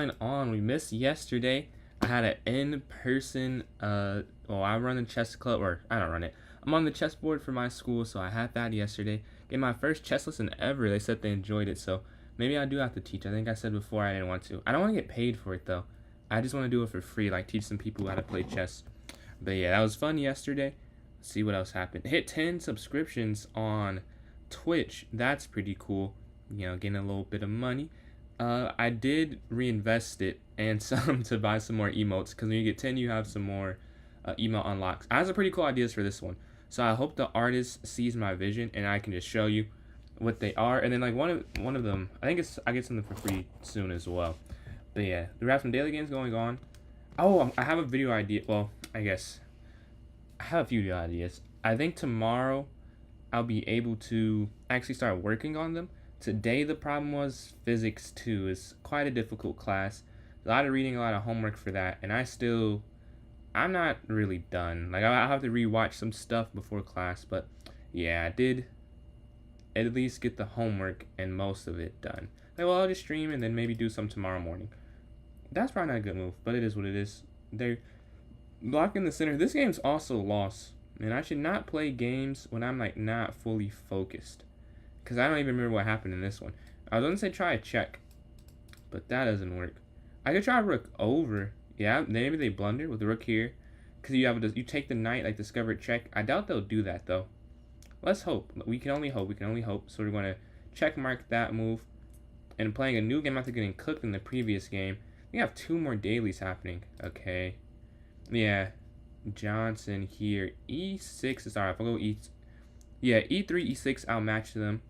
going on? We missed yesterday. I had an in-person, well, I run the chess club, or I don't run it. I'm on the chessboard for my school, so I had that yesterday. Get my first chess lesson ever. They said they enjoyed it, so maybe I do have to teach. I think I said before I didn't want to. I don't want to get paid for it, though. I just want to do it for free, like teach some people how to play chess. But yeah, that was fun yesterday. Let's see what else happened. Hit 10 subscriptions on Twitch. That's pretty cool. You know, getting a little bit of money. I did reinvest it and some to buy some more emotes, because when you get 10 you have some more emote unlocks. I have some pretty cool ideas for this one, so I hope the artist sees my vision and I can just show you what they are. And then like one of them, I get something for free soon as well. But yeah, we have some daily games going on. Oh, I have a video idea. Well, I guess I have a few video ideas. I think tomorrow I'll be able to actually start working on them. Today the problem was physics 2 is quite a difficult class. A lot of reading, a lot of homework for that, and I'm not really done. Like I'll have to rewatch some stuff before class, but yeah, I did at least get the homework and most of it done. Like, well, I'll just stream and then maybe do some tomorrow morning. That's probably not a good move, but it is what it is. They're blocking the center. This game's also lost, and I should not play games when I'm like not fully focused, because I don't even remember what happened in this one. I was going to say try a check, but that doesn't work. I could try rook over. Yeah, maybe they blunder with the rook here, because you take the knight, like discover check. I doubt they'll do that though. Let's hope. We can only hope. We can only hope. So we're going to check mark that move. And playing a new game after getting cooked in the previous game. We have 2 more dailies happening. Okay. Yeah. Johnson here. E6 is alright. I'll go yeah, E3, E6, I'll match them.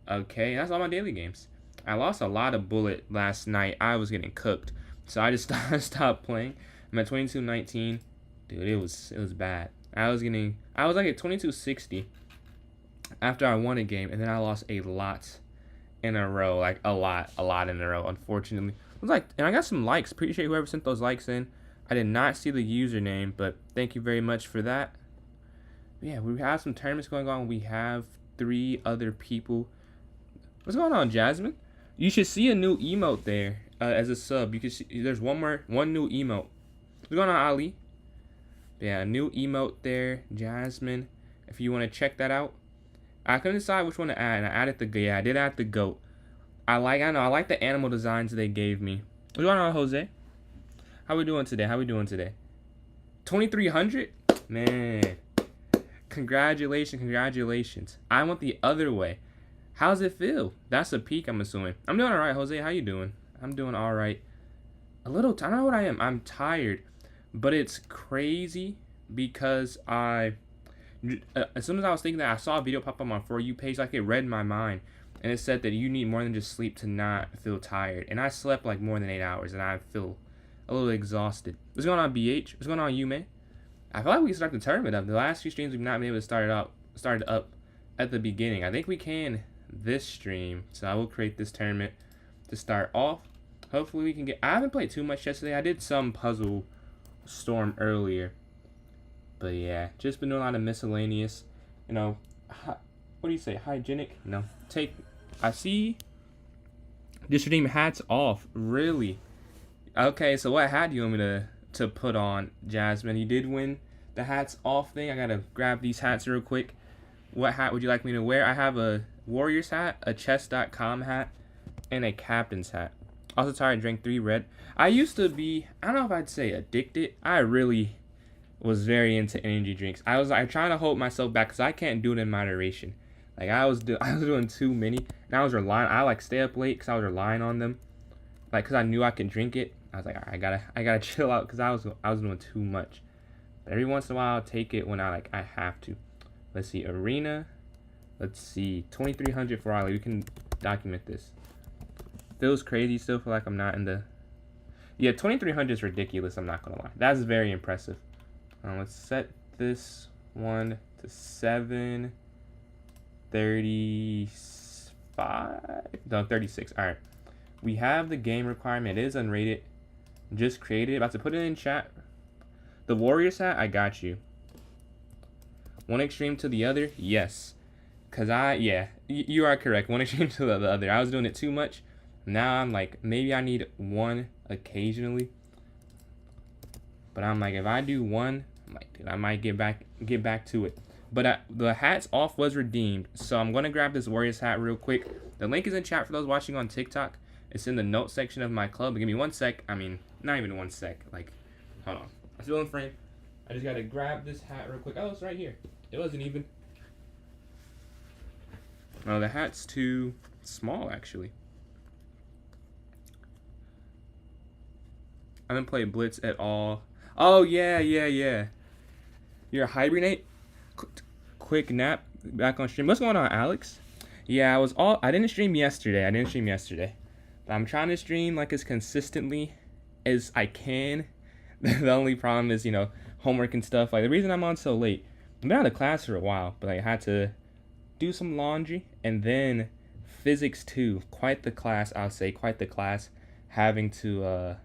Okay, that's all my daily games. I lost a lot of bullet last night. I was getting cooked, so I just stopped playing. I'm at 22-19. Dude, it was bad. I was like at 22-60 after I won a game, and then I lost a lot in a row, like a lot in a row. Unfortunately, it was like, and I got some likes. Appreciate whoever sent those likes in. I did not see the username, but thank you very much for that. Yeah, we have some tournaments going on. We have 3 other people. What's going on, Jasmine? You should see a new emote there as a sub. You can see there's one new emote. What's going on, Ali? Yeah, a new emote there, Jasmine. If you want to check that out, I couldn't decide which one to add. And I did add the goat. I like the animal designs they gave me. What's going on, Jose? How we doing today? 2300, man. Congratulations. I went the other way. How's it feel? That's a peak, I'm assuming. I'm doing all right, Jose. How you doing? I'm doing all right. I don't know what I am. I'm tired, but it's crazy because as soon as I was thinking that, I saw a video pop up on my For You page, like it read my mind, and it said that you need more than just sleep to not feel tired. And I slept like more than 8 hours, and I feel a little exhausted. What's going on, BH? What's going on, Yume? I feel like we can start the tournament up. The last few streams we've not been able to start it up at the beginning. I think we can this stream, so I will create this tournament to start off. Hopefully we can get. I haven't played too much yesterday. I did some Puzzle Storm earlier, but yeah, just been doing a lot of miscellaneous. You know, what do you say? Hygienic? No. I see. This stream hats off. Really? Okay, so what hat do you want me to put on, Jasmine? You did win the hats off thing. I gotta grab these hats real quick. What hat would you like me to wear? I have a Warriors hat, a chess.com hat, and a captain's hat. Also tired, drank 3 red. I used to be, I don't know if I'd say addicted. I really was very into energy drinks. I was like trying to hold myself back because I can't do it in moderation. Like I was doing too many, and I was relying. I like stay up late because I was relying on them, like because I knew I could drink it. I was like, I gotta chill out because I was doing too much. But every once in a while, I'll take it when I have to. Let's see, arena. Let's see, 2300 for Ali. We can document this. Feels crazy. Still feel like I'm not in the. Yeah, 2300 is ridiculous. I'm not gonna lie. That's very impressive. Let's set this one to 735. No, 36. All right. We have the game requirement. It is unrated. Just created it. About to put it in chat. The Warriors hat, I got you. One extreme to the other, yes. Cause you are correct. One extreme to the other. I was doing it too much, Now I'm like, maybe I need one occasionally. But I'm like, if I do one, I'm like, dude, I might get back to it. But the hat's off was redeemed, so I'm gonna grab this Warriors hat real quick. The link is in chat for those watching on TikTok. It's in the notes section of my club. Give me 1 sec. I mean, not even 1 sec. Like, hold on. I'm still in frame. I just gotta grab this hat real quick. Oh, it's right here. It wasn't even. Oh, the hat's too small, actually. I haven't played Blitz at all. Oh, yeah. You're a hibernate? Quick nap. Back on stream. What's going on, Alex? Yeah, I didn't stream yesterday. But I'm trying to stream like as consistently as I can. The only problem is, homework and stuff. Like, the reason I'm on so late, I've been out of class for a while, but I had to do some laundry, and then physics 2. Quite the class, I'll say. Quite the class. Having to,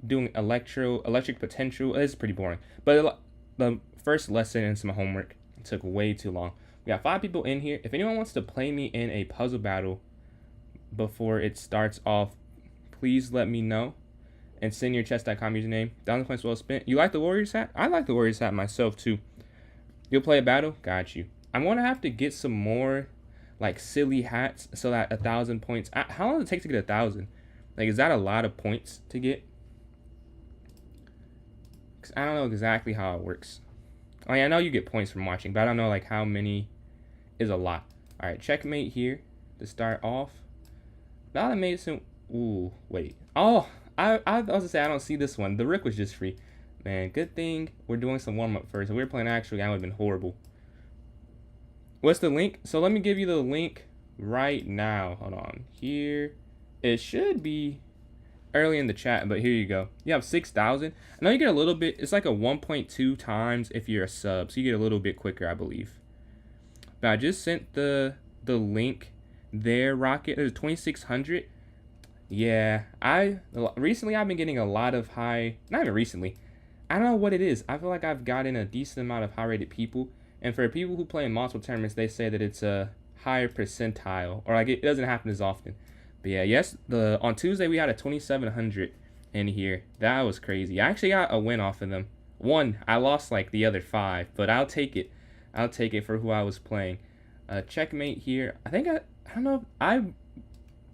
doing electric potential. It's pretty boring. But the first lesson and some homework took way too long. We got 5 people in here. If anyone wants to play me in a puzzle battle before it starts off, please let me know. And send your chess.com username. Down the points well spent. You like the Warriors hat? I like the Warriors hat myself too. You'll play a battle? Got you. I'm going to have to get some more like silly hats so that 1,000 points. How long does it take to get 1,000? Like, is that a lot of points to get? Because I don't know exactly how it works. I mean, I know you get points from watching, but I don't know like how many is a lot. All right, checkmate here to start off. Now I made some. Ooh, wait. Oh, I was gonna say I don't see this one. The Rook was just free. Man, good thing we're doing some warm up first. If we were playing actually, that would have been horrible. What's the link? So let me give you the link right now. Hold on. Here. It should be early in the chat, but here you go. You have 6,000. I know you get a little bit. It's like a 1.2 times if you're a sub, so you get a little bit quicker, I believe. But I just sent the link there, Rocket. There's 2,600. Yeah, recently I've been getting a lot of high. Not even recently. I don't know what it is. I feel like I've gotten a decent amount of high-rated people, and for people who play in multiple tournaments, they say that it's a higher percentile, or like it doesn't happen as often. But yeah, yes, on Tuesday we had a 2,700 in here. That was crazy. I actually got a win off of them. One, I lost like the other 5, but I'll take it. I'll take it for who I was playing. Checkmate here. I don't know if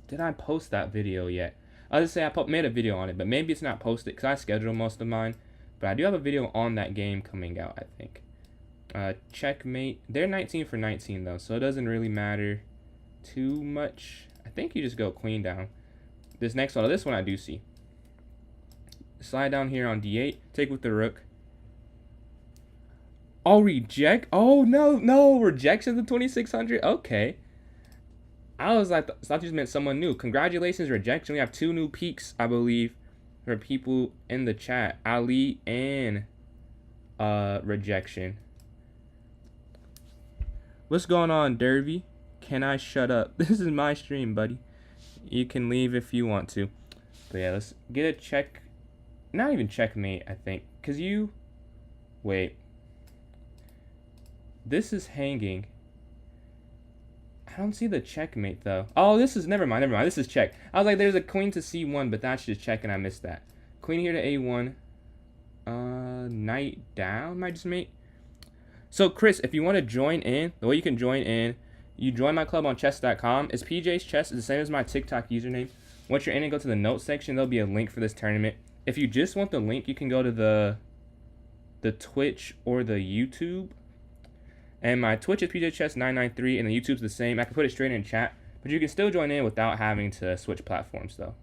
did I post that video yet. I was gonna say I made a video on it, but maybe it's not posted because I schedule most of mine. But I do have a video on that game coming out, I think. Checkmate. They're 19 for 19 though, so it doesn't really matter too much. I think you just go queen down. This next one, this one I do see. Slide down here on d8. Take with the rook. Oh, reject. Oh, no. Rejection of the 2,600. Okay. I was like, I thought you just meant someone new. Congratulations, rejection. We have 2 new peaks, I believe, for people in the chat. Ali and rejection. What's going on, Derby? Can I shut up? This is my stream, buddy. You can leave if you want to. But yeah, let's get a check. Not even checkmate, I think. Because you... Wait. This is hanging. I don't see the checkmate, though. Oh, this is... Never mind. This is check. I was like, there's a queen to c1, but that's just check, and I missed that. Queen here to a1. Knight down, might just mate. So, Chris, if you want to join in, the way you can join in, you join my club on chess.com. It's PJ's Chess. It's the same as my TikTok username. Once you're in and go to the notes section, there'll be a link for this tournament. If you just want the link, you can go to the Twitch or the YouTube. And my Twitch is PJ Chess 993, and the YouTube's the same. I can put it straight in chat, but you can still join in without having to switch platforms, though.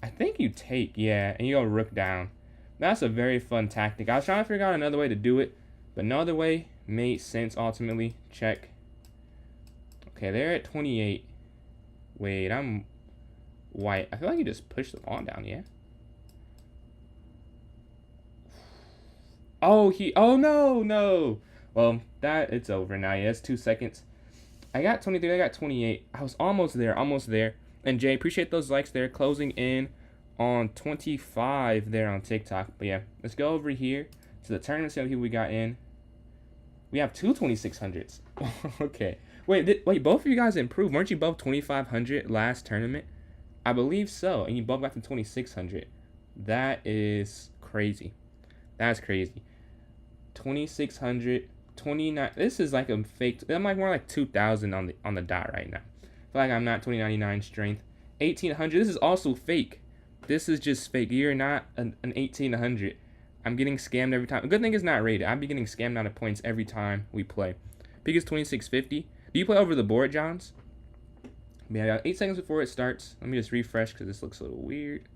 I think you take, yeah, and you go rook down. That's a very fun tactic. I was trying to figure out another way to do it, but no other way made sense ultimately. Check. Okay, they're at 28. Wait, I'm white. I feel like you just push the pawn down, yeah? Oh, no. Well, it's over now. Yeah, it's 2 seconds. I got 23, I got 28. I was almost there. And Jay, appreciate those likes there. Closing in on 25 there on TikTok. But yeah, let's go over here to the tournament, see how many people we got in. We have 2 2,600s. Okay. Wait, both of you guys improved. Weren't you both 2,500 last tournament? I believe so. And you bump back to 2600. That is crazy. That's crazy. 2600, 29. This is like a fake. I'm like more like 2000 on the dot right now. I feel like I'm not 2099 strength. 1800. This is also fake. This is just fake. You're not an 1800. I'm getting scammed every time. A good thing it's not rated. I'd be getting scammed out of points every time we play. Peak is 2650. Do you play over the board, Johns? Yeah, I got 8 seconds before it starts. Let me just refresh because this looks a little weird.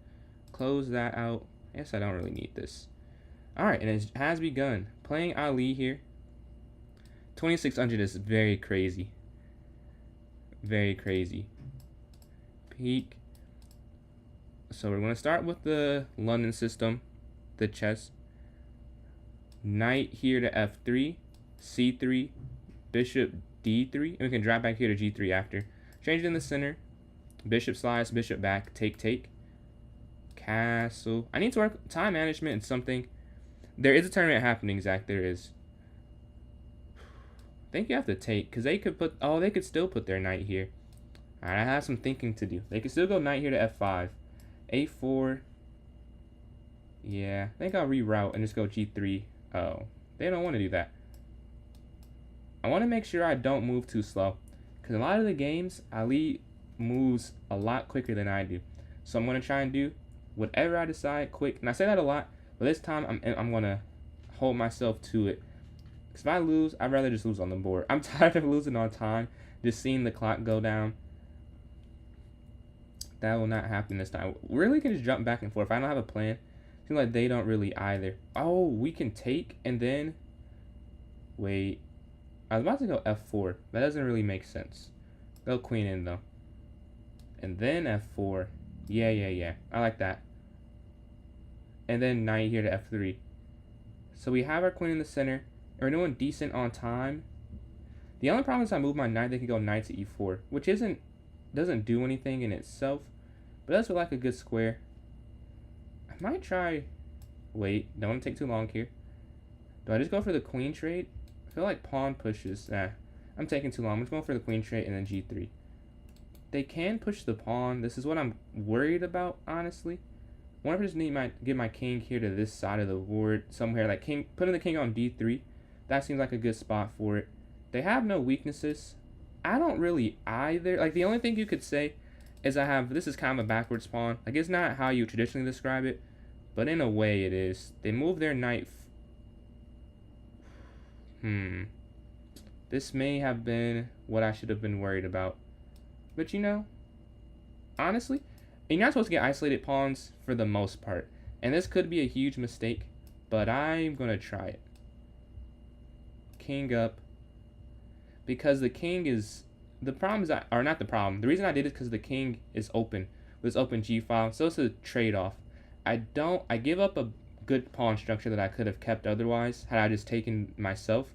Close that out. I guess I don't really need this. Alright, and it has begun. Playing Ali here. 2600 is very crazy. Very crazy. Peak. So we're going to start with the London system. The chess. Knight here to f3. c3. Bishop d3. And we can drop back here to g3 after. Change it in the center. Bishop slides, bishop back. Take, take. Castle. I need to work time management and something. There is a tournament happening, Zach. There is. I think you have to take, because they could put, oh, they could still put their knight here. Alright, I have some thinking to do. They could still go knight here to f5. a4. Yeah, I think I'll reroute and just go g3. Oh, they don't want to do that. I want to make sure I don't move too slow, because a lot of the games, Ali moves a lot quicker than I do. So I'm going to try and do whatever I decide quick. And I say that a lot, but this time I'm going to hold myself to it. Because if I lose, I'd rather just lose on the board. I'm tired of losing on time, just seeing the clock go down. That will not happen this time. We really can just jump back and forth. I don't have a plan. Seems like they don't really either. Oh, we can take and then... Wait. I was about to go f4. That doesn't really make sense. Go queen in, though. And then f4. Yeah. I like that. And then knight here to f3. So we have our queen in the center. And we're doing decent on time. The only problem is I move my knight, they can go knight to e4. Which doesn't do anything in itself. But does feel like a good square. I might try... Wait, don't want to take too long here. Do I just go for the queen trade? I feel like pawn pushes. Nah, I'm taking too long. I'm just going for the queen trade and then g3. They can push the pawn. This is what I'm worried about, honestly. I wonder if I just need get my king here to this side of the board somewhere. Like putting the king on d3. That seems like a good spot for it. They have no weaknesses. I don't really either. Like, the only thing you could say is this is kind of a backwards pawn. Like, it's not how you traditionally describe it, but in a way it is. They move their knight. This may have been what I should have been worried about. But, you know, honestly, you're not supposed to get isolated pawns for the most part. And this could be a huge mistake, but I'm going to try it. King up. Because the king is... The problem is... not the problem. The reason I did it is because the king is open. With this open g-file. So it's a trade-off. I give up a good pawn structure that I could have kept otherwise had I just taken myself.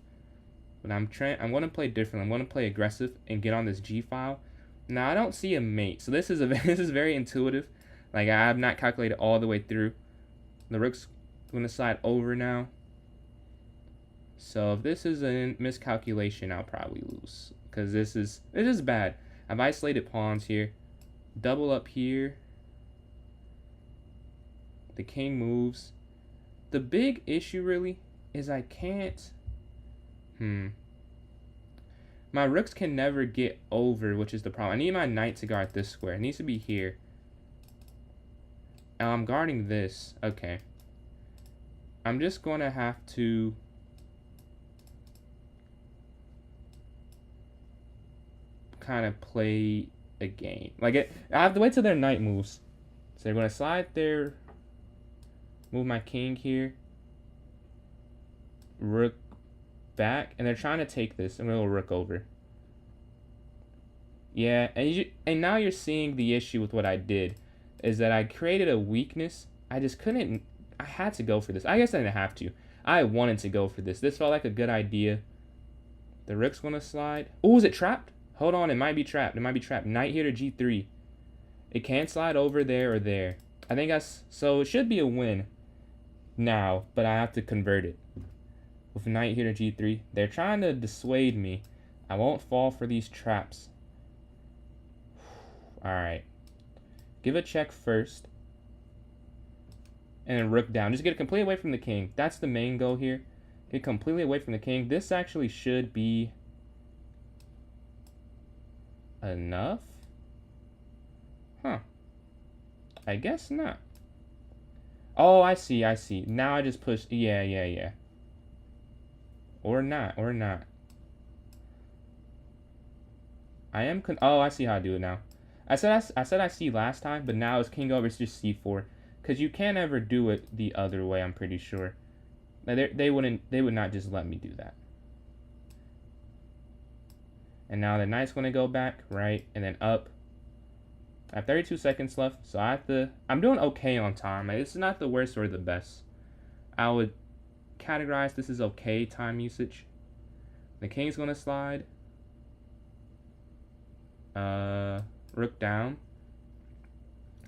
But I'm going to play differently. I'm going to play aggressive and get on this g-file. Now I don't see a mate, so this is this is very intuitive. Like, I have not calculated all the way through. The rook's going to slide over now. So if this is a miscalculation, I'll probably lose, because this is bad. I've isolated pawns here. Double up here. The king moves. The big issue really is I can't. My rooks can never get over, which is the problem. I need my knight to guard this square. It needs to be here. And I'm guarding this. Okay. I'm just going to have to... kind of play a game. Like, I have to wait till their knight moves. So they're going to slide their... Move my king here. Rook back, and they're trying to take this, and we'll rook over. Yeah, and now you're seeing the issue with what I did, is that I created a weakness. I just couldn't. I had to go for this. I guess I didn't have to. I wanted to go for this. This felt like a good idea. The rook's gonna slide. Oh, is it trapped? Hold on, it might be trapped. It might be trapped. Knight here to g3. It can't slide over there or there. I think so. It should be a win now, but I have to convert it. With knight here to g3. They're trying to dissuade me. I won't fall for these traps. Alright. Give a check first. And then rook down. Just get it completely away from the king. That's the main goal here. Get completely away from the king. This actually should be enough. Huh. I guess not. Oh, I see. Now I just push. Yeah. Or not. Oh, I see how I do it now. I said I see last time, but now it's king over. It's just c4, because you can't ever do it the other way. I'm pretty sure. They would not just let me do that. And now the knight's gonna go back, right, and then up. I have 32 seconds left, so I'm doing okay on time. It's not the worst or the best. I would categorize this as okay time usage. The king's gonna slide. Rook down.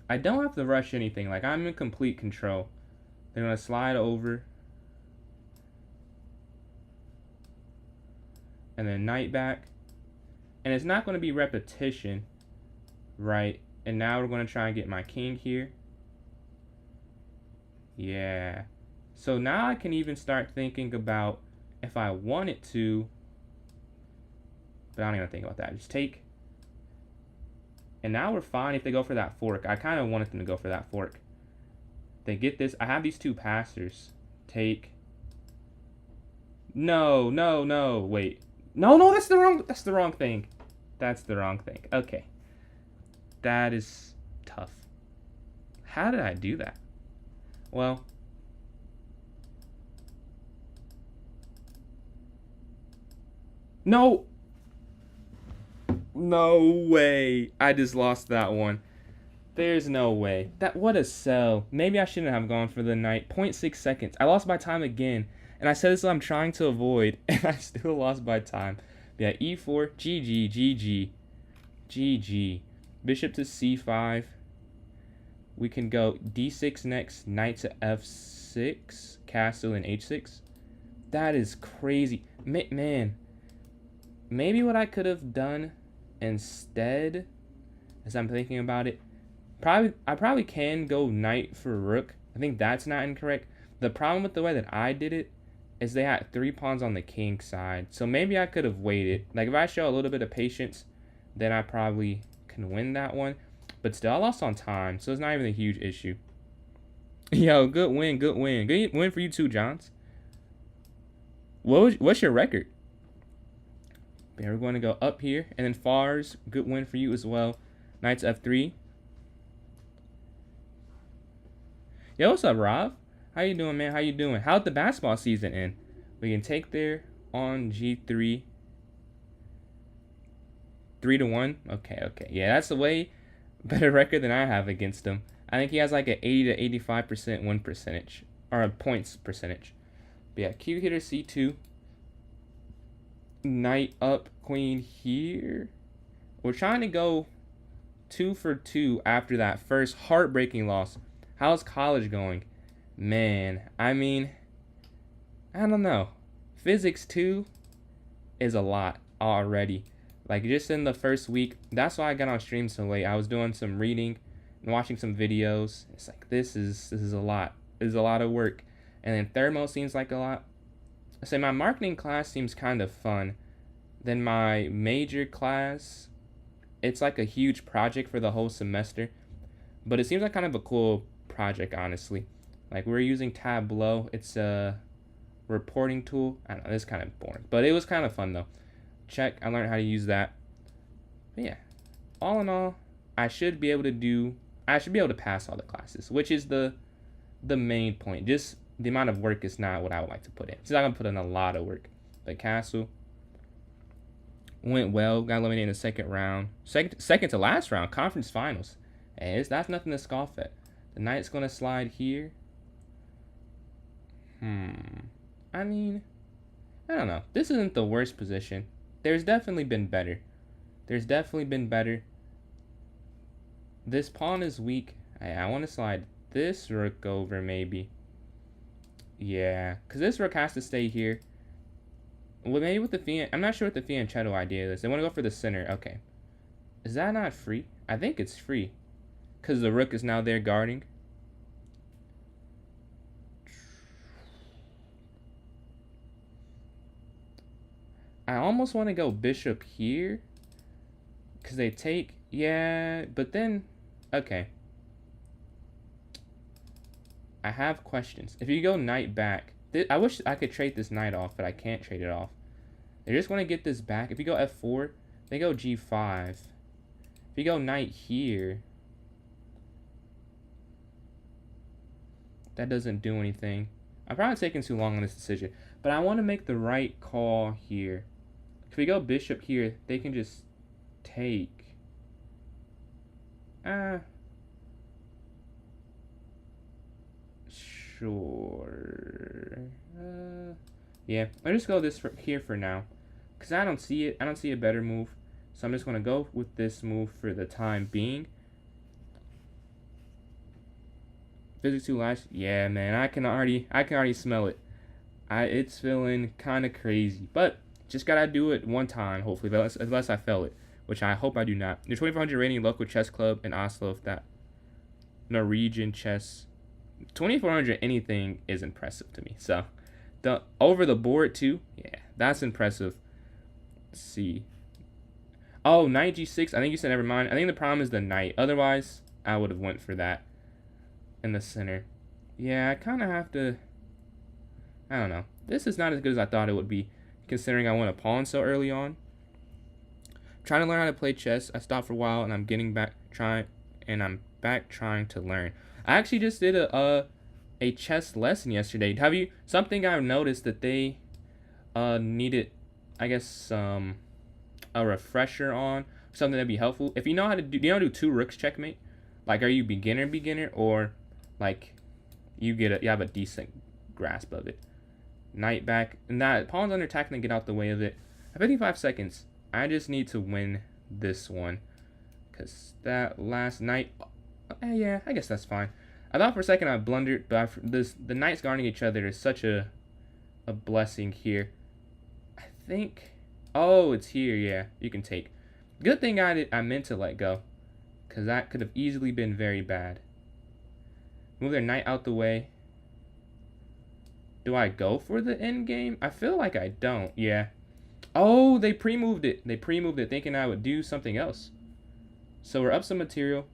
I don't have to rush anything. Like, I'm in complete control. They're gonna slide over. And then knight back. And it's not gonna be repetition, right? And now we're gonna try and get my king here. Yeah. So now I can even start thinking about if I wanted to, but I don't even think about that. Just take. And now we're fine if they go for that fork. I kind of wanted them to go for that fork. They get this. I have these two passers. Take. No. Wait. No, that's the wrong thing. That's the wrong thing. Okay. That is tough. How did I do that? Well, no way. I just lost that one. There's no way. What a sell. Maybe I shouldn't have gone for the knight. 0.6 seconds. I lost by time again. And I said this is what I'm trying to avoid. And I still lost by time. Yeah, e4. GG. Bishop to c5. We can go d6 next. Knight to f6. Castle and h6. That is crazy. Man. Maybe what I could have done instead, as I'm thinking about it, I probably can go knight for rook. I think that's not incorrect. The problem with the way that I did it is they had 3 pawns on the king side. So maybe I could have waited. Like, if I show a little bit of patience, then I probably can win that one. But still, I lost on time, so it's not even a huge issue. Yo, good win. Good win for you too, Johns. What's your record? Yeah, we're going to go up here. And then Fars, good win for you as well. Knight to f3. Yo, what's up, Rob? How you doing, man? How you doing? How'd the basketball season end? We can take there on g3. 3-1. Okay. Yeah, that's a way better record than I have against him. I think he has like an 80 to 85% win percentage. Or a points percentage. But yeah, Q hitter c2. Knight up, queen here. We're trying to go 2 for 2 after that first heartbreaking loss. How's college going? Man, I mean, I don't know. Physics 2 is a lot already. Like, just in the first week, that's why I got on stream so late. I was doing some reading and watching some videos. It's like, this is a lot. This is a lot of work. And then thermo seems like a lot. So my marketing class seems kind of fun. Then my major class, it's like a huge project for the whole semester. But it seems like kind of a cool project, honestly. Like, we're using Tableau. It's a reporting tool. I don't know, it's kind of boring. But it was kind of fun, though. Check, I learned how to use that. But yeah, all in all, I should be able to pass all the classes, which is the main point. Just the amount of work is not what I would like to put in. So I'm going to put in a lot of work. But Castle went well. Got eliminated in the second round. Second to last round. Conference finals. And that's nothing to scoff at. The knight's going to slide here. I mean, I don't know. This isn't the worst position. There's definitely been better. This pawn is weak. I want to slide this rook over maybe. Yeah, because this rook has to stay here. Well, maybe with the I'm not sure what the fianchetto idea is. They want to go for the center. Okay. Is that not free? I think it's free. because the rook is now there guarding. I almost want to go bishop here because they take, yeah, but then, okay. I have questions. If you go knight back, I wish I could trade this knight off, but I can't trade it off. They just want to get this back. If you go f4, they go g5. If you go knight here, that doesn't do anything. I'm probably taking too long on this decision, but I want to make the right call here. If we go bishop here, they can just take. Sure. Yeah, I'll just go this here for now, because I don't see it. I don't see a better move, so I'm just going to go with this move for the time being. Physics 2 lash. Yeah, man, I can already smell it. It's feeling kind of crazy, but just gotta do it one time, hopefully, unless I fail it, which I hope I do not. Your 2400 rating local chess club in Oslo, if that. Norwegian chess. 2400 anything is impressive to me. So, the over the board too, yeah, that's impressive. Let's see. Oh, knight g6. I think you said never mind. I think the problem is the knight. Otherwise, I would have went for that in the center. Yeah, I kind of have to. I don't know. This is not as good as I thought it would be, considering I won a pawn so early on. Trying to learn how to play chess. I stopped for a while, and I'm back trying to learn. I actually just did a chess lesson yesterday. Have you? Something I've noticed that they needed, I guess, a refresher on, something that'd be helpful. If you know how to do, you know how to do 2 rooks checkmate? Like, are you beginner, or like you have a decent grasp of it? Knight back, and that pawn's under attack and get out the way of it. At 55 seconds, I just need to win this one, because that last knight, yeah, I guess that's fine. I thought for a second I blundered, but the knights guarding each other is such a blessing here. I think, oh, it's here, yeah, you can take. Good thing I meant to let go, because that could have easily been very bad. Move their knight out the way. Do I go for the end game? I feel like I don't. Yeah. Oh, they pre-moved it. They pre-moved it thinking I would do something else. So we're up some material.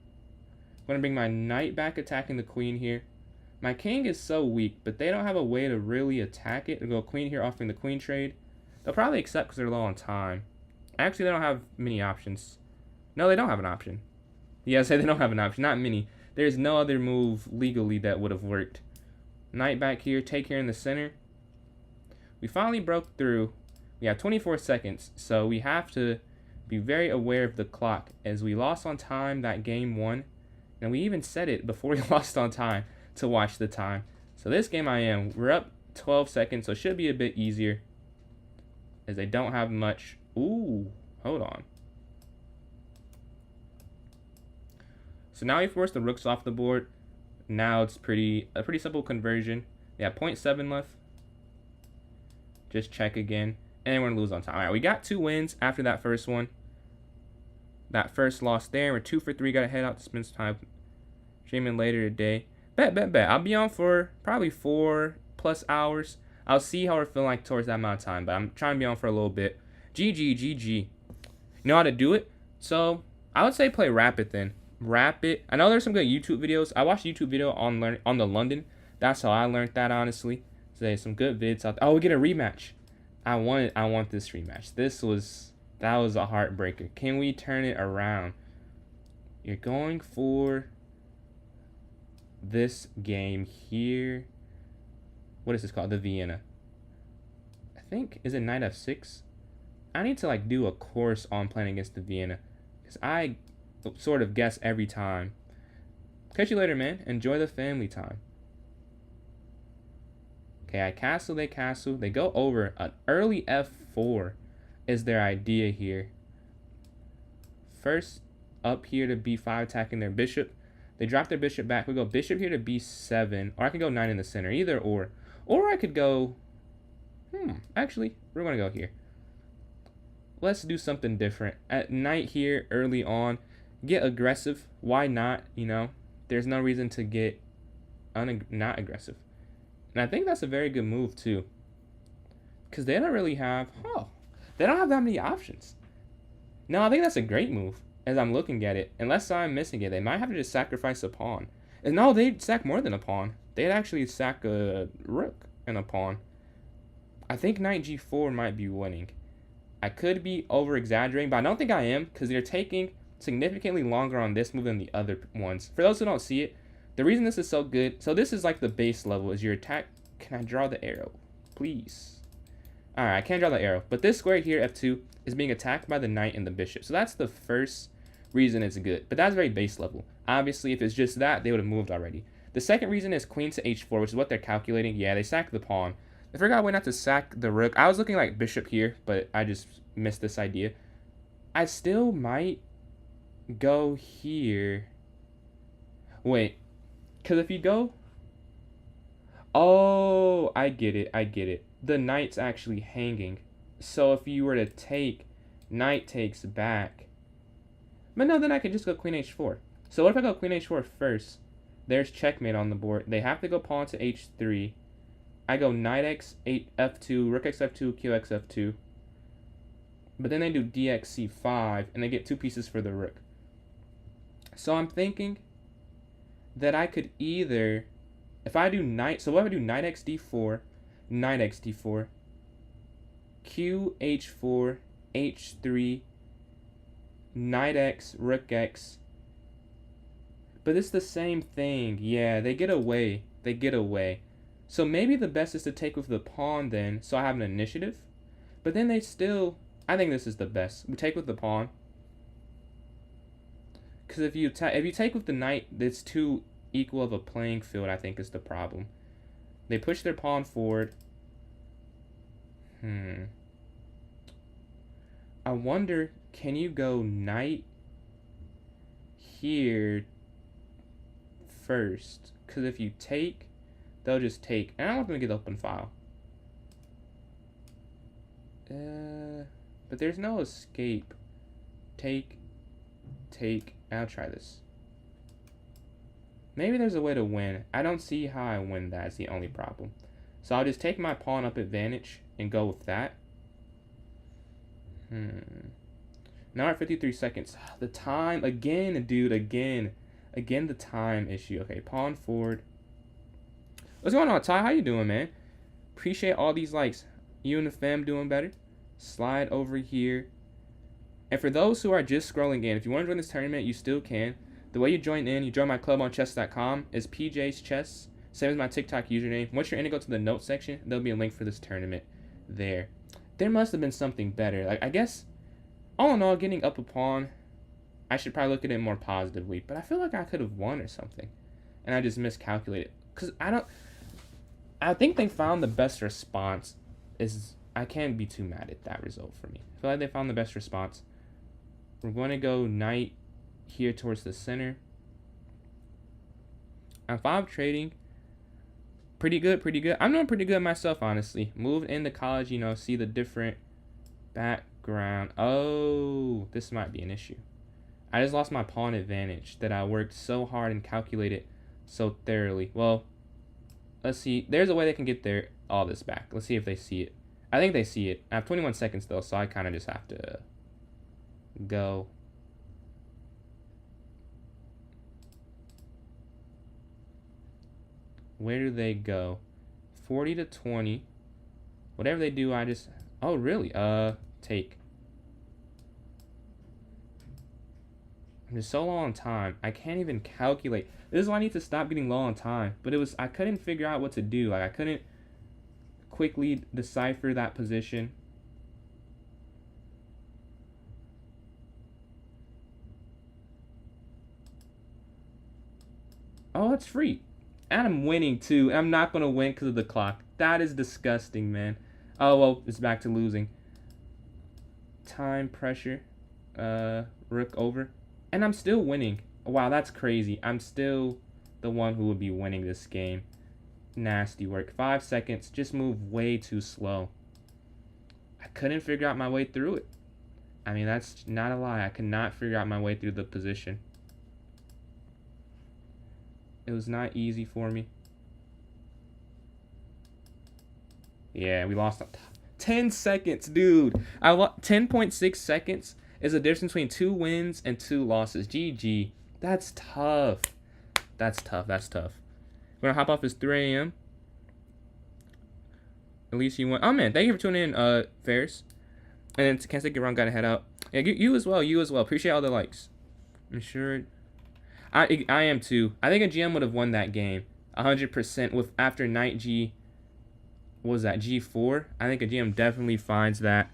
I'm going to bring my knight back attacking the queen here. My king is so weak, but they don't have a way to really attack it. They'll go queen here, offering the queen trade. They'll probably accept because they're low on time. Actually, they don't have many options. No, they don't have an option. Yeah, I say they don't have an option. Not many. There's no other move legally that would have worked. Knight back here, take here in the center. We finally broke through. We have 24 seconds, so we have to be very aware of the clock, as we lost on time that game 1, and we even said it before we lost on time to watch the time. So this game we're up 12 seconds, so it should be a bit easier, as they don't have much. Ooh, hold on. So now we forced the rooks off the board. Now it's a pretty simple conversion. They have 0.7 left. Just check again. And we're going to lose on time. All right, we got 2 wins after that first one. That first loss there. We're 2 for 3. Got to head out to spend some time streaming later today. Bet. I'll be on for probably 4+ hours. I'll see how we're feeling like towards that amount of time. But I'm trying to be on for a little bit. GG. You know how to do it? So I would say play Rapid then. Rapid. I know there's some good YouTube videos. I watched a YouTube video on the London. That's how I learned that, honestly. So there's some good vids out there. Oh, we get a rematch. I want this rematch. That was a heartbreaker. Can we turn it around? You're going for this game here. What is this called? The Vienna. I think, is it knight f6? I need to like do a course on playing against the Vienna, because I sort of guess every time. Catch you later, man. Enjoy the family time. Okay, I castle, they castle. They go over. An early f4 is their idea here. First, up here to b5, attacking their bishop. They drop their bishop back. We go bishop here to b7. Or I could go 9 in the center. Either or. Or I could go... Actually, we're going to go here. Let's do something different. At knight here, early on. Get aggressive. Why not? There's no reason to get not aggressive. And I think that's a very good move too. Because they don't really have, they don't have that many options. No, I think that's a great move as I'm looking at it. Unless I'm missing it, they might have to just sacrifice a pawn. And no, they'd sack more than a pawn. They'd actually sack a rook and a pawn. I think knight g4 might be winning. I could be over-exaggerating, but I don't think I am, because they're taking significantly longer on this move than the other ones. For those who don't see it, the reason this is so good, so this is like the base level, is your attack. Can I draw the arrow? Please. Alright, I can't draw the arrow, but this square here, f2, is being attacked by the knight and the bishop. So that's the first reason it's good, but that's very base level. Obviously, if it's just that, they would have moved already. The second reason is queen to h4, which is what they're calculating. Yeah, they sack the pawn. I forgot when not to sack the rook. I was looking like bishop here, but I just missed this idea. I still might go here. Wait, because if you go... Oh, I get it. The knight's actually hanging. So if you were to take, knight takes back. But no, then I could just go queen h4. So what if I go queen h4 first? There's checkmate on the board. They have to go pawn to h3. I go knight x, f2, rook x f2, q x f2. But then they do dx c5, and they get 2 pieces for the rook. So I'm thinking that I could either, if I do knight, so what if I do knight x d4, knight x d4, q h4, h3, knight x, rook x. But it's the same thing. Yeah, they get away. So maybe the best is to take with the pawn then, so I have an initiative. But then they still, I think this is the best. We take with the pawn. Because if you take with the knight, it's too equal of a playing field, I think is the problem. They push their pawn forward. I wonder, can you go knight here first? Because if you take, they'll just take. And I don't want them to get open file. But there's no escape. Take. I'll try this. Maybe there's a way to win. I don't see how I win that. Is the only problem. So I'll just take my pawn up advantage and go with that. Now at 53 seconds. The time again, dude. Again the time issue. Okay, pawn forward. What's going on, Ty? How you doing, man? Appreciate all these likes. You and the fam doing better. Slide over here. And for those who are just scrolling in, if you want to join this tournament, you still can. The way you join in, you join my club on chess.com, is PJ's Chess. Same as my TikTok username. Once you're in, go to the notes section. There'll be a link for this tournament there. There must have been something better. Like, I guess, all in all, getting up a pawn, I should probably look at it more positively. But I feel like I could have won or something. And I just miscalculated. Because I think they found the best response. I can't be too mad at that result for me. I feel like they found the best response. We're going to go knight here towards the center. I'm 5 trading. Pretty good. I'm doing pretty good myself, honestly. Moved into college, see the different background. Oh, this might be an issue. I just lost my pawn advantage that I worked so hard and calculated so thoroughly. Well, let's see. There's a way they can get all this back. Let's see if they see it. I think they see it. I have 21 seconds, though, so I kind of just have to go. Where do they go? 40 to 20. Whatever they do, I just... Oh, really? Take. I'm just so low on time. I can't even calculate. This is why I need to stop getting low on time. But I couldn't figure out what to do. Like, I couldn't quickly decipher that position. Oh, it's free. And I'm winning, too. I'm not going to win because of the clock. That is disgusting, man. Oh, well, it's back to losing. Time pressure. Rook over. And I'm still winning. Wow, that's crazy. I'm still the one who would be winning this game. Nasty work. 5 seconds. Just move way too slow. I couldn't figure out my way through it. I mean, that's not a lie. I could not figure out my way through the position. It was not easy for me. Yeah, we lost 10 seconds, dude. 10.6 seconds is the difference between 2 wins and 2 losses. GG. That's tough. That's tough. That's tough. We're gonna hop off. It's 3 a.m. At least you went. Oh man, thank you for tuning in, Ferris. And then can't take it wrong. Gotta head out. Yeah, you as well. You as well. Appreciate all the likes. I'm sure. I am too. I think a GM would have won that game 100% with after knight G. What was that, G4? I think a GM definitely finds that.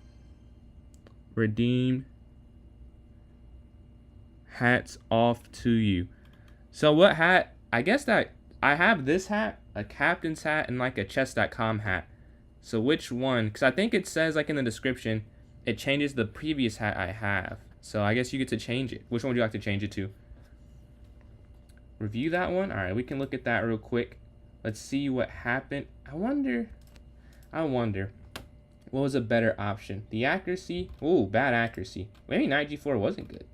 Redeem. Hats off to you. So what hat? I guess that I have this hat, a captain's hat, and like a chess.com hat. So which one? Because I think it says like in the description, it changes the previous hat I have. So I guess you get to change it. Which one would you like to change it to? Review that one? Alright, we can look at that real quick. Let's see what happened. I wonder what was a better option? The accuracy? Ooh, bad accuracy. Maybe knight g4 wasn't good.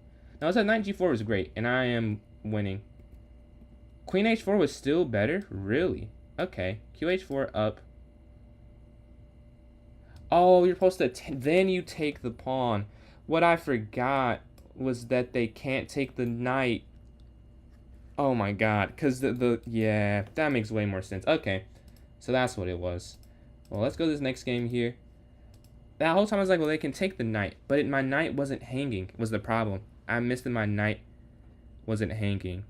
No, I said knight g4 was great, and I am winning. Queen h4 was still better? Really? Okay. qh4 up. Oh, you're supposed to... then you take the pawn. What I forgot was that they can't take the knight. Oh my god. Because yeah, that makes way more sense. Okay. So that's what it was. Well, let's go to this next game here. That whole time I was like, well, they can take the knight. But my knight wasn't hanging, was the problem. I missed that my knight wasn't hanging.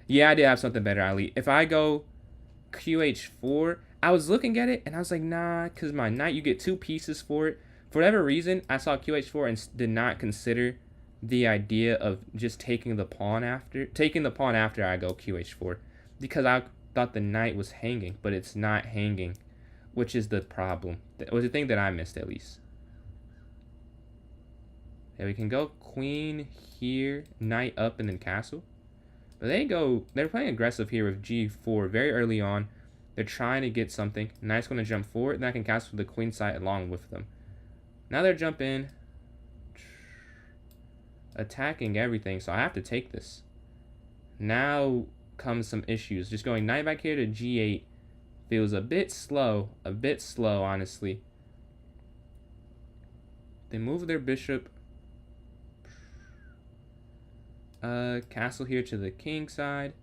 Yeah, I did have something better, Ali. If I go qh4, I was looking at it, and I was like, nah, because my knight, you get 2 pieces for it. For whatever reason, I saw qh4 and did not consider the idea of just taking the pawn after I go qh4. Because I thought the knight was hanging, but it's not hanging. Which is the problem. That was the thing that I missed, at least. Yeah, we can go queen here, knight up, and then castle. But they're playing aggressive here with g4 very early on. They're trying to get something. Knight's going to jump forward, then I can castle the queen side along with them. Now they're jumping, attacking everything, so I have to take this. Now comes some issues. Just going knight back here to g8 feels a bit slow, honestly. They move their bishop. Castle here to the king side,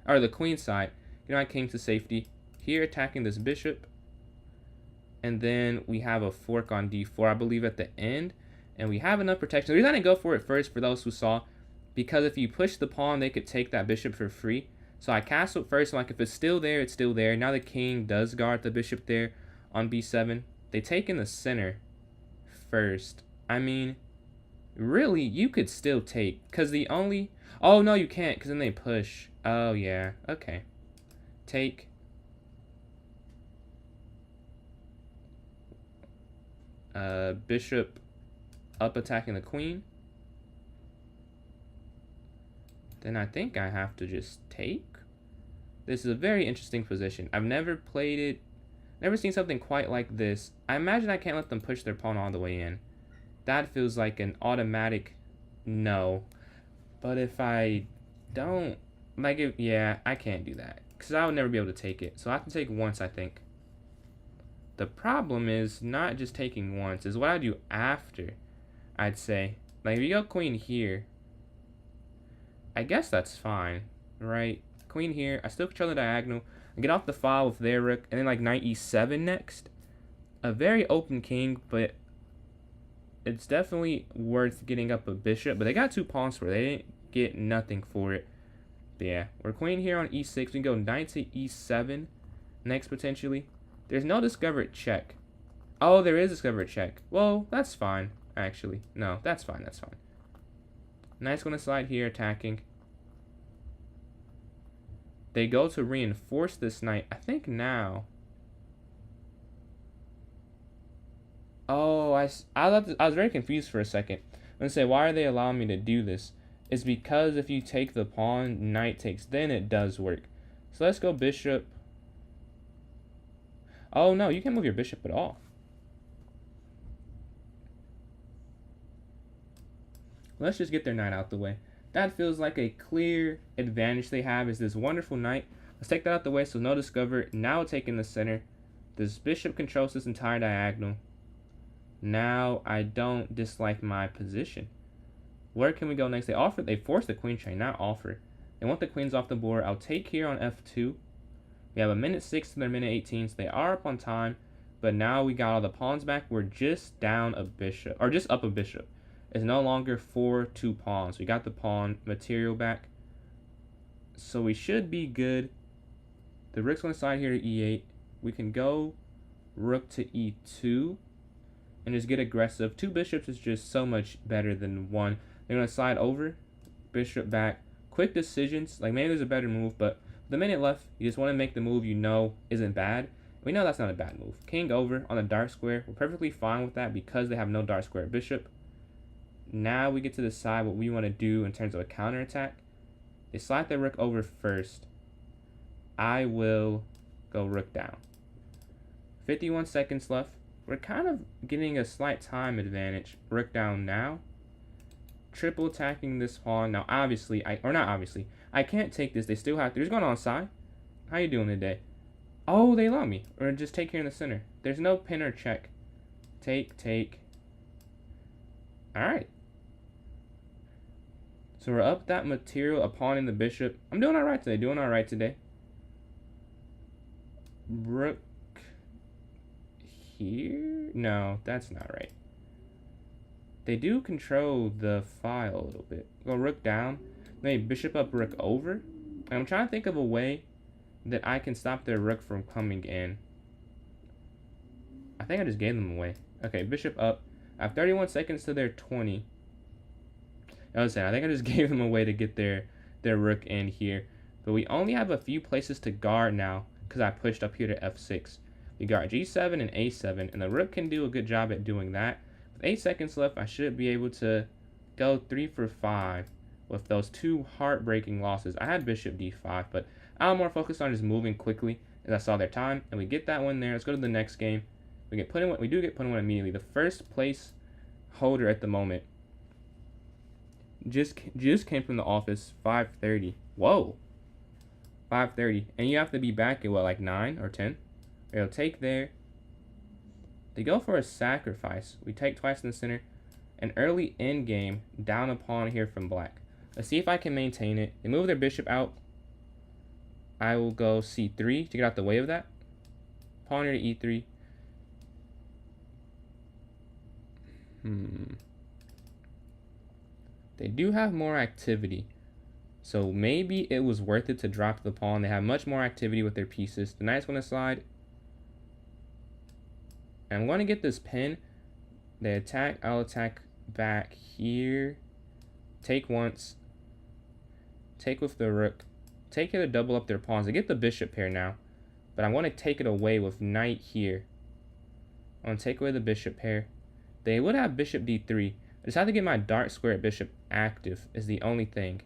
or the queen side. Get my king to safety. Here attacking this bishop. And then we have a fork on d4, I believe, at the end. And we have enough protection. The reason I didn't go for it first, for those who saw, because if you push the pawn, they could take that bishop for free. So I castled first, like if it's still there, it's still there. Now the king does guard the bishop there on b7. They take in the center first. I mean, really, you could still take, because the only... Oh, no, you can't, because then they push. Oh, yeah, okay. Take. Bishop up attacking the queen. Then I think I have to just take. This is a very interesting position. I've never played it, never seen something quite like this. I imagine I can't let them push their pawn all the way in. That feels like an automatic no. But if I don't, like, yeah, I can't do that. Because I would never be able to take it. So I have to take once, I think. The problem is not just taking once, is what I do after, I'd say. Like, if you go queen here, I guess that's fine, right? Queen here, I still control the diagonal. I get off the file with their rook, and then like knight e7 next. A very open king, but it's definitely worth getting up a bishop. But they got 2 pawns for it. They didn't get nothing for it. But yeah, we're queen here on e6. We can go knight to e7 next, potentially. There's no discovered check. Oh, there is discovered check. Well, that's fine, actually. No, that's fine, that's fine. Knight's going to slide here, attacking. They go to reinforce this knight. I think now... Oh, I was very confused for a second. I'm going to say, why are they allowing me to do this? It's because if you take the pawn, knight takes, then it does work. So let's go bishop. Oh, no, you can't move your bishop at all. Let's just get their knight out the way. That feels like a clear advantage they have is this wonderful knight. Let's take that out the way so no discover. Now taking the center. This bishop controls this entire diagonal. Now I don't dislike my position. Where can we go next? They force the queen chain, not offer. They want the queens off the board. I'll take here on f2. We have a minute 6 to their minute 18, so they are up on time. But now we got all the pawns back. We're just down a bishop, or just up a bishop. It's no longer 4-2 pawns. We got the pawn material back. So we should be good. The rook's on the side here to e8. We can go rook to e2 and just get aggressive. 2 bishops is just so much better than 1. They're going to slide over, bishop back. Quick decisions. Like, maybe there's a better move, but with a minute left, you just want to make the move you know isn't bad. We know that's not a bad move. King over on the dark square. We're perfectly fine with that because they have no dark square bishop. Now we get to decide what we want to do in terms of a counterattack. They slide their rook over first. I will go rook down. 51 seconds left. We're kind of getting a slight time advantage. Rook down now. Triple attacking this pawn. Now obviously, I can't take this. They still have to. Who's going on side? How you doing today? Oh, they allow me. Or just take here in the center. There's no pin or check. Take. Alright. So we're up that material, a pawn in the bishop. I'm doing alright today. Rook here? No, that's not right. They do control the file a little bit. Go rook down. Maybe bishop up, rook over. And I'm trying to think of a way that I can stop their rook from coming in. I think I just gave them away. Okay, bishop up. I have 31 seconds to their 20. I think I just gave them a way to get their rook in here. But we only have a few places to guard now because I pushed up here to f6. We guard g7 and a7, and the rook can do a good job at doing that. With 8 seconds left, I should be able to go 3 for 5 with those 2 heartbreaking losses. I had bishop d5, but I'm more focused on just moving quickly as I saw their time, and we get that one there. Let's go to the next game. We do get put in one immediately. The first place holder at the moment just came from the office. 5:30. Whoa. 5:30, and you have to be back at what, like 9 or 10? They'll take there. They go for a sacrifice. We take twice in the center. An early end game down a pawn here from black. Let's see if I can maintain it. They move their bishop out. I will go c3 to get out the way of that. Pawn here to e3. They do have more activity. So maybe it was worth it to drop the pawn. They have much more activity with their pieces. The knight's going to slide. And I'm going to get this pin. They attack. I'll attack back here. Take once. Take with the rook. Take here to double up their pawns. They get the bishop pair now. But I'm going to take it away with knight here. I'm going to take away the bishop pair. They would have bishop d3. I just have to get my dark square bishop active is the only thing.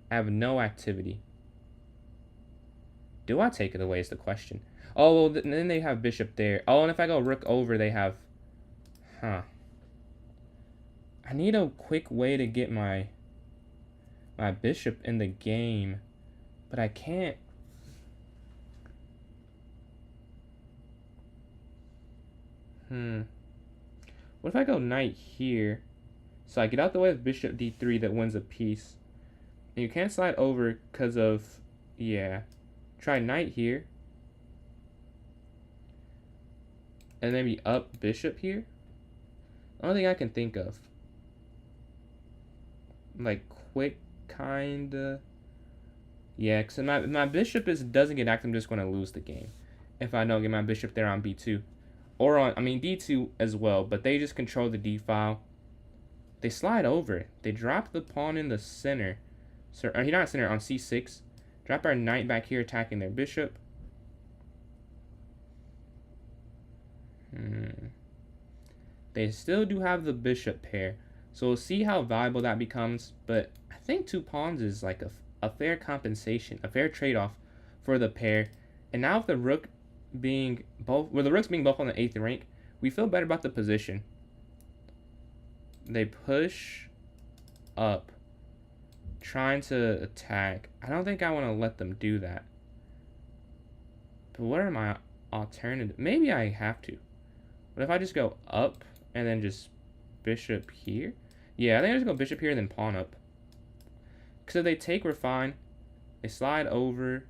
I have no activity. Do I take it away is the question. Oh, well, then they have bishop there. Oh, and if I go rook over, they have... I need a quick way to get my bishop in the game. But I can't. What if I go knight here? So I get out the way of bishop d3 that wins a piece. And you can't slide over because of... Yeah. Try knight here. And maybe up bishop here. Only thing I can think of. Like quick kinda. Yeah, because my bishop doesn't get active, I'm just going to lose the game. If I don't get my bishop there on b2. Or on, d2 as well. But they just control the d file. They slide over. They drop the pawn in the center. So, or not center, on c6. Drop our knight back here attacking their bishop. They still do have the bishop pair. So we'll see how valuable that becomes. But I think 2 pawns is like a fair compensation, a fair trade-off for the pair. And now with the rook being both, the rooks being both on the 8th rank, we feel better about the position. They push up, trying to attack. I don't think I want to let them do that. But what are my alternatives? Maybe I have to. But if I just go up and then just bishop here? Yeah, I think I just go bishop here and then pawn up. Because if they take, we're fine. They slide over.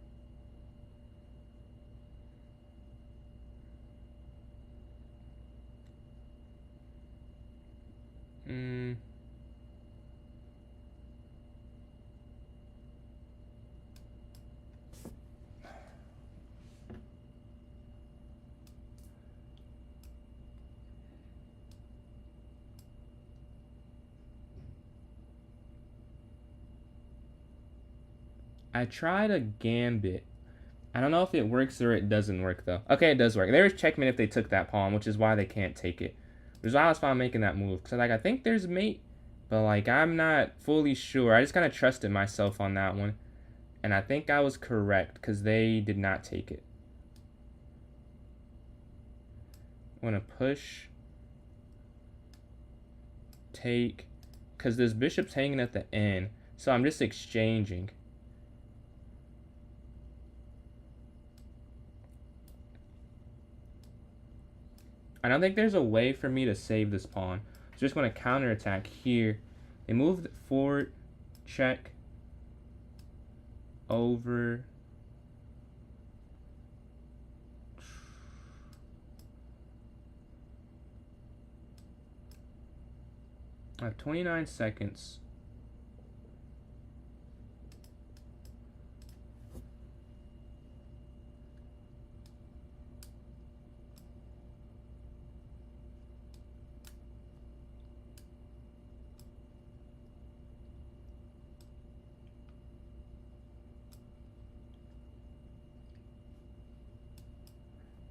I tried a gambit. I don't know if it works or it doesn't work, though. Okay, it does work. There was checkmate if they took that pawn, which is why they can't take it. Which is why I was fine making that move. Because, like, I think there's mate, but, like, I'm not fully sure. I just kind of trusted myself on that one. And I think I was correct, because they did not take it. I'm going to push. Take. Because this bishop's hanging at the end. So I'm just exchanging. I don't think there's a way for me to save this pawn. So I'm just going to counterattack here. They moved forward, check, over. I have 29 seconds.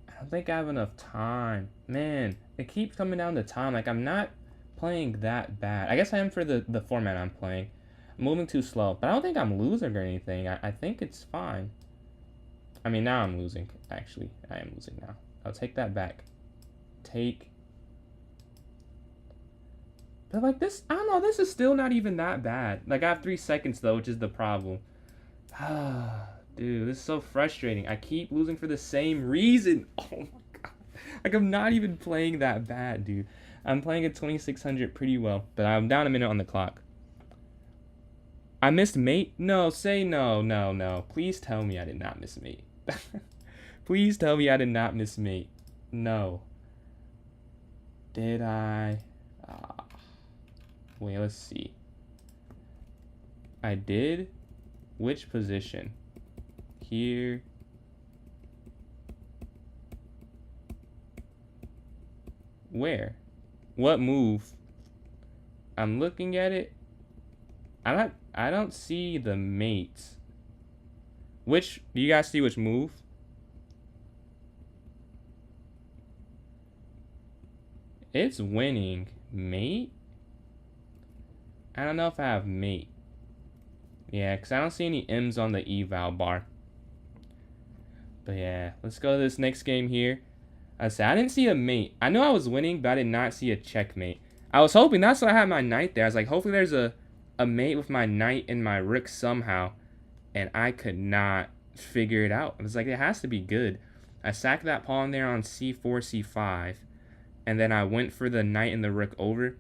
I don't think I have enough time. Man, it keeps coming down to time. Like, I'm not playing that bad. I guess I am for the format I'm playing. I'm moving too slow. But I don't think I'm losing or anything. I think it's fine. I mean, now I'm losing. Actually, I am losing now. I'll take that back. Take. But, like, this, I don't know. This is still not even that bad. Like, I have 3 seconds, though, which is the problem. Dude, this is so frustrating. I keep losing for the same reason. Oh my god. Like, I'm not even playing that bad, dude. I'm playing at 2600 pretty well, but I'm down a minute on the clock. I missed mate? No, say no, no, no. Please tell me I did not miss mate. Please tell me I did not miss mate. No. Did I? Wait, let's see. I did? Which position? Here. Where? What move? I'm looking at it. I don't see the mates. Which, do you guys see which move? It's winning. Mate? I don't know if I have mate. Yeah, because I don't see any M's on the eval bar. But yeah, let's go to this next game here. I didn't see a mate. I know I was winning, but I did not see a checkmate. I was hoping, that's why I had my knight there. I was like, hopefully there's a mate with my knight and my rook somehow. And I could not figure it out. I was like, it has to be good. I sacked that pawn there on c4, c5. And then I went for the knight and the rook over.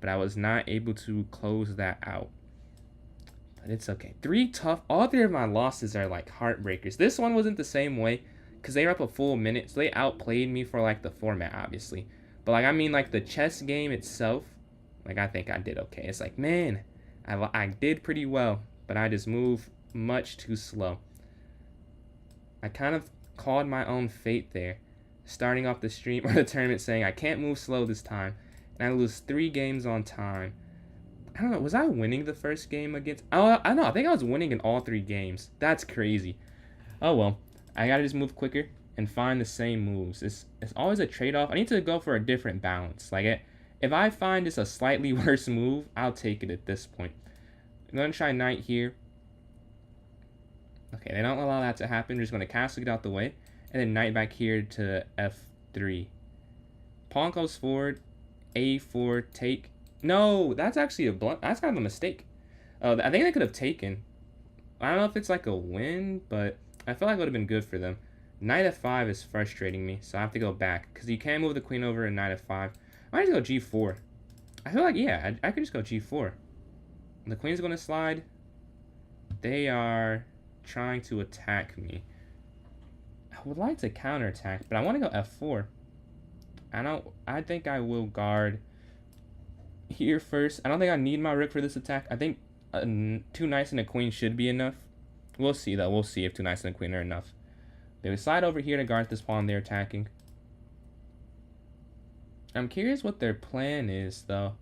But I was not able to close that out. But it's okay. All 3 of my losses are like heartbreakers. This one wasn't the same way because they were up a full minute. So they outplayed me for like the format, obviously. But like, I mean, like the chess game itself, like I think I did okay. It's like, man, I did pretty well, but I just moved much too slow. I kind of called my own fate there. Starting off the stream or the tournament saying I can't move slow this time. And I lose 3 games on time. I don't know, was I winning the first game against... Oh, I know, I think I was winning in all 3 games. That's crazy. Oh well, I gotta just move quicker and find the same moves. It's always a trade-off. I need to go for a different balance. Like, if I find just a slightly worse move, I'll take it at this point. I'm gonna try knight here. Okay, they don't allow that to happen. I'm just gonna castle it out the way. And then knight back here to f3. Pawn goes forward. a4, take. No, that's actually a blunt. That's kind of a mistake. I think they could have taken. I don't know if it's like a win, but I feel like it would have been good for them. Knight f5 is frustrating me, so I have to go back because you can't move the queen over in knight f5. I might just go g4. I feel like, yeah, I could just go g4. The queen's going to slide. They are trying to attack me. I would like to counterattack, but I want to go f4. I think I will guard here first. I don't think I need my rook for this attack. I think two knights and a queen should be enough. We'll see, though. We'll see if two knights and a queen are enough. They would slide over here to guard this pawn they're attacking. I'm curious what their plan is, though.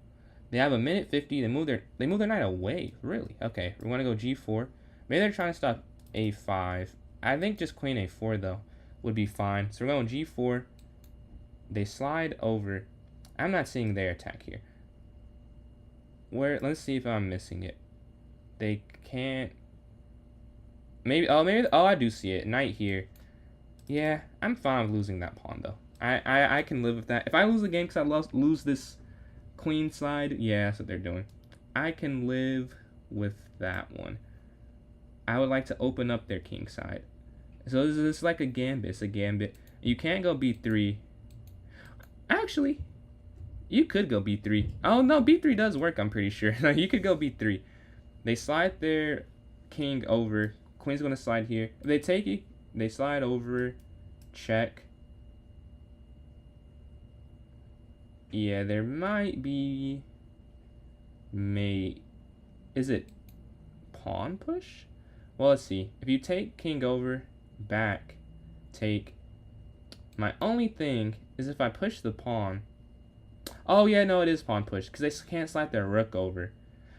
They have a minute 50. They move their knight away. Really? Okay. We want to go g4. Maybe they're trying to stop a5. I think just queen a4 though would be fine. So we're going g4. They slide over. I'm not seeing their attack here. Let's see if I'm missing it. They can't. Maybe. Oh, I do see it. Knight here. Yeah, I'm fine with losing that pawn though. I can live with that. If I lose the game because I lose this queen side, yeah, that's what they're doing. I can live with that one. I would like to open up their king side. So this is like a gambit. It's a gambit. You can't go b3. Actually, you could go b3. Oh, no, b3 does work, I'm pretty sure. You could go b3. They slide their king over. Queen's going to slide here. If they take it, they slide over. Check. Yeah, there might be... Is it pawn push? Well, let's see. If you take king over, back, take. My only thing is if I push the pawn. Oh, yeah, no, it is pawn push. Because they can't slide their rook over.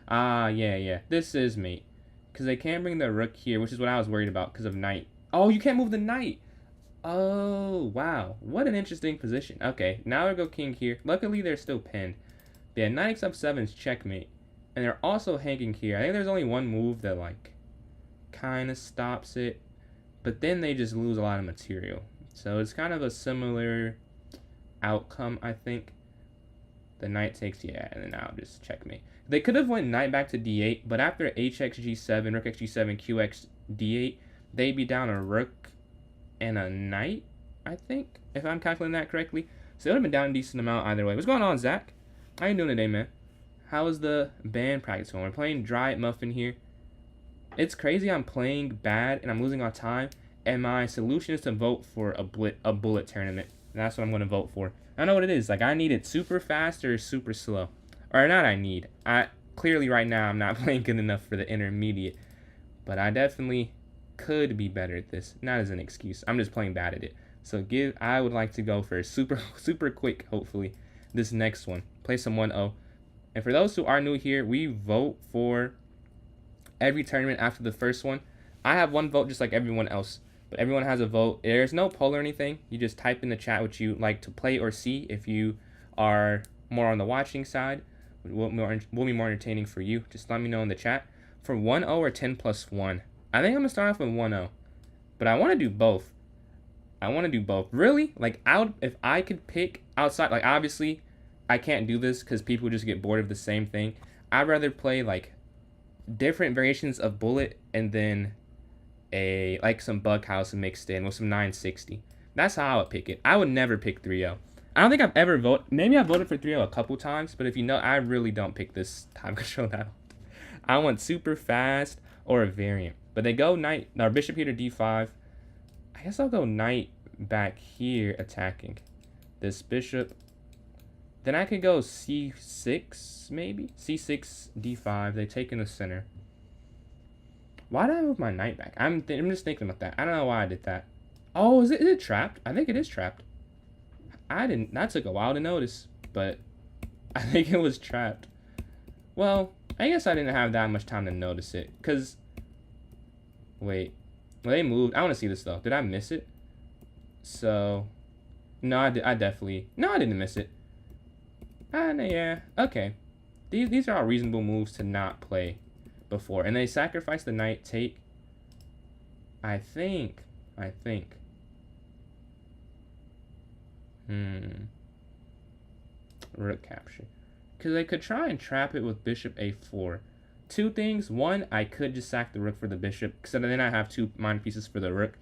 Ah, yeah. This is mate. Because they can't bring their rook here, which is what I was worried about because of knight. Oh, you can't move the knight. Oh, wow. What an interesting position. Okay, now I go king here. Luckily, they're still pinned. Yeah, knight x7 is checkmate. And they're also hanging here. I think there's only one move that, like, kind of stops it. But then they just lose a lot of material. So it's kind of a similar outcome, I think. The knight takes, yeah, and then now just checkmate. They could have went knight back to d8, but after hx g7, rook x g7, qx d8, they'd be down a rook and a knight, I think, if I'm calculating that correctly. So they would have been down a decent amount either way. What's going on, Zach? How you doing today, man? How's the band practice going? We're playing Dry at Muffin here. It's crazy I'm playing bad and I'm losing on time, and my solution is to vote for a bullet tournament. And that's what I'm going to vote for. I don't know what it is. Like, I need it super fast or super slow. Or not I need. Clearly right now I'm not playing good enough for the intermediate. But I definitely could be better at this. Not as an excuse. I'm just playing bad at it. So I would like to go for super quick, hopefully, this next one. Play some 1-0. And for those who are new here, we vote for every tournament after the first one. I have one vote just like everyone else. But everyone has a vote. There's no poll or anything. You just type in the chat what you like to play or see. If you are more on the watching side, will be more entertaining for you. Just let me know in the chat. For 1-0 or 10+1. I think I'm going to start off with 1-0. But I want to do both. Really? Like, if I could pick outside, like, obviously, I can't do this because people just get bored of the same thing. I'd rather play, like, different variations of bullet and then like some bug house mixed in with some 960. That's how I would pick it. I would never pick 3-0. I don't think I've ever voted. Maybe I voted for 3-0 a couple times, but if you know, I really don't pick this time control that. I want super fast or a variant. But they go knight, or bishop here to d5. I guess I'll go knight back here attacking this bishop. Then I could go c6 maybe. c6 d5. They take in the center. Why did I move my knight back? I'm just thinking about that. I don't know why I did that. Oh, is it trapped? I think it is trapped. That took a while to notice, but I think it was trapped. Well, I guess I didn't have that much time to notice it, because, wait, well, they moved. I want to see this, though. Did I miss it? So, no, I definitely, no, I didn't miss it. Yeah, okay. These are all reasonable moves to not play before. And they sacrifice the knight, take. I think. Rook capture. Because I could try and trap it with bishop a4. Two things. One, I could just sack the rook for the bishop, because then I have two mind pieces for the rook.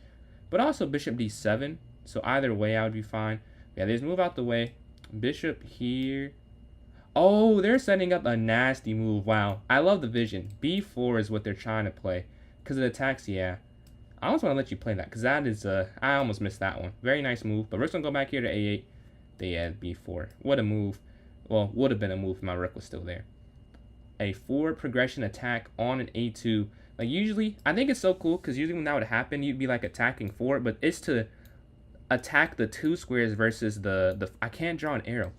But also bishop d7, so either way I would be fine. Yeah, they just move out the way. Bishop here. Oh, they're setting up a nasty move. Wow, I love the vision. b4 is what they're trying to play. Because it attacks, yeah. I almost want to let you play that, because that is, I almost missed that one. Very nice move. But rook's going to go back here to a8. They add b4. What a move. Well, would have been a move if my rook was still there. A forward progression attack on an a2. Like, usually, I think it's so cool, because usually when that would happen, you'd be, like, attacking forward. But it's to attack the two squares versus the I can't draw an arrow.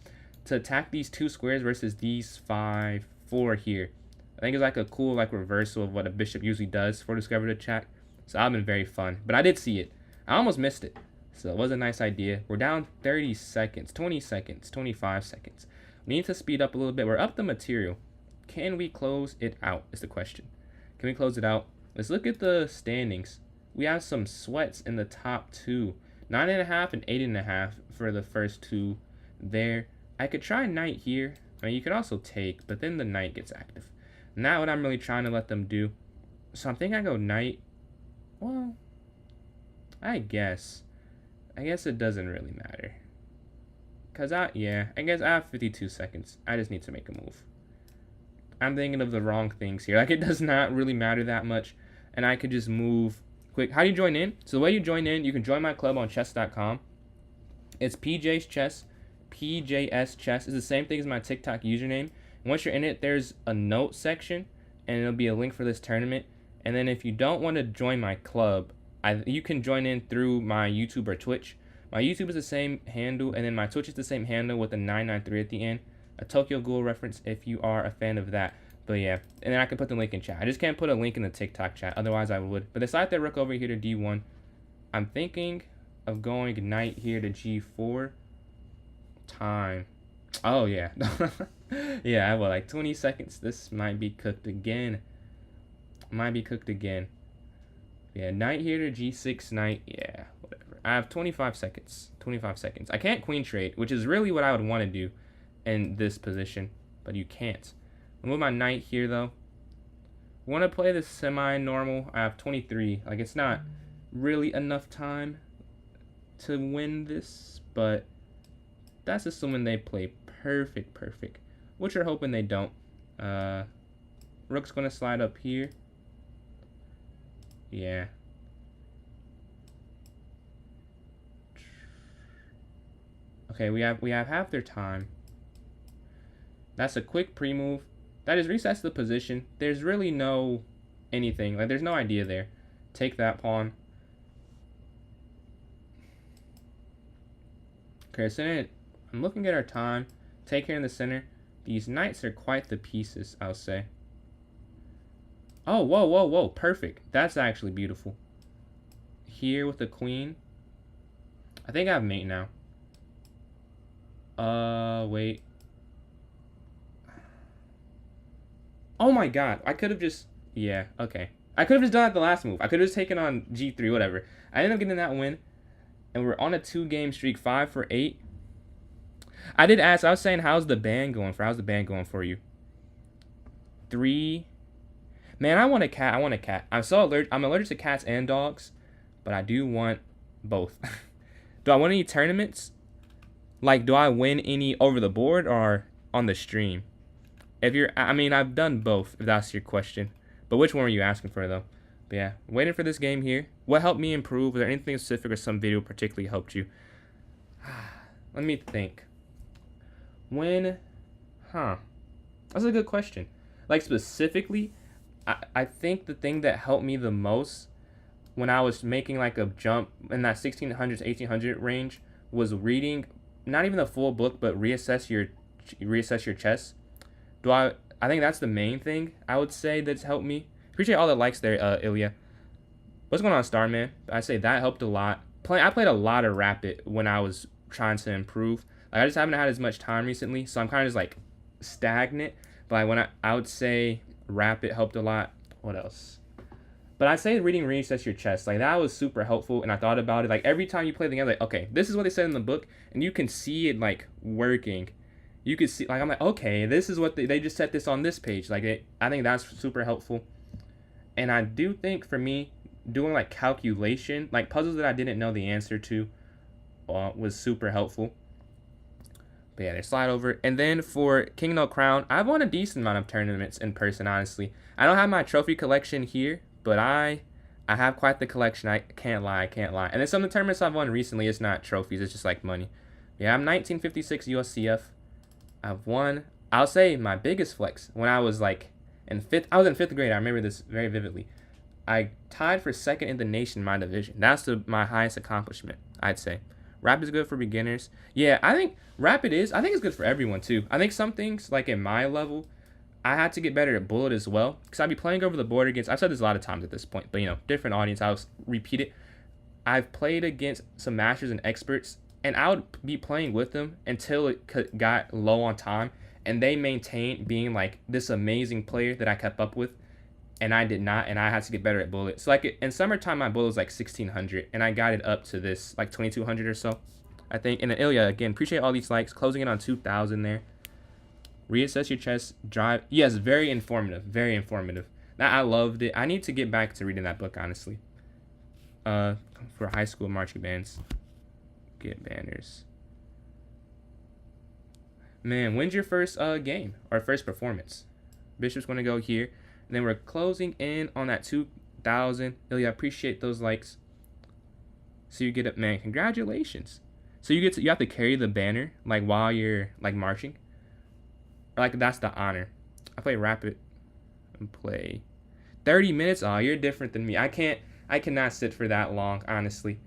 To attack these two squares versus these 4 here. I think it's, like, a cool, like, reversal of what a bishop usually does for discovered attack. So that would have been very fun. But I did see it. I almost missed it. So it was a nice idea. We're down 30 seconds, 20 seconds, 25 seconds. We need to speed up a little bit. We're up the material. Can we close it out is the question. Can we close it out? Let's look at the standings. We have some sweats in the top two. 9.5 and 8.5 for the first two there. I could try knight here. I mean, you could also take, but then the knight gets active. Not what I'm really trying to let them do. So I'm thinking I go knight. Well, I guess it doesn't really matter. Because I guess I have 52 seconds. I just need to make a move. I'm thinking of the wrong things here. Like, it does not really matter that much. And I could just move quick. How do you join in? So the way you join in, you can join my club on chess.com. It's PJ's Chess. PJS Chess is the same thing as my TikTok username. And once you're in it, there's a note section. And it'll be a link for this tournament. And then if you don't want to join my club, you can join in through my YouTube or Twitch. My YouTube is the same handle, and then my Twitch is the same handle with a 993 at the end. A Tokyo Ghoul reference if you are a fan of that. But yeah, and then I can put the link in chat. I just can't put a link in the TikTok chat, otherwise I would. But they slide their rook over here to d1. I'm thinking of going knight here to g4. Time. Oh, yeah. Yeah, well, like 20 seconds. This might be cooked again. Yeah, knight here to g6, knight. Yeah, whatever. I have 25 seconds. 25 seconds. I can't queen trade, which is really what I would want to do in this position, but you can't. I'll move my knight here, though. Want to play this semi-normal. I have 23. Like, it's not really enough time to win this, but that's assuming they play perfect, which we're hoping they don't. Rook's going to slide up here. Yeah. Okay, we have half their time. That's a quick pre-move. That is resets the position. There's really no anything. Like, there's no idea there. Take that pawn. Okay, so I'm looking at our time. Take here in the center. These knights are quite the pieces, I'll say. Oh, whoa. Perfect. That's actually beautiful. Here with the queen. I think I have mate now. Wait. Oh my god. I could have just... Yeah, okay. I could have just done it the last move. I could have just taken on g3, whatever. I ended up getting that win. And we're on a 2-game streak. 5 for 8. I did ask. I was saying, how's the band going for you? 3... Man, I want a cat. I'm allergic to cats and dogs, but I do want both. Do I win any tournaments? Like, do I win any over the board or on the stream? I mean, I've done both, if that's your question. But which one were you asking for, though? But yeah, waiting for this game here. What helped me improve? Was there anything specific or some video particularly helped you? Let me think. That's a good question. Like, specifically... I think the thing that helped me the most when I was making like a jump in that 1600 to 1800 range was reading not even the full book, but reassess your chess. I think that's the main thing I would say that's helped me. Appreciate all the likes there, Ilya. What's going on, Starman? I say that helped a lot. I played a lot of Rapid when I was trying to improve. Like, I just haven't had as much time recently, so I'm kind of just like stagnant. But when I would say Rapid helped a lot. What else? But I'd say reading Reassess Your Chess. Like, that was super helpful, and I thought about it. Like, every time you play the game, like, okay, this is what they said in the book, and you can see it, like, working. You could see, like, I'm like, okay, this is what they just set this on this page. Like, I think that's super helpful. And I do think for me, doing like calculation, like puzzles that I didn't know the answer to, was super helpful. But yeah, they slide over. And then for King No Crown, I've won a decent amount of tournaments in person, honestly. I don't have my trophy collection here, but I have quite the collection. I can't lie, I can't lie. And then some of the tournaments I've won recently, it's not trophies, it's just like money. Yeah, I'm 1956 USCF. I've won, I'll say my biggest flex when I was like I was in fifth grade. I remember this very vividly. I tied for second in the nation in my division. That's my highest accomplishment, I'd say. Rapid is good for beginners. Yeah, I think Rapid is. I think it's good for everyone too. I think some things, like in my level, I had to get better at Bullet as well. Because I'd be playing over the board against, I've said this a lot of times at this point, but different audience, I'll repeat it. I've played against some masters and experts, and I would be playing with them until it got low on time, and they maintained being like this amazing player that I kept up with, and I did not, and I had to get better at Bullet. So like in summertime, my Bullet was like 1600, and I got it up to this like 2200 or so, I think. And then Ilya, again, appreciate all these likes, closing in on 2000 there. Reassess your chess drive. Yes, very informative, very informative. I loved it. I need to get back to reading that book, honestly. For high school marching bands, get banners. Man, when's your first game or first performance? Bishop's gonna go here, and then we're closing in on that 2000. Ilya, appreciate those likes. So you get it, man. Congratulations. So you have to carry the banner like while you're like marching. Like that's the honor. I play Rapid and play 30 minutes. Oh, you're different than me. I cannot sit for that long, honestly.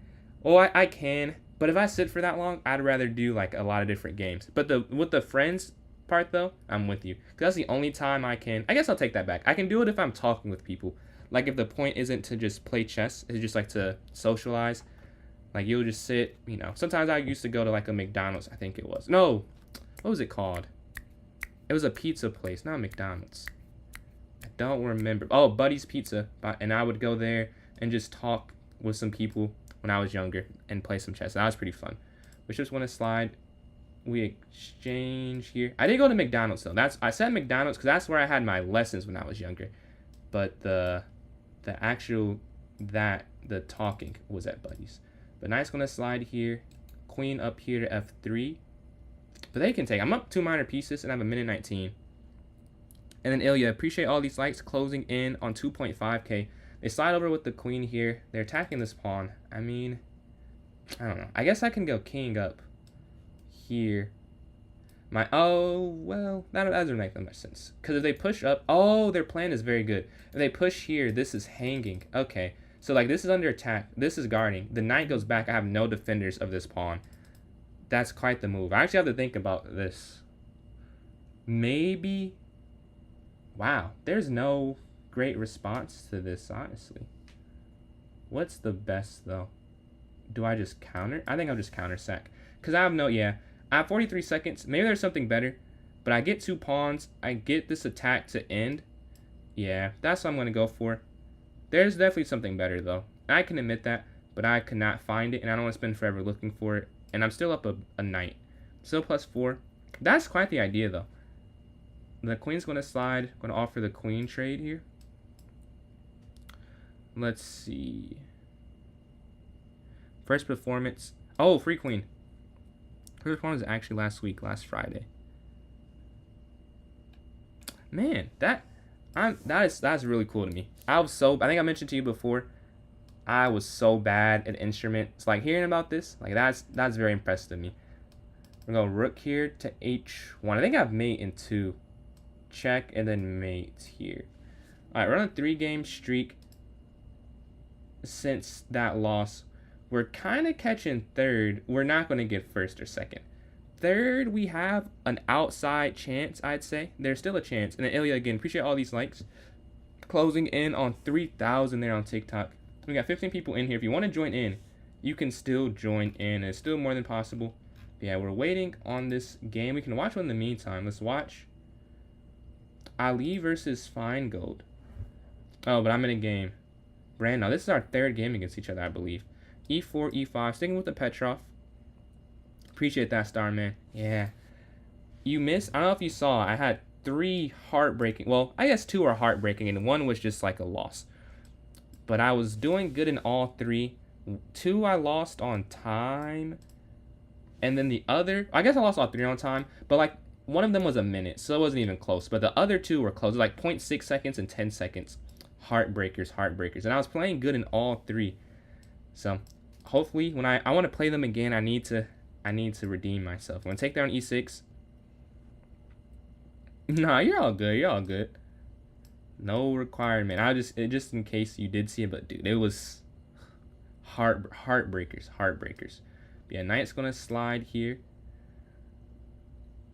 Oh, I can, but if I sit for that long, I'd rather do like a lot of different games. But with the friends part though, I'm with you. Cause that's the only time I can. I guess I'll take that back. I can do it if I'm talking with people. Like if the point isn't to just play chess, it's just like to socialize. Like you'll just sit, Sometimes I used to go to like a McDonald's, I think it was. No, what was it called? It was a pizza place, not McDonald's. I don't remember. Oh, Buddy's Pizza. And I would go there and just talk with some people when I was younger and play some chess. That was pretty fun. We just want to slide. We exchange here. I did go to McDonald's though. I said McDonald's because that's where I had my lessons when I was younger. But the talking was at Buddy's. But Knight's gonna slide here. Queen up here to F3. But they can take. I'm up 2 minor pieces and I have a minute 19. And then Ilya, appreciate all these likes, closing in on 2.5k. They slide over with the queen here. They're attacking this pawn. I mean, I don't know. I guess I can go king up here. That doesn't make that much sense. Because if they push up, their plan is very good. If they push here, this is hanging. Okay, so like this is under attack. This is guarding. The knight goes back. I have no defenders of this pawn. That's quite the move. I actually have to think about this. Maybe. Wow, there's no great response to this, honestly. What's the best, though? Do I just counter? I think I'll just counter sack. Because I have 43 seconds. Maybe there's something better. But I get 2 pawns. I get this attack to end. Yeah, that's what I'm going to go for. There's definitely something better, though. I can admit that. But I could not find it. And I don't want to spend forever looking for it. And I'm still up a knight. Still +4. That's quite the idea, though. The queen's going to slide. Going to offer the queen trade here. Let's see. First performance. Oh, free queen. First performance was actually last Friday. Man, that's really cool to me. I think I mentioned to you before, I was so bad at instruments. Like hearing about this, like that's very impressive to me. We're gonna go rook here to h1. I think I have mate in 2. Check and then mate here. All right, we're on a 3-game streak. Since that loss, we're kind of catching third. We're not going to get first or second. Third, we have an outside chance, I'd say. There's still a chance. And then Ilya, again, appreciate all these likes. Closing in on 3,000 there on TikTok. We got 15 people in here. If you want to join in, you can still join in. It's still more than possible. But yeah, we're waiting on this game. We can watch one in the meantime. Let's watch Ali versus Feingold. Oh, but I'm in a game. Now, this is our 3rd game against each other, I believe. E4, E5, sticking with the Petrov. Appreciate that, Starman. Yeah. you missed. I don't know if you saw. I had 3 heartbreaking. Well, I guess 2 are heartbreaking, and 1 was just like a loss. But I was doing good in all 3. 2 I lost on time, and then the other, I guess I lost all 3 on time. But like one of them was a minute, so it wasn't even close. But the other 2 were close, like 0.6 seconds and 10 seconds. Heartbreakers, heartbreakers, and I was playing good in all 3. So hopefully, when I want to play them again, I need to redeem myself. I'm gonna take down e6. Nah, you're all good. You're all good. No requirement. Just in case you did see it, but dude, it was heartbreakers. But yeah, knight's gonna slide here.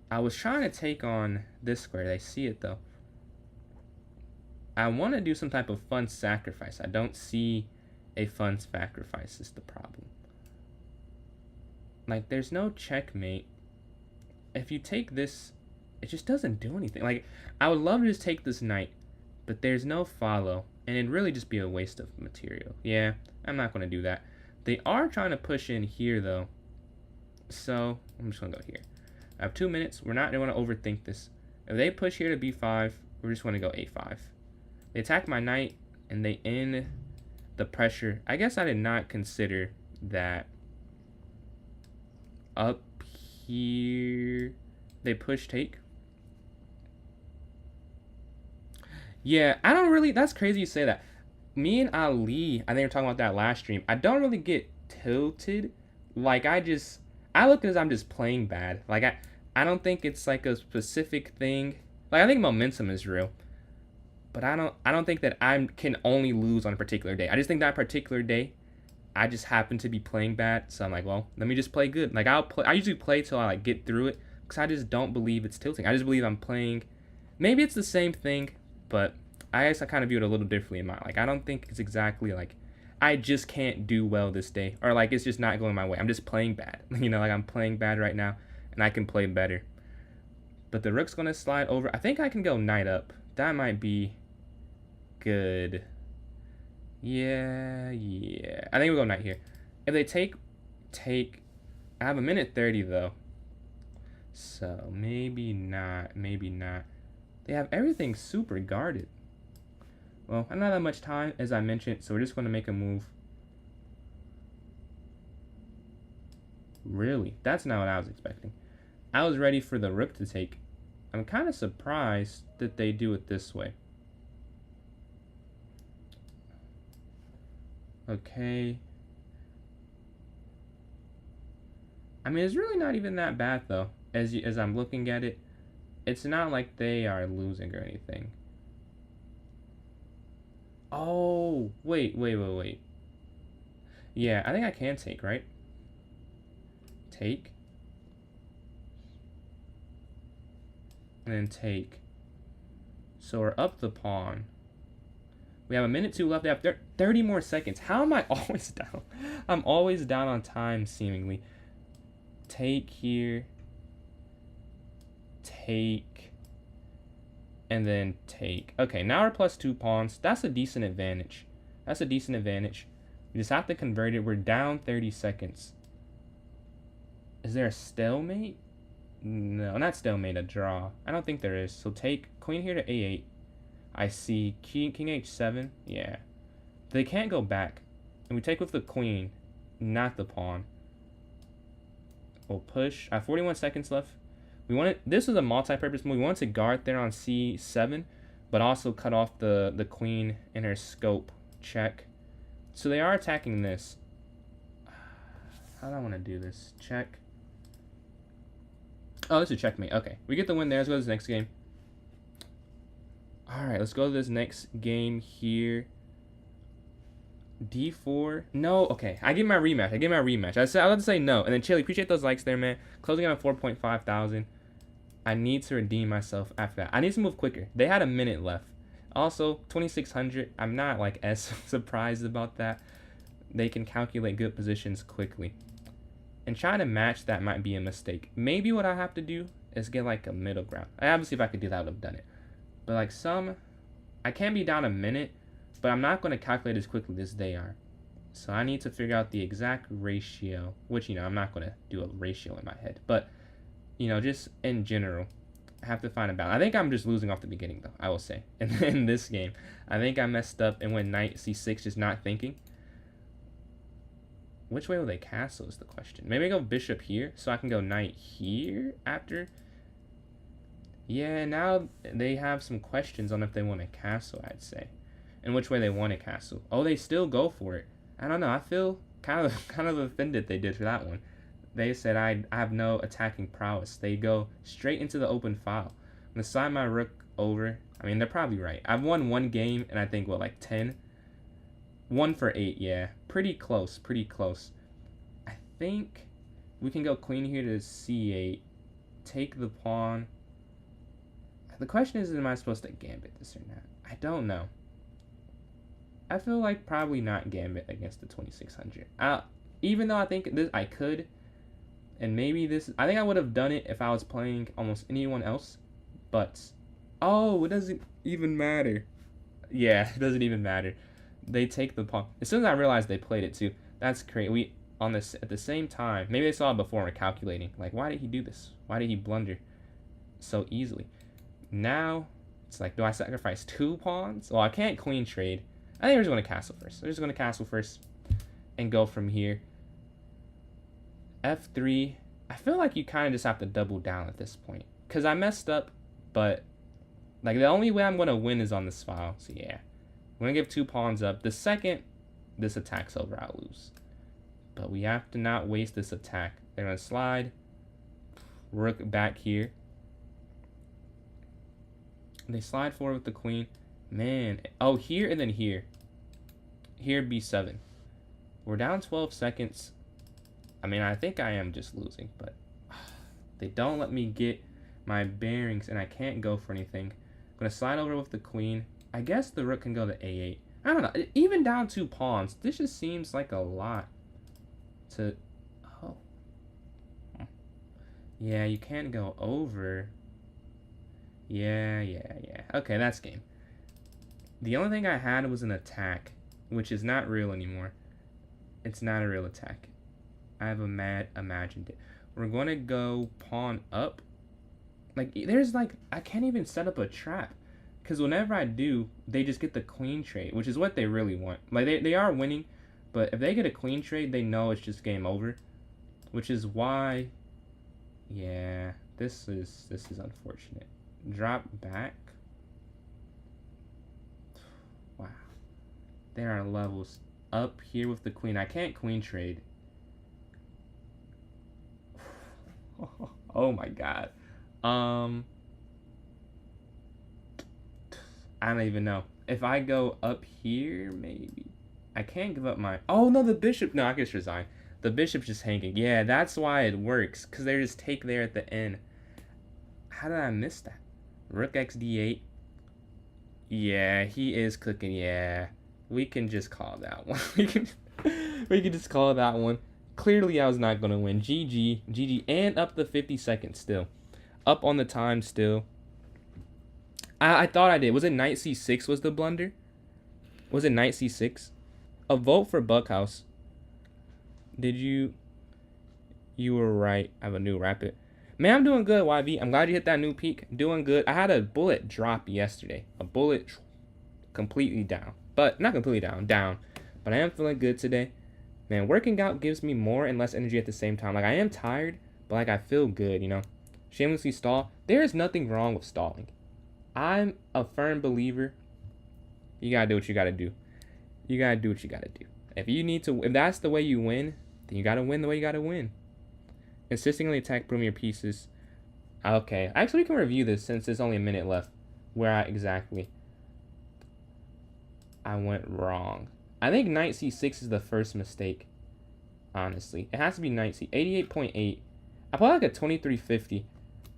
I was trying to take on this square. They see it though. I want to do some type of fun sacrifice. I don't see a fun sacrifice is the problem. Like, there's no checkmate. If you take this, it just doesn't do anything. Like, I would love to just take this knight, but there's no follow, and it'd really just be a waste of material. Yeah, I'm not going to do that. They are trying to push in here, though. So, I'm just going to go here. I have 2 minutes. We're not going to overthink this. If they push here to b5, we're just going to go a5. They attack my knight, and they end the pressure. I guess I did not consider that up here they push take. Yeah, I don't really, that's crazy you say that. Me and Ali, I think we were talking about that last stream. I don't really get tilted. Like, I look at it as I'm just playing bad. Like, I don't think it's like a specific thing. Like, I think momentum is real. But I don't think that I can only lose on a particular day. I just think that particular day, I just happen to be playing bad. So I'm like, well, let me just play good. Like, I usually play till I like get through it, because I just don't believe it's tilting. I just believe I'm playing. Maybe it's the same thing, but I guess I kind of view it a little differently in mind. Like, I don't think it's exactly like I just can't do well this day, or like it's just not going my way. I'm just playing bad. You know, like I'm playing bad right now, and I can play better. But the rook's gonna slide over. I think I can go knight up. That might be good. Yeah. I think we'll go knight here. If they take. I have a minute 30 though. So maybe not. They have everything super guarded. Well, I don't have that much time, as I mentioned, so we're just going to make a move. Really? That's not what I was expecting. I was ready for the rook to take. I'm kind of surprised that they do it this way. Okay. I mean, it's really not even that bad, though. As I'm looking at it, it's not like they are losing or anything. Oh, wait. Yeah, I think I can take, right? Take. And then take. So we're up the pawn. We have a minute 2 left. They have 30 more seconds. How am I always down? I'm always down on time, seemingly. Take here. Take. And then take. Okay, now we're plus 2 pawns. That's a decent advantage. We just have to convert it. We're down 30 seconds. Is there a stalemate? No, not stalemate, a draw. I don't think there is. So take queen here to a8. I see king h7. Yeah. They can't go back. And we take with the queen, not the pawn. We'll push. I have 41 seconds left. This is a multi-purpose move. We want to guard there on c7, but also cut off the queen in her scope. Check. So they are attacking this. How do I want to do this? Check. Oh, this is checkmate. Okay. We get the win there. Let's go to this next game. Alright, let's go to this next game here. D4. No, okay. I give my rematch. I was about to say no. And then Chili, appreciate those likes there, man. Closing out at 4.5 thousand. I need to redeem myself after that. I need to move quicker. They had a minute left. Also, 2,600. I'm not like as surprised about that. They can calculate good positions quickly. And trying to match that might be a mistake. Maybe what I have to do is get like a middle ground. Obviously, if I could do that, I would have done it. But like I can be down a minute, but I'm not going to calculate as quickly as they are. So I need to figure out the exact ratio, which, you know, I'm not going to do a ratio in my head. But just in general. I have to find a balance. I think I'm just losing off the beginning, though, I will say. In this game, I think I messed up and went knight c6, just not thinking. Which way will they castle is the question. Maybe I go bishop here, so I can go knight here after. Yeah, now they have some questions on if they want to castle, I'd say. And which way they want to castle. Oh, they still go for it. I don't know. I feel kind of offended they did for that one. They said I have no attacking prowess. They go straight into the open file. I'm going to slide my rook over. I mean, they're probably right. I've won one game, and I think, what, like 10? 1 for 8, yeah. Pretty close, pretty close. I think we can go queen here to c8. Take the pawn. The question is, am I supposed to gambit this or not? I don't know. I feel like probably not gambit against the 2600. Even though I think this I could, and maybe this, I think I would have done it if I was playing almost anyone else. But, oh, it doesn't even matter. Yeah, it doesn't even matter. They take the pawn. As soon as I realized they played it too, that's great. We on this at the same time. Maybe they saw it before and were calculating. Like, why did he do this? Why did he blunder so easily? Now it's like, do I sacrifice 2 pawns? Well, I can't queen trade. I think we're just going to castle first. We're just going to castle first and go from here. F3. I feel like you kind of just have to double down at this point. Because I messed up, but like the only way I'm going to win is on this file. So yeah. I'm going to give 2 pawns up. The second this attack's over, I'll lose. But we have to not waste this attack. They're going to slide. Rook back here. They slide forward with the queen. Man. Oh, here and then here. Here, b7. We're down 12 seconds. I mean, I think I am just losing, but they don't let me get my bearings, and I can't go for anything. I'm going to slide over with the queen. I guess the rook can go to a8. I don't know. Even down 2 pawns, this just seems like a lot to... Oh. Yeah, you can't go over... Yeah. Okay, that's game. The only thing I had was an attack, which is not real anymore. It's not a real attack. I have imagined it. We're going to go pawn up. Like, there's like, I can't even set up a trap. Because whenever I do, they just get the queen trade, which is what they really want. Like, they are winning, but if they get a queen trade, they know it's just game over. Which is why, yeah, this is unfortunate. Drop back. Wow. There are levels up here with the queen. I can't queen trade. Oh my god. I don't even know. If I go up here, maybe. I can't give up my... Oh, no, the bishop... No, I can just resign. The bishop's just hanging. Yeah, that's why it works. Because they just take there at the end. How did I miss that? Rook x d8. Yeah, he is cooking. Yeah. We can just call that one. we can just call that one. Clearly, I was not going to win. GG. And up to 50 seconds still. Up on the time still. I thought I did. Was it knight c6 was the blunder? Was it knight c6? A vote for Buckhouse. Did you... You were right. I have a new rapid. Man, I'm doing good, YV. I'm glad you hit that new peak. Doing good. I had a bullet drop yesterday. A bullet completely down. But, not completely down. But I am feeling good today. Man, working out gives me more and less energy at the same time. Like, I am tired, but, like, I feel good, you know? Shamelessly stall. There is nothing wrong with stalling. I'm a firm believer. You gotta do what you gotta do. You gotta do what you gotta do. If that's the way you win, then you gotta win the way you gotta win. Insistingly attack premier pieces. Okay, actually we can review this since there's only a minute left. Where I went wrong. I think knight c6 is the first mistake. Honestly, it has to be knight c 88.8. I played like a 2350.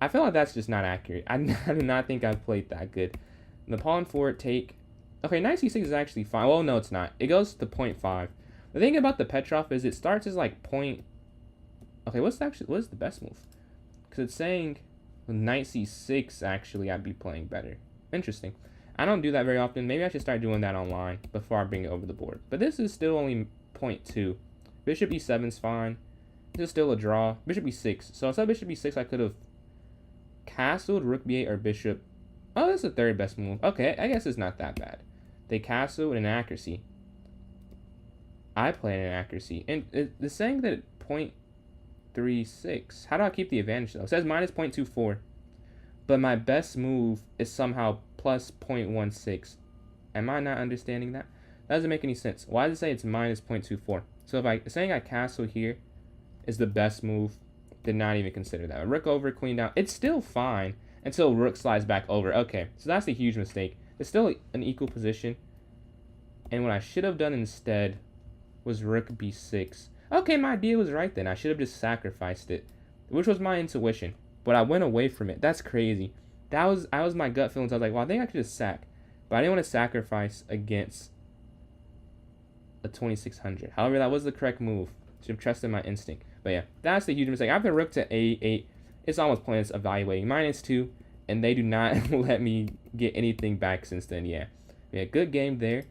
I feel like that's just not accurate. I do not think I played that good. The pawn forward take. Okay, knight c6 is actually fine. Well, no, it's not. It goes to 0.5. The thing about the Petrov is it starts as like point. Okay, what is the best move? Because it's saying knight c6, actually, I'd be playing better. Interesting. I don't do that very often. Maybe I should start doing that online before I bring it over the board. But this is still only 0.2. Bishop e7 is fine. This is still a draw. Bishop e6. So instead of bishop e6, I could have castled rook b8 or bishop. Oh, that's the third best move. Okay, I guess it's not that bad. They castled in accuracy. I played in accuracy. And it's saying that 0.36. How do I keep the advantage though? It says minus 0.24. But my best move is somehow plus 0.16. Am I not understanding that? That doesn't make any sense. Why does it say it's minus 0.24? So if saying I castle here is the best move, did not even consider that. Rook over, queen down. It's still fine until rook slides back over. Okay, so that's a huge mistake. It's still an equal position. And what I should have done instead was rook b6. Okay, my idea was right then. I should have just sacrificed it, which was my intuition. But I went away from it. That's crazy. That was my gut feelings. I was like, well, I think I could just sack. But I didn't want to sacrifice against a 2600. However, that was the correct move. Should have trusted my instinct. But yeah, that's the huge mistake. After rook to a8, it's almost pointless evaluating. -2, and they do not let me get anything back since then. Yeah, good game there.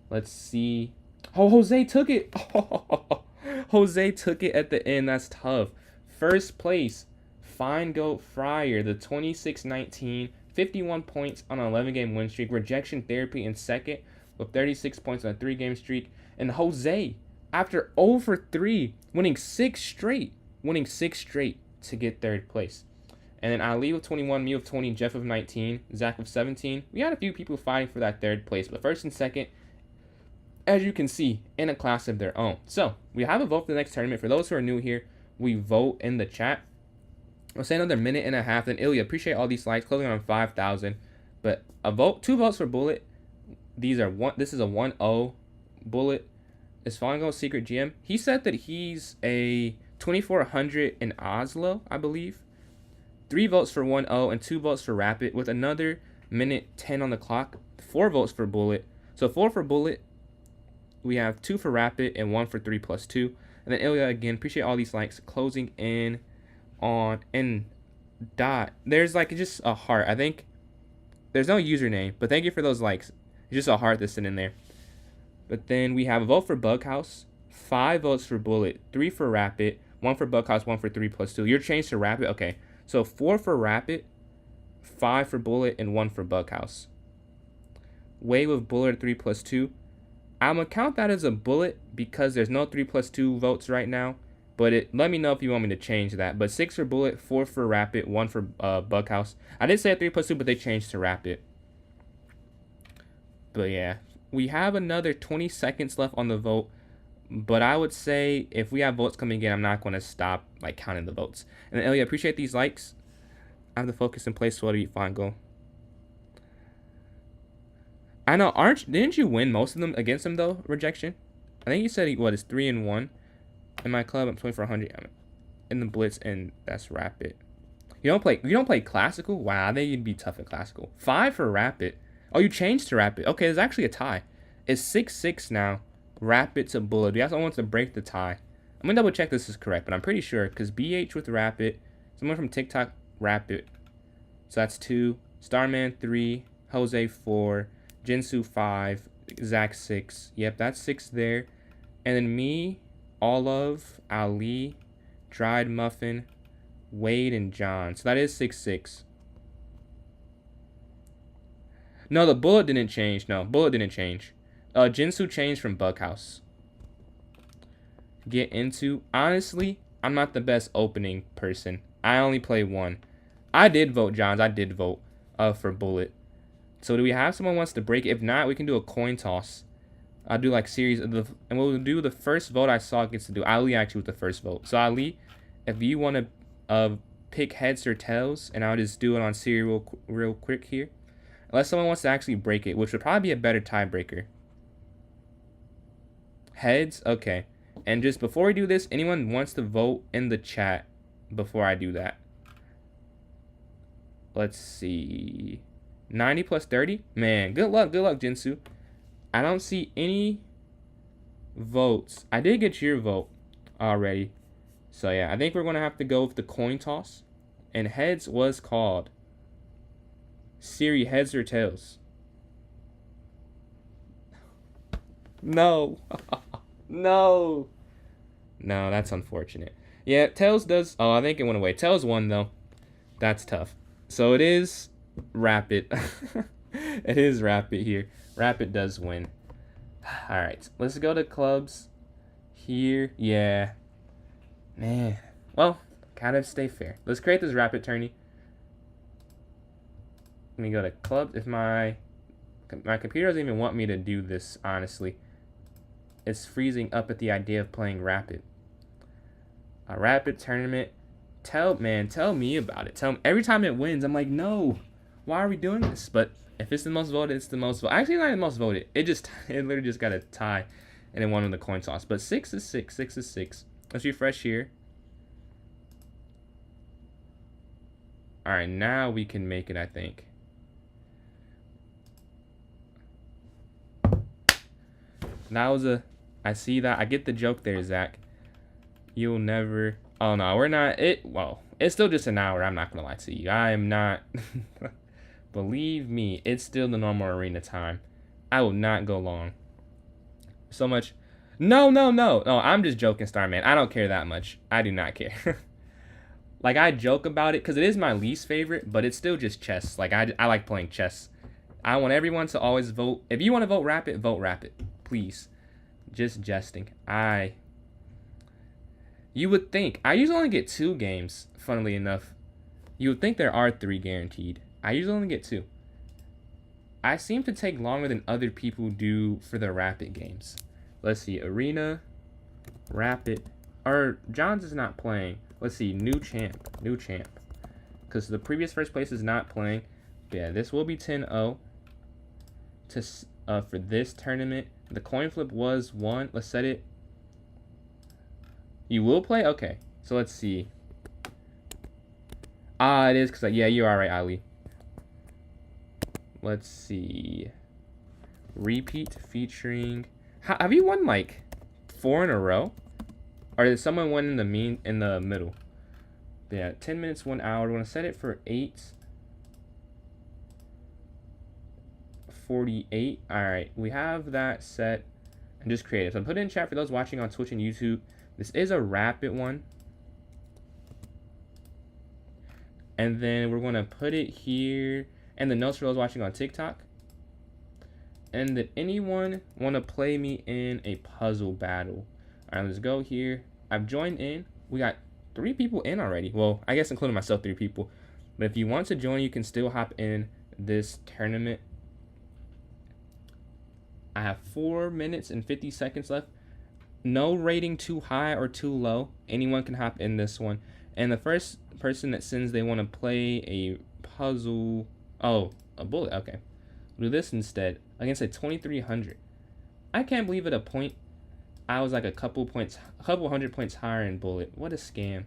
Let's see. Oh, Jose took it. Oh, Jose took it at the end. That's tough. First place, Fine Goat Fryer, the 26-19, 51 points on an 11-game win streak. Rejection Therapy in second with 36 points on a 3-game streak. And Jose, after 0 for 3, winning 6 straight to get third place. And then Ali with 21, me with 20, Jeff with 19, Zach with 17. We had a few people fighting for that third place, but first and second, as you can see, in a class of their own. So we have a vote for the next tournament. For those who are new here, we vote in the chat. I'll say another minute and a half. Then Ilya, appreciate all these likes, closing on 5,000. But a vote, 2 votes for Bullet. This is a 1-0 Bullet. Is Fongo Secret GM? He said that he's a 2400 in Oslo, I believe. 3 votes for 1-0 and 2 votes for Rapid with another minute 10 on the clock. 4 votes for Bullet. So 4 for Bullet. We have 2 for Rapid and 1 for 3 plus 2. And then Ilya again, appreciate all these likes. Closing in on and dot. There's like just a heart. I think there's no username, but thank you for those likes. It's just a heart that's sitting there. But then we have a vote for Bughouse, 5 votes for Bullet, 3 for Rapid, 1 for Bughouse, 1 for 3 plus 2. You're changed to Rapid? Okay. So 4 for Rapid, 5 for Bullet, and 1 for Bughouse. Way with Bullet 3 plus 2. I'm going to count that as a Bullet because there's no 3 plus 2 votes right now. But let me know if you want me to change that. But 6 for Bullet, 4 for Rapid, 1 for Bughouse. I did say a 3 plus 2, but they changed to Rapid. But yeah, we have another 20 seconds left on the vote. But I would say if we have votes coming in, I'm not going to stop like counting the votes. And then Ilya, appreciate these likes. I have the focus in place so to be fine. Go. I know, didn't you win most of them against him though? Rejection. I think you said it's 3-1 in my club. I'm 2400. I'm in the blitz, and that's Rapid. You don't play classical. Wow, I think you'd be tough at classical. 5 for Rapid. Oh, you changed to Rapid. Okay, there's actually a tie. It's 6-6 now. Rapid to Bullet. Do you guys want to break the tie? I'm gonna double check this is correct, but I'm pretty sure because BH with Rapid. Someone from TikTok Rapid. So that's 2. Starman 3. Jose 4. Jinsu 5, Zach 6. Yep, that's 6 there. And then me, Olive, Ali, Dried Muffin, Wade, and John. So that is 6-6. No, the Bullet didn't change. No, Bullet didn't change. Jinsu changed from Bughouse. Get into. Honestly, I'm not the best opening person. I only play 1. I did vote Johns. I did vote for Bullet. So do we have someone who wants to break it? If not, we can do a coin toss. I'll do like series of and we'll do the first vote I saw gets to do. Ali actually with the first vote. So Ali, if you want to pick heads or tails, and I'll just do it on Siri real quick here. Unless someone wants to actually break it, which would probably be a better tiebreaker. Heads? Okay. And just before we do this, anyone wants to vote in the chat before I do that? Let's see. 90 plus 30? Man, good luck, Jinsu. I don't see any votes. I did get your vote already. So yeah, I think we're going to have to go with the coin toss. And heads was called. Siri, heads or tails? No. No. No, that's unfortunate. Yeah, tails does. Oh, I think it went away. Tails won, though. That's tough. So it is Rapid. It is Rapid here. Rapid does win. All right, let's go to clubs here. Yeah, man. Well, kind of stay fair. Let's create this Rapid tourney. Let me go to clubs. If my computer doesn't even want me to do this, honestly. It's freezing up at the idea of playing Rapid. A Rapid tournament. Tell me about it. Tell me every time it wins. I'm like, no, why are we doing this? But if it's the most voted, it's the most voted. Actually, not the most voted. It literally just got a tie, and then won with the coin toss. But 6 is 6. 6 is 6. Let's refresh here. All right, now we can make it. I think. That was a. I see that. I get the joke there, Zach. You'll never. Oh no, we're not. Well, it's still just an hour. I'm not gonna lie to you. I am not. Believe me, it's still the normal arena time. I will not go long. So much. No. I'm just joking, Starman. I don't care that much. I do not care. Like, I joke about it because it is my least favorite, but it's still just chess. Like, I like playing chess. I want everyone to always vote. If you want to vote Rapid, vote Rapid. Please. Just jesting. You would think. I usually only get 2 games, funnily enough. You would think there are 3 guaranteed. I usually only get 2. I seem to take longer than other people do for the Rapid games. Let's see. Arena. Rapid. Or, Johns is not playing. Let's see. New champ. Because the previous first place is not playing. But yeah, this will be 10-0 for this tournament. The coin flip was 1. Let's set it. You will play? Okay. So let's see. It is because, yeah, you are right, Ali. Let's see. Repeat featuring. Have you won like 4 in a row? Or did someone win in the middle? But yeah, 10 minutes, 1 hour. We're gonna set it for 8:48. All right, we have that set and just create it. So put it in chat for those watching on Twitch and YouTube. This is a Rapid one. And then we're gonna put it here. And the notes for those watching on TikTok. And did anyone want to play me in a puzzle battle? All right, let's go here. I've joined in. We got 3 people in already. Well, I guess including myself, 3 people. But if you want to join, you can still hop in this tournament. I have 4 minutes and 50 seconds left. No rating too high or too low. Anyone can hop in this one. And the first person that sends they want to play a puzzle. Oh, a bullet. Okay. Do this instead. Against a 2300. I can't believe at a point I was like a couple hundred points higher in bullet. What a scam.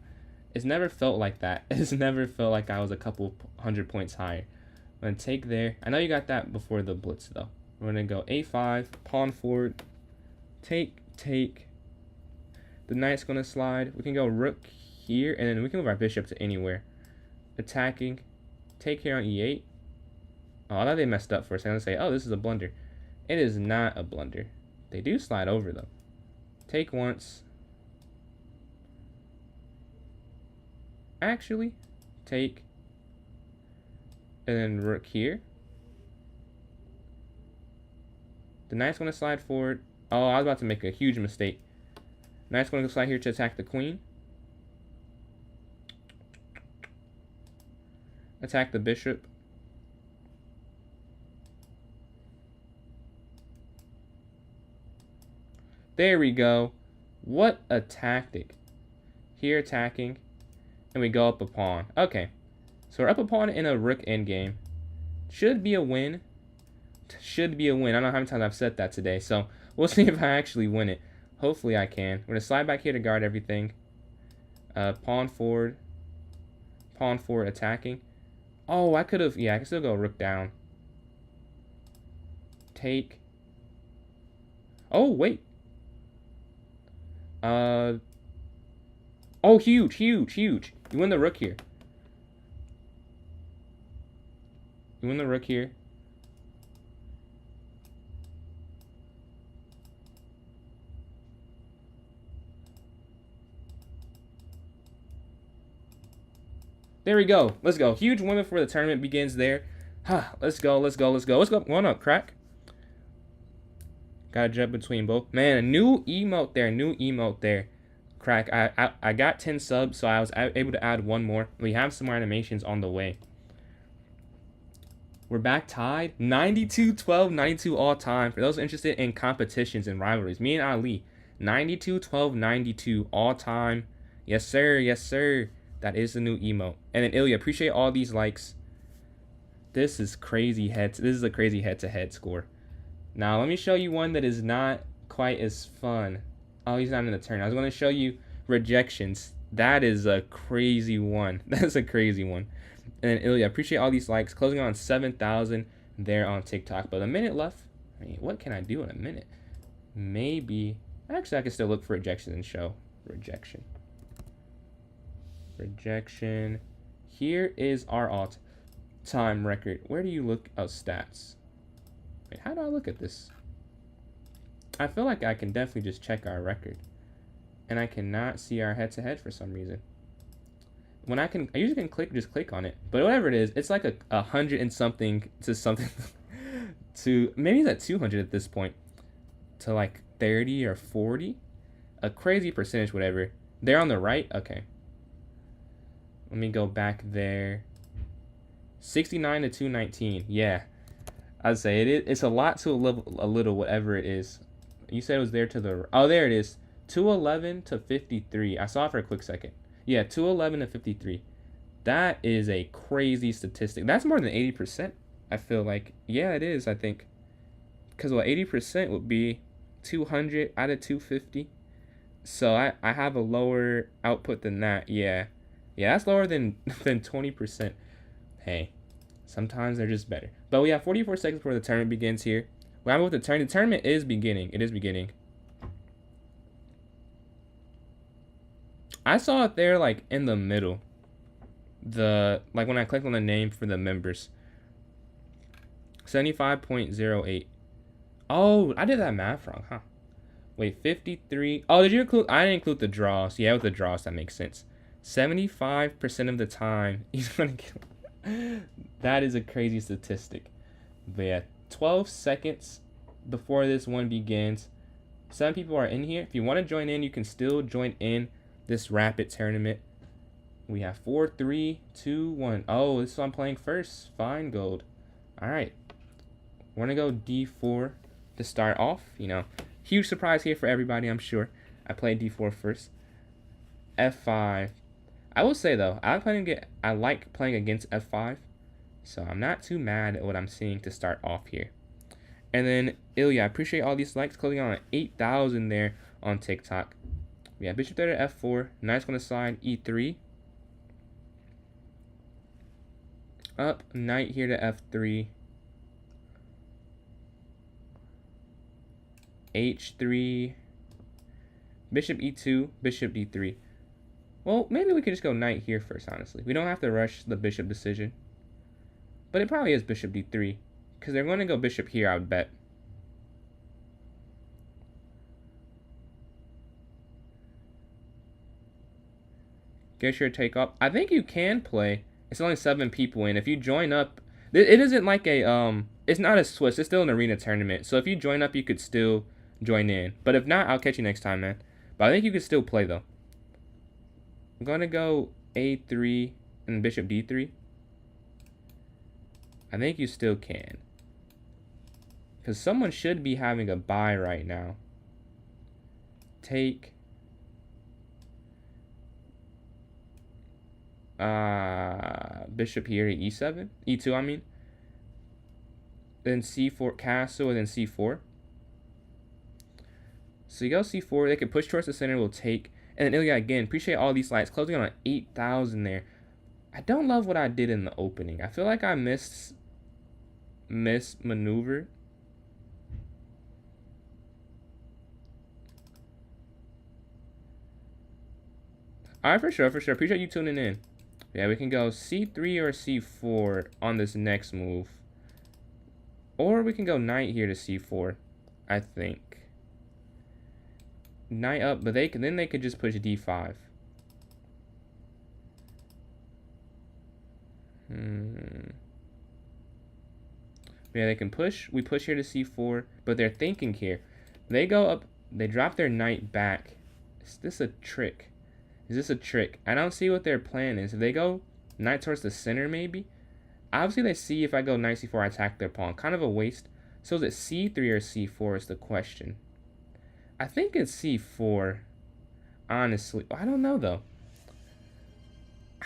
It's never felt like that. It's never felt like I was a couple hundred points higher. I'm going to take there. I know you got that before the blitz though. We're going to go a5, pawn forward, take. The knight's going to slide. We can go rook here, and then we can move our bishop to anywhere. Attacking. Take here on e8. Oh, I thought they messed up for a second. Say, oh, this is a blunder. It is not a blunder. They do slide over, though. Take once. Actually, take. And then rook here. The knight's going to slide forward. Oh, I was about to make a huge mistake. Knight's going to slide here to attack the queen. Attack the bishop. There we go. What a tactic. Here attacking. And we go up a pawn. Okay. So we're up a pawn in a rook endgame. Should be a win. Should be a win. I don't know how many times I've said that today. So we'll see if I actually win it. Hopefully I can. We're going to slide back here to guard everything. Pawn forward. Pawn forward attacking. Oh, I could have. Yeah, I can still go rook down. Take. Oh, wait. Oh, huge. You win the rook here. There we go. Let's go. Huge win before the tournament begins there. Let's go. Let's go. Let's go. Let's go. One up, crack. Gotta jump between both. Man, a new emote there. New emote there. Crack. I got 10 subs, so I was able to add one more. We have some more animations on the way. We're back tied. 92-12, 92 all time. For those interested in competitions and rivalries, me and Ali, 92-12, 92 all time. Yes, sir. Yes, sir. That is the new emote. And then Ilya, appreciate all these likes. This is crazy This is a crazy head-to-head score. Now let me show you one that is not quite as fun. Oh, he's not in the turn. I was going to show you rejections. That is a crazy one. That's a crazy one. And then Ilya, appreciate all these likes. Closing on 7,000 there on TikTok. But a minute left. I mean, what can I do in a minute? Maybe. Actually, I can still look for rejection and show rejection. Rejection. Here is our all-time record. Where do you look? Oh, stats. Wait, how do I look at this? I feel like I can definitely just check our record. And I cannot see our head-to-head for some reason. When I usually can click on it. But whatever it is, it's like a 100 and something to something to maybe it's at 200 at this point. To like 30 or 40. A crazy percentage, whatever. They're on the right? Okay. Let me go back there. 69 to 219. Yeah. I'd say it's a lot to a little, whatever it is. You said it was there to the... Oh, there it is. 211 to 53. I saw it for a quick second. Yeah, 211 to 53. That is a crazy statistic. That's more than 80%, I feel like. Yeah, it is, I think. Because, well, 80% would be 200 out of 250. So I have a lower output than that. Yeah. Yeah, that's lower than 20%. Hey, sometimes they're just better. But we have 44 seconds before the tournament begins here. Well, I'm with the tournament. The tournament is beginning. It is beginning. I saw it there, like, in the middle. Like, when I clicked on the name for the members. 75.08. Oh, I did that math wrong, huh? Wait, 53. Oh, did you include? I didn't include the draws. Yeah, with the draws, that makes sense. 75% of the time, he's going to get... That is a crazy statistic. But yeah, 12 seconds before this one begins. 7 people are in here. If you want to join in, you can still join in this rapid tournament. We have 4, 3, 2, 1. Oh, this is what I'm playing first. Fine gold. All right. We're going to go D4 to start off. You know, huge surprise here for everybody, I'm sure. I played D4 first. F5. I will say, though, I like playing against F5. So I'm not too mad at what I'm seeing to start off here. And then, Ilya, I appreciate all these likes. Closing on 8,000 there on TikTok. We have bishop there to F4. Knight's going to slide E3. Up, knight here to F3. H3. Bishop E2, bishop D3. Well, maybe we could just go knight here first, honestly. We don't have to rush the bishop decision. But it probably is bishop D3. Because they're going to go bishop here, I would bet. Get your take up. I think you can play. It's only 7 people in. If you join up, it isn't like a it's not a Swiss. It's still an arena tournament. So if you join up, you could still join in. But if not, I'll catch you next time, man. But I think you could still play though. I'm gonna go A3 and bishop D3. I think you still can. Because someone should be having a bye right now. Take. Bishop here to E7. E2, I mean. Then C4 castle and then C4. So you go C4. They can push towards the center. We'll take. And then Ilya again. Appreciate all these likes. Closing on 8,000 there. I don't love what I did in the opening. I feel like I mismaneuvered. Alright, for sure. Appreciate you tuning in. Yeah, we can go C3 or C4 on this next move. Or we can go knight here to C4, I think. Knight up, but then they could just push D5. Yeah, they can push. We push here to c4, but they're thinking here. They go up. They drop their knight back. Is this a trick? Is this a trick? I don't see what their plan is. If they go knight towards the center, maybe. Obviously, they see if I go knight c4, I attack their pawn. Kind of a waste. So is it c3 or c4 is the question. I think it's c4. Honestly, I don't know though.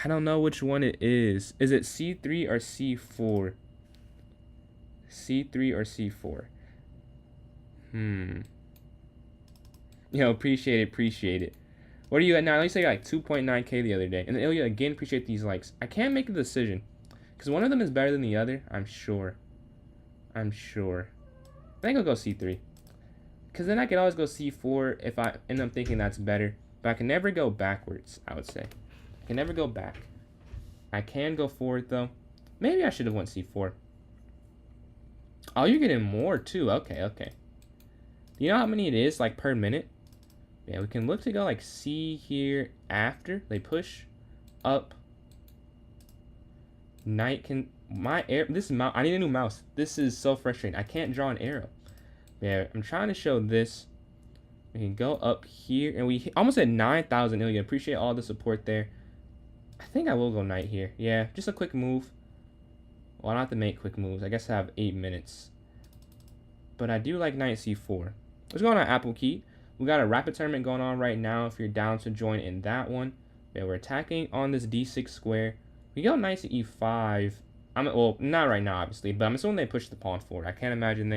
I don't know which one it is. Is it c3 or c4? C3 or C4? Yo, appreciate it. What are you at now? At least I got like 2.9K the other day. And Ilya, again, appreciate these likes. I can't make a decision. Because one of them is better than the other. I'm sure. I think I'll go C3. Because then I can always go C4 if I end up thinking that's better. But I can never go backwards, I would say. I can never go back. I can go forward, though. Maybe I should have went C4. Oh, you're getting more, too. Okay. Do you know how many it is, like, per minute? Yeah, we can look to go, like, C here after. They push up. Knight can... My arrow... This is mouse. I need a new mouse. This is so frustrating. I can't draw an arrow. Yeah, I'm trying to show this. We can go up here. And we almost at 9,000 million. Appreciate all the support there. I think I will go knight here. Yeah, just a quick move. Well, I don't have to make quick moves. I guess I have 8 minutes. But I do like knight c4. Let's go on Apple Key. We got a rapid tournament going on right now if you're down to join in that one. Yeah, we're attacking on this d6 square. We go knight to e5. Well, not right now, obviously, but I'm assuming they push the pawn forward. I can't imagine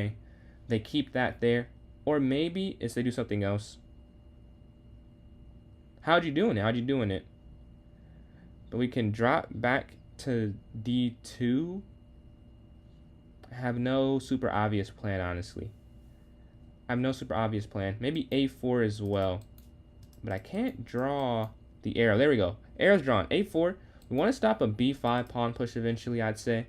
they keep that there. Or maybe it's they do something else. How'd you doing it? But we can drop back to d2. I have no super obvious plan, honestly. Maybe a4 as well. But I can't draw the arrow. There we go. Arrow's drawn. a4. We want to stop a b5 pawn push eventually, I'd say.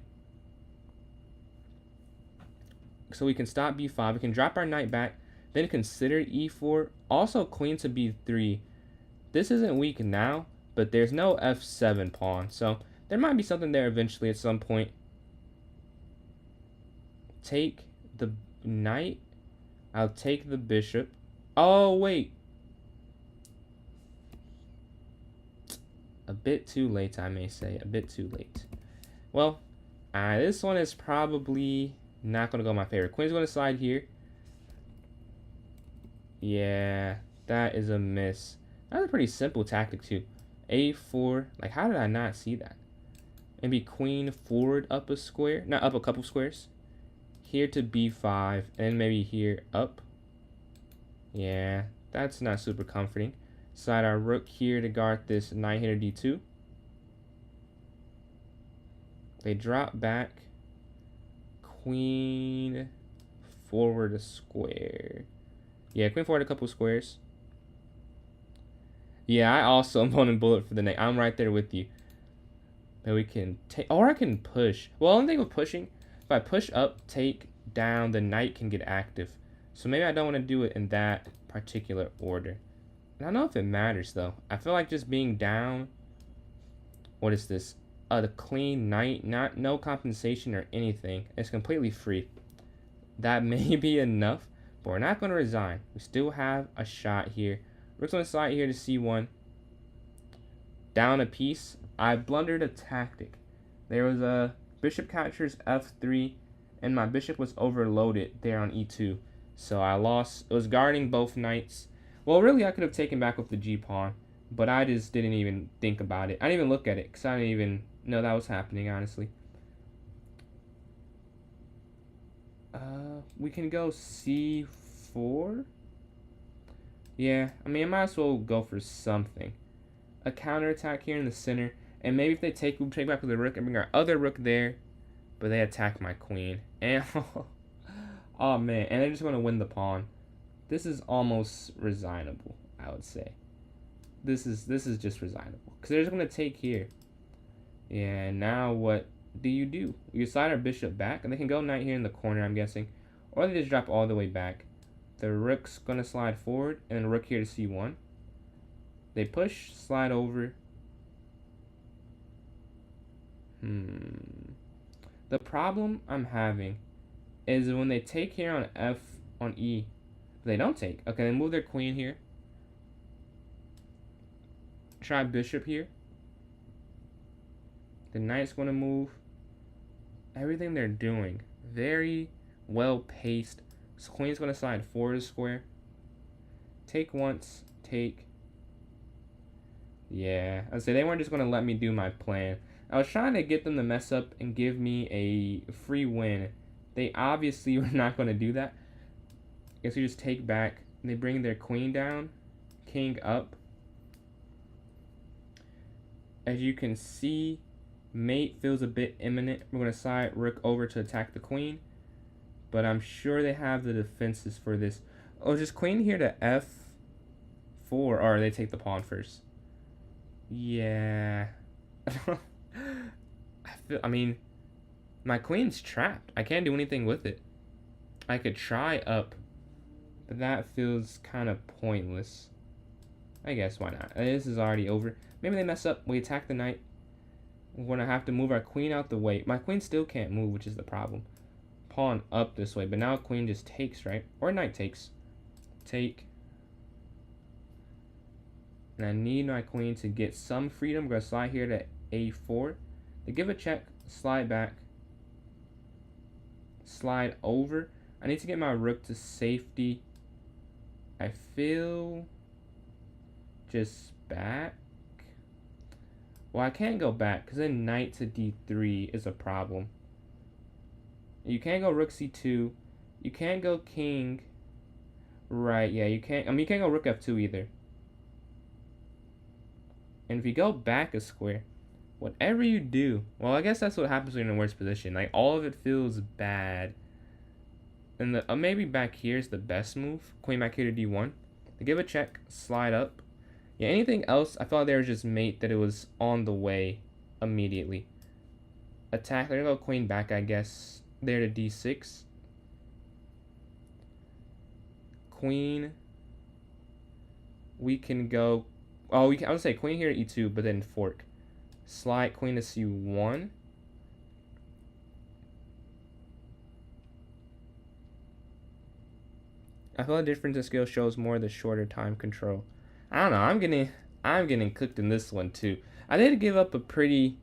So we can stop b5. We can drop our knight back. Then consider e4. Also queen to b3. This isn't weak now, but there's no f7 pawn. So there might be something there eventually at some point. Take the knight. I'll take the bishop. Oh, wait. A bit too late, I may say. A bit too late. Well, this one is probably not going to go my favorite. Queen's going to slide here. Yeah, that is a miss. That's a pretty simple tactic, too. a4. Like, how did I not see that? Maybe queen forward up a square. Not up a couple squares. Here to b5. And maybe here up. Yeah, that's not super comforting. Slide our rook here to guard this knight here to d2. They drop back. Queen forward a square. Yeah, queen forward a couple squares. Yeah, I also am voting bullet for the knight. I'm right there with you. But we can take, or I can push. Well, one thing with pushing, if I push up, take down, the knight can get active. So maybe I don't want to do it in that particular order. I don't know if it matters though. I feel like just being down. What is this? The clean knight, no compensation or anything. It's completely free. That may be enough, but we're not going to resign. We still have a shot here. Rook's on the side here to c1. Down a piece. I blundered a tactic. There was a bishop captures f3, and my bishop was overloaded there on e2. So I lost. It was guarding both knights. Well, really, I could have taken back with the g-pawn, but I just didn't even think about it. I didn't even look at it, because I didn't even know that was happening, honestly. We can go c4. Yeah, I mean, I might as well go for something. A counterattack here in the center, and maybe if they take, we'll take back with the rook and bring our other rook there, but they attack my queen. And, oh man, and they just want to win the pawn. This is almost resignable, I would say. This is just resignable. Because they're just going to take here. Yeah, now what do? You slide our bishop back, and they can go knight here in the corner, I'm guessing. Or they just drop all the way back. The rook's going to slide forward, and then rook here to c1. They push, slide over. The problem I'm having is when they take here on F on E. They don't take. Okay, they move their queen here. Try bishop here. The knight's going to move. Everything they're doing, very well paced. So queen's going to slide forward a square. Take once, take. Yeah, I say they weren't just going to let me do my plan. I was trying to get them to mess up and give me a free win. They obviously were not going to do that. I guess we just take back. They bring their queen down, king up. As you can see, mate feels a bit imminent. We're going to slide rook over to attack the queen. But I'm sure they have the defenses for this. Oh, just queen here to F4. Or they take the pawn first. Yeah. I mean, my queen's trapped. I can't do anything with it. I could try up. But that feels kind of pointless. I guess, why not? This is already over. Maybe they mess up. We attack the knight. We're going to have to move our queen out the way. My queen still can't move, which is the problem. Pawn up this way. But now queen just takes, right? Or knight takes. Take. And I need my queen to get some freedom. I'm going to slide here to A4. They give a check. Slide back. Slide over. I need to get my rook to safety. I feel just back. Well, I can't go back because then knight to D3 is a problem. You can't go rook C2. You can't go king. Right, yeah, you can't. I mean, you can't go rook F2 either. And if you go back a square, whatever you do, well, I guess that's what happens when you're in a worse position. Like, all of it feels bad. And the maybe back here is the best move. Queen back here to D1. They give a check, slide up. Yeah, anything else, I thought they were just mate that it was on the way immediately. Attack, they're gonna go queen back, I guess. There to D6. Queen. We can go, oh, I would say queen here to E2, but then fork. Slide queen to C1. I feel the difference in skill shows more the shorter time control. I don't know. I'm getting cooked in this one too. I did give up a pretty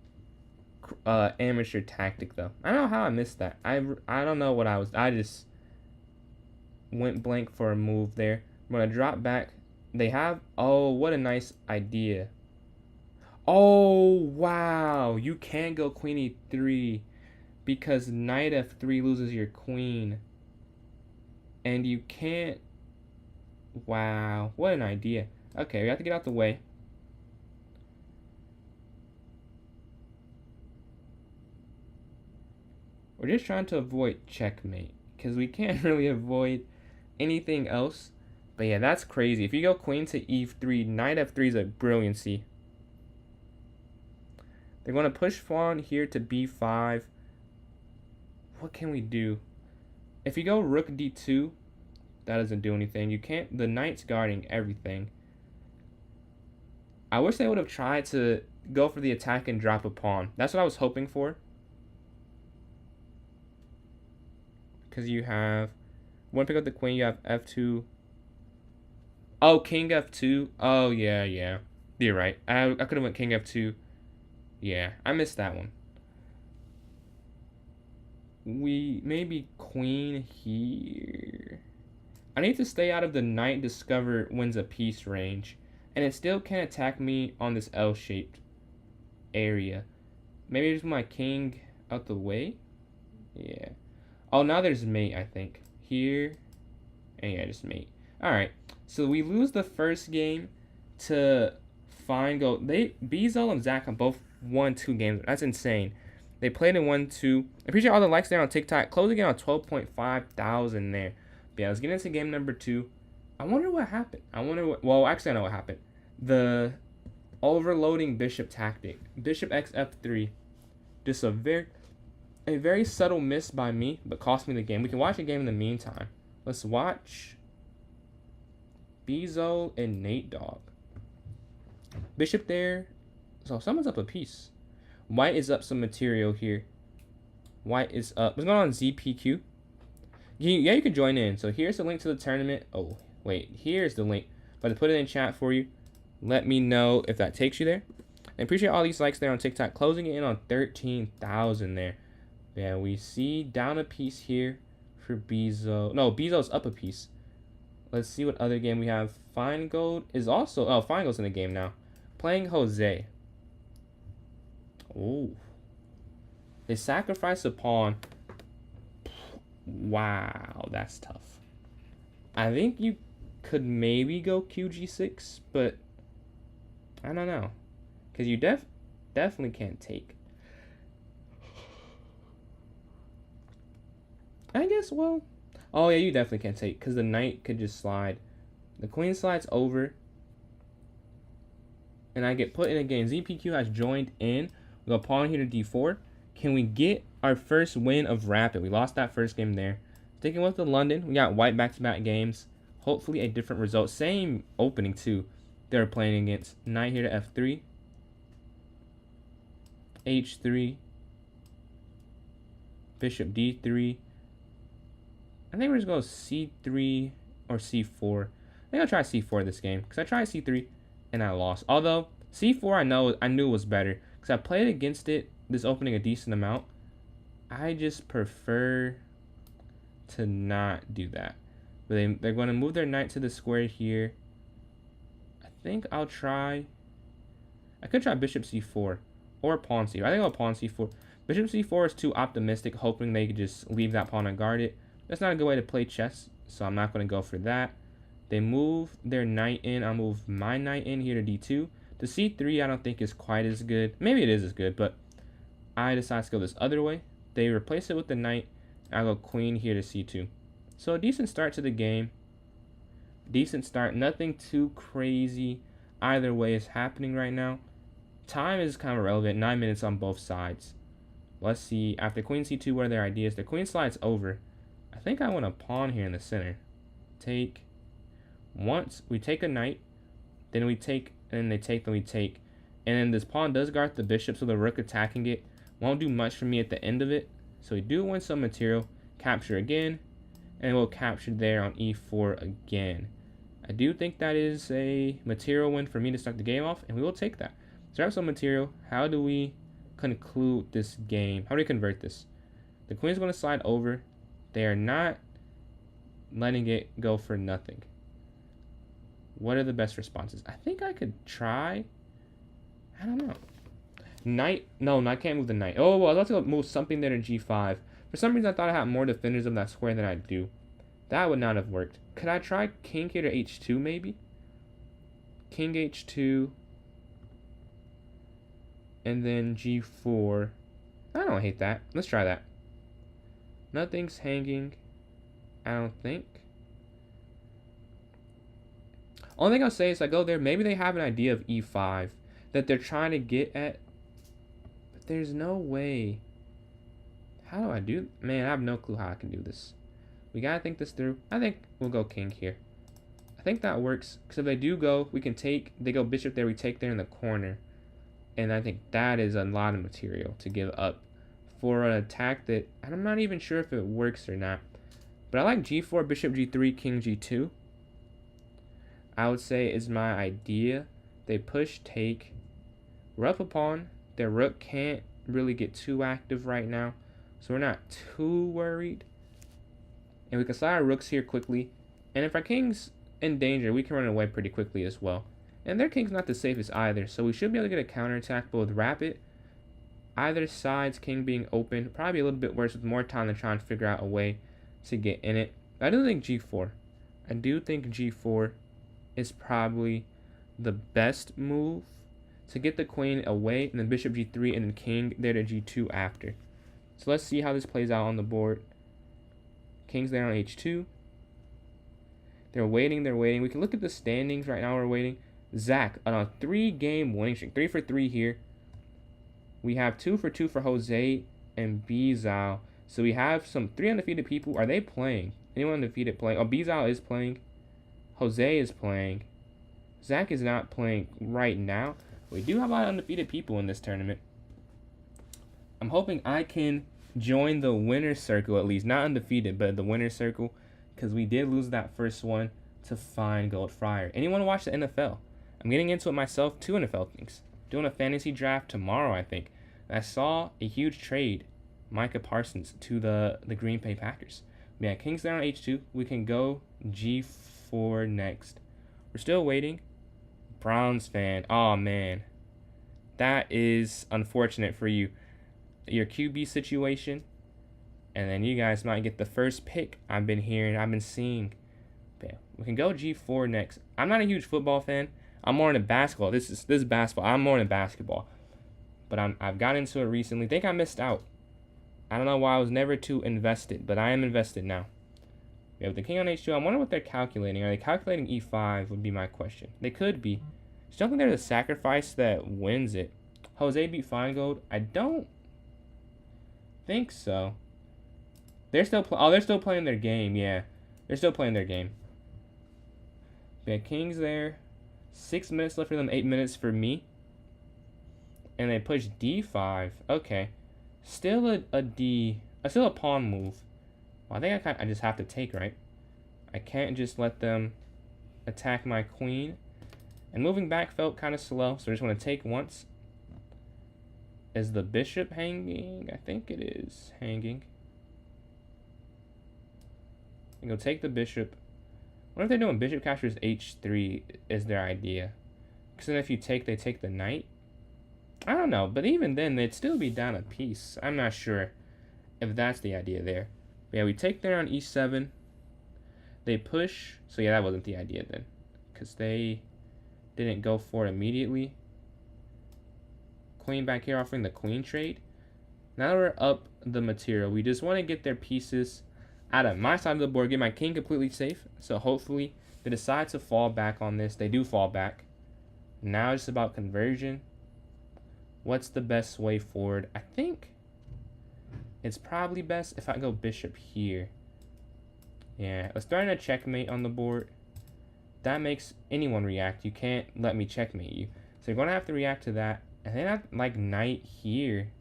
amateur tactic though. I don't know how I missed that. I don't know what I was. I just went blank for a move there. I'm gonna drop back. They have. Oh, what a nice idea. Oh wow! You can't go queen E3 because knight F3 loses your queen. And you can't. Wow, what an idea. Okay, we have to get out the way. We're just trying to avoid checkmate because we can't really avoid anything else. But yeah, that's crazy. If you go queen to E3, knight F3 is a brilliancy. They're going to push pawn here to B5. What can we do? If you go rook D2, that doesn't do anything. You can't. The knight's guarding everything. I wish they would have tried to go for the attack and drop a pawn. That's what I was hoping for. Because you have one pick up the queen. You have F2. Oh, king F2. Oh yeah, yeah. You're right. I could have went king F2. Yeah, I missed that one. We maybe queen here. I need to stay out of the knight discover wins a piece range. And it still can't attack me on this L-shaped area. Maybe just my king out the way? Yeah. Oh, now there's mate, I think. Here. And yeah, just mate. Alright. So we lose the first game to Fine Go. Bezo and Zach have both won 2 games. That's insane. They played in 1-2. Appreciate all the likes there on TikTok. Closing it on 12.5 thousand there. But yeah, let's get into game number 2. I wonder what happened. Well, actually, I know what happened. The overloading bishop tactic. Bishop x f3. Just a very subtle miss by me, but cost me the game. We can watch the game in the meantime. Let's watch Bezo and Nate Dogg. Bishop there. So someone's up a piece. White is up some material here. White is up. What's going on, ZPQ? Yeah, you can join in. So here's the link to the tournament. Oh, wait. Here's the link. But I put it in chat for you. Let me know if that takes you there. I appreciate all these likes there on TikTok. Closing it in on 13,000 there. Yeah, we see down a piece here for Bezo. No, Bezo's up a piece. Let's see what other game we have. Feingold is also... Oh, Feingold's in the game now. Playing Jose. Oh. They sacrifice a pawn. Wow, that's tough. I think you could maybe go QG6, but I don't know. Because you definitely can't take. I guess, well... Oh, yeah, you definitely can't take, because the knight could just slide. The queen slides over, and I get put in a game. ZPQ has joined in. We go pawn here to d4. Can we get our first win of rapid? We lost that first game there. Sticking with the London, we got white back-to-back games. Hopefully a different result. Same opening, too. They're playing against. Knight here to f3. h3. Bishop d3. I think we're just going to go c3 or c4. I think I'll try c4 this game, because I tried c3 and I lost. Although c4 I knew was better, because I played against it this opening a decent amount. I just prefer to not do that. But they're going to move their knight to the square here. I think I'll try... I could try bishop c4 or pawn c4. I think I'll pawn c4. Bishop c4 is too optimistic, hoping they could just leave that pawn unguarded. That's not a good way to play chess, so I'm not going to go for that. They move their knight in. I'll move my knight in here to d2. The c3 I don't think is quite as good. Maybe it is as good, but I decide to go this other way. They replace it with the knight. I go queen here to c2. So a decent start to the game. Decent start. Nothing too crazy either way is happening right now. Time is kind of irrelevant. 9 minutes on both sides. Let's see. After queen c2, what are their ideas? The queen slides over. I think I want a pawn here in the center. Take. Once we take a knight, then we take, and then they take, then we take. And then this pawn does guard the bishop, so the rook attacking it won't do much for me at the end of it. So we do win some material. Capture again, and we'll capture there on e4 again. I do think that is a material win for me to start the game off, and we will take that. So I have some material. How do we conclude this game? How do we convert this? The queen's going to slide over. They are not letting it go for nothing. What are the best responses? I think I could try. I don't know. Knight. No, I can't move the knight. Oh, well, I was about to move something there to g5. For some reason, I thought I had more defenders of that square than I do. That would not have worked. Could I try king here to h2 maybe? King h2. And then g4. I don't hate that. Let's try that. Nothing's hanging, I don't think. Only thing I'll say is I go there, maybe they have an idea of e5 that they're trying to get at, but there's no way. How do I do? Man, I have no clue how I can do this. We gotta think this through. I think we'll go king here. I think that works, because if they do go, we can take, they go bishop there, we take there in the corner. And I think that is a lot of material to give up for an attack that I'm not even sure if it works or not. But I like g4, bishop g3, king g2. I would say is my idea. They push, take. We're up a pawn. Their rook can't really get too active right now, so we're not too worried. And we can slide our rooks here quickly. And if our king's in danger, we can run away pretty quickly as well. And their king's not the safest either, so we should be able to get a counterattack, but with rapid, either side's king being open, probably a little bit worse with more time to try and figure out a way to get in it. But I do think g4. I do think g4 is probably the best move to get the queen away, and then bishop g3, and then king there to g2 after. So let's see how this plays out on the board. King's there on h2. They're waiting, We can look at the standings right now. We're waiting. Zach on a 3-game winning streak. 3 for 3 here. We have 2 for 2 for Jose and Bizal. So we have some 3 undefeated people. Are they playing? Anyone undefeated playing? Oh, Bizal is playing. Jose is playing. Zach is not playing right now. We do have a lot of undefeated people in this tournament. I'm hoping I can join the winner's circle at least. Not undefeated, but the winner's circle. Because we did lose that first one to Fine Gold Fryer. Anyone watch the NFL? I'm getting into it myself, 2 NFL things. Doing a fantasy draft tomorrow, I think. I saw a huge trade, Micah Parsons to the Green Bay Packers. Yeah, Kings there on H2. We can go G4 next. We're still waiting. Browns fan. Oh, man. That is unfortunate for you. Your QB situation. And then you guys might get the first pick. I've been seeing. Yeah, we can go G4 next. I'm not a huge football fan. I'm more into basketball. This is basketball. I'm more into basketball. But I've got into it recently. Think I missed out. I don't know why I was never too invested, but I am invested now. We have the king on H2. I wonder what they're calculating. Are they calculating E5 would be my question. They could be. Just don't think there's a sacrifice that wins it. Jose beat Feingold. I don't think so. They're still playing their game. Yeah, they're still playing their game. We have kings there. 6 minutes left for them. 8 minutes for me. And they push D5. Okay. Still still a pawn move. Well, I think I just have to take, right? I can't just let them attack my queen. And moving back felt kind of slow, so I just want to take once. Is the bishop hanging? I think it is hanging. And go take the bishop. What if they're doing bishop captures H3 is their idea? Because then if you take, they take the knight. I don't know, but even then, they'd still be down a piece. I'm not sure if that's the idea there. But yeah, we take there on E7. They push. So yeah, that wasn't the idea then. Because they didn't go for it immediately. Queen back here offering the queen trade. Now that we're up the material, we just want to get their pieces out of my side of the board, get my king completely safe. So hopefully they decide to fall back on this. They do fall back. Now it's about conversion. What's the best way forward? I think it's probably best if I go bishop here. Yeah, let's throw in a checkmate on the board. That makes anyone react. You can't let me checkmate you. So you're going to have to react to that. And then I like knight here.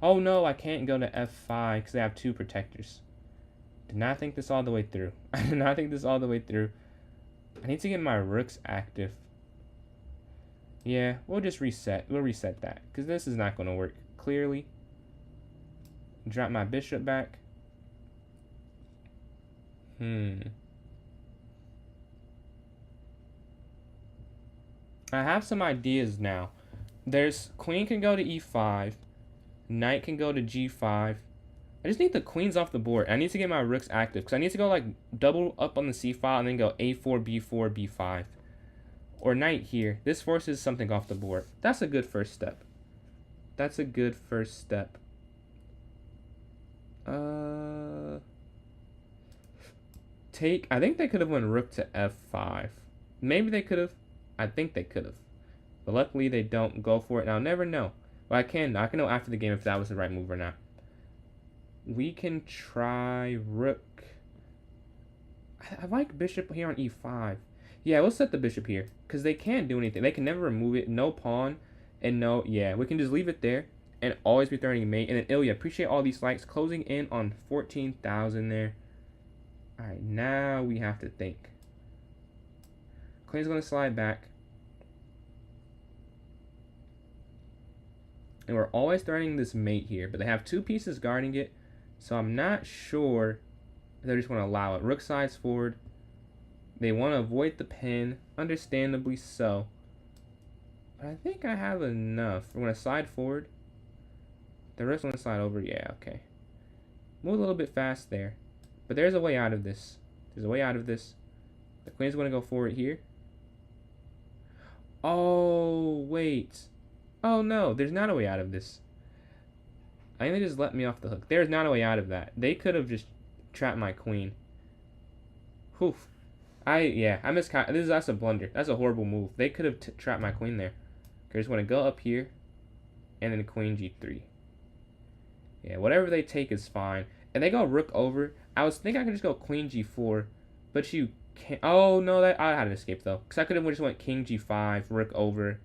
Oh no, I can't go to F5 because they have 2 protectors. Did not think this all the way through. I did not think this all the way through. I need to get my rooks active. Yeah, we'll just reset. We'll reset that because this is not going to work. Clearly. Drop my bishop back. I have some ideas now. There's queen can go to E5. Knight can go to G5. I just need the queens off the board. I need to get my rooks active because I need to go like double up on the C file and then go A4, B4, B5. Or knight here. This forces something off the board. That's a good first step. That's a good first step. Take. I think they could have went rook to F5. Maybe they could have. I think they could have. But luckily they don't go for it. And I'll never know. Well, I can know after the game if that was the right move or not. We can try rook. I like bishop here on E5. Yeah, we'll set the bishop here. Because they can't do anything. They can never remove it. No pawn. And no, yeah. We can just leave it there. And always be throwing a mate. And then Ilya, appreciate all these likes. Closing in on 14,000 there. Alright, now we have to think. Queen's going to slide back. And we're always threatening this mate here. But they have 2 pieces guarding it. So I'm not sure if they're just going to allow it. Rook slides forward. They want to avoid the pin. Understandably so. But I think I have enough. We're going to slide forward. The rook's going to slide over. Yeah, okay. Move a little bit fast there. But there's a way out of this. There's a way out of this. The queen's going to go forward here. Oh, wait. Oh, no. There's not a way out of this. I think they just let me off the hook. There's not a way out of that. They could have just trapped my queen. Whew. That's a blunder. That's a horrible move. They could have trapped my queen there. Okay, I just want to go up here. And then queen G3. Yeah, whatever they take is fine. And they go rook over. I was thinking I could just go queen G4. But you can't. Oh, no. I had an escape, though. Because I could have just went king G5, rook over.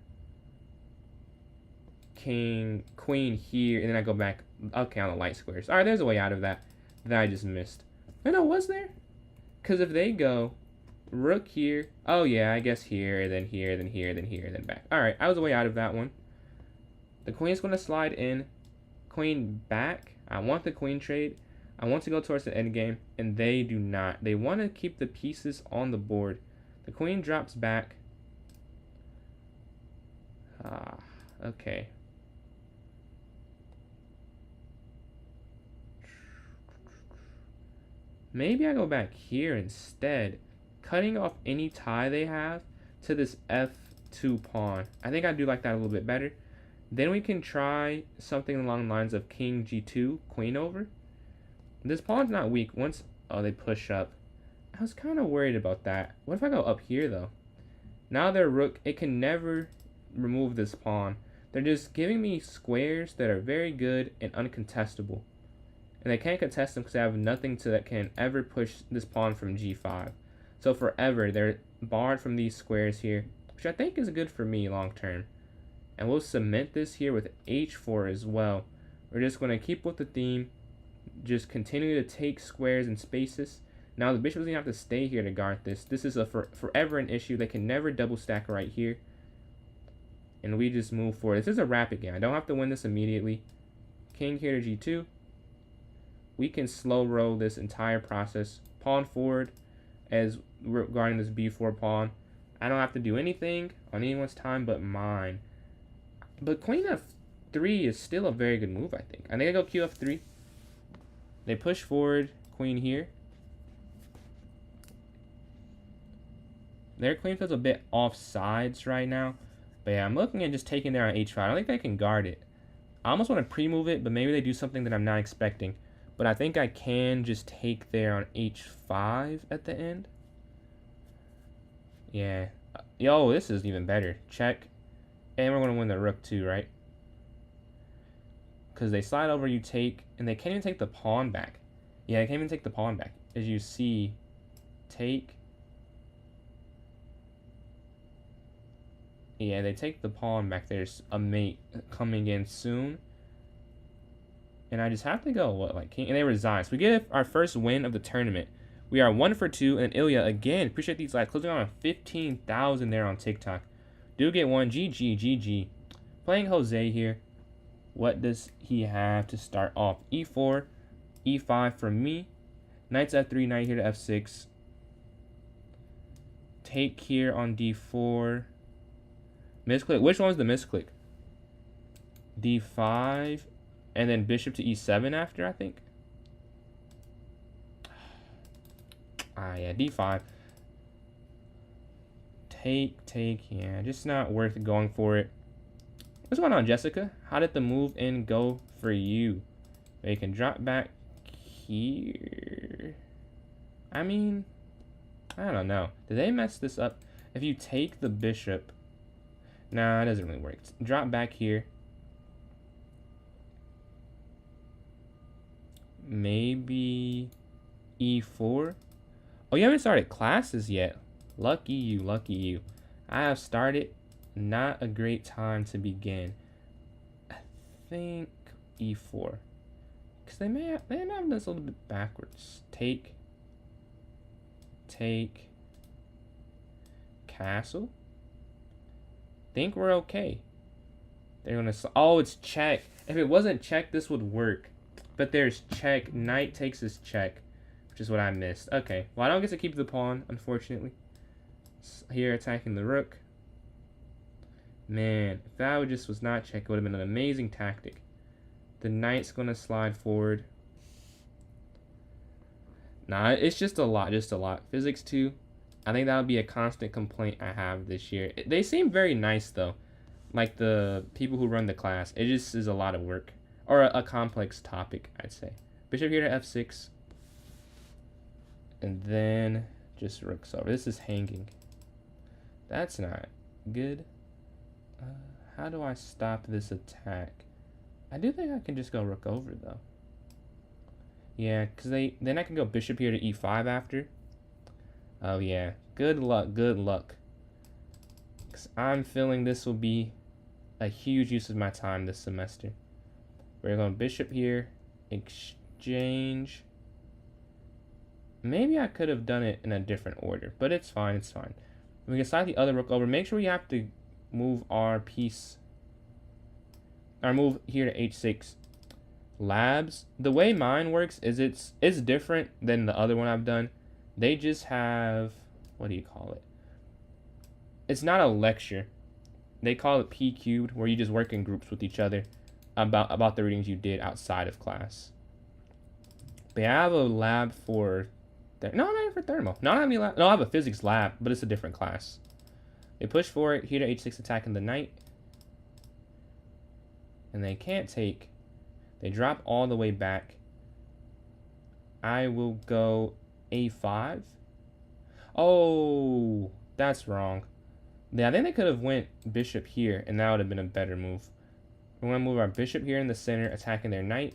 king, queen here, and then I go back. Okay, on the light squares. All right, there's a way out of that that I just missed. No, was there? Because if they go rook here, oh yeah, I guess here, then here, then here, then here, then back. All right, I was a way out of that one. The queen's going to slide in, queen back. I want the queen trade. I want to go towards the end game, and they do not. They want to keep the pieces on the board. The queen drops back. Okay. Maybe I go back here instead, cutting off any tie they have to this f2 pawn. I think I do like that a little bit better. Then we can try something along the lines of king g2, queen over. This pawn's not weak. Once, oh, they push up. I was kind of worried about that. What if I go up here, though? Now their rook, it can never remove this pawn. They're just giving me squares that are very good and uncontestable. And they can't contest them because they have nothing that can ever push this pawn from g5. So forever, they're barred from these squares here, which I think is good for me long term. And we'll cement this here with h4 as well. We're just going to keep with the theme, just continue to take squares and spaces. Now the bishop doesn't have to stay here to guard this. This is a forever an issue. They can never double stack right here. And we just move forward. This is a rapid game. I don't have to win this immediately. King here to g2. We can slow roll this entire process. Pawn forward as we're guarding this b4 pawn. I don't have to do anything on anyone's time but mine. But queen f3 is still a very good move, I think. I think I go qf3. They push forward, queen here. Their queen feels a bit off sides right now. But yeah, I'm looking at just taking there on h5. I don't think they can guard it. I almost want to pre-move it, but maybe they do something that I'm not expecting. But I think I can just take there on h5 at the end. Yeah. Yo, this is even better. Check. And we're going to win the rook too, right? Because they slide over, you take, and they can't even take the pawn back. Yeah, they can't even take the pawn back. As you see, take. Yeah, they take the pawn back. There's a mate coming in soon. And I just have to go, what, like king? And they resign. So we get our first win of the tournament. We are 1 for 2. And Ilya, again, appreciate these likes. Closing on 15,000 there on TikTok. Do get one. GG, GG. Playing Jose here. What does he have to start off? E4, E5 for me. Knight's F3, knight here to F6. Take here on D4. Misclick. Which one's the misclick? D5. And then bishop to E7 after, I think. Yeah, D5. Take. Yeah, just not worth going for it. What's going on, Jessica? How did the move in go for you? They can drop back here. I mean, I don't know. Did they mess this up? If you take the bishop... Nah, it doesn't really work. Drop back here. Maybe E4. Oh, you haven't started classes yet. Lucky you, lucky you. I have started. Not a great time to begin. I think E4. Because they may have this a little bit backwards. Take. Castle. Think we're okay. They're gonna. Oh, it's check. If it wasn't check, this would work. But there's check. Knight takes his check, which is what I missed. Okay. Well, I don't get to keep the pawn, unfortunately. Here attacking the rook. Man, if that just was not check, it would have been an amazing tactic. The knight's gonna slide forward. Nah, it's just a lot, Physics 2. I think that would be a constant complaint I have this year. They seem very nice, though. Like the people who run the class. It just is a lot of work. Or a complex topic, I'd say. Bishop here to F6. And then just rooks over. This is hanging. That's not good. How do I stop this attack? I do think I can just go rook over, though. Yeah, because then I can go bishop here to E5 after. Oh, yeah. Good luck, good luck. Because I'm feeling this will be a huge use of my time this semester. We're going bishop here, exchange. Maybe I could have done it in a different order, but it's fine, it's fine. We can slide the other rook over. Make sure we have to move our piece, or move here to h6. Labs, the way mine works is it's different than the other one I've done. They just have, what do you call it? It's not a lecture. They call it P cubed, where you just work in groups with each other about the readings you did outside of class. But yeah, I have a lab for, no, not for thermal. No, I don't have any lab. No, I have a physics lab, but it's a different class. They push for it, here to h6 attacking the knight. And they can't take. They drop all the way back. I will go a5. Oh, that's wrong. Yeah, I think they could have went bishop here, and that would have been a better move. We're going to move our bishop here in the center, attacking their knight.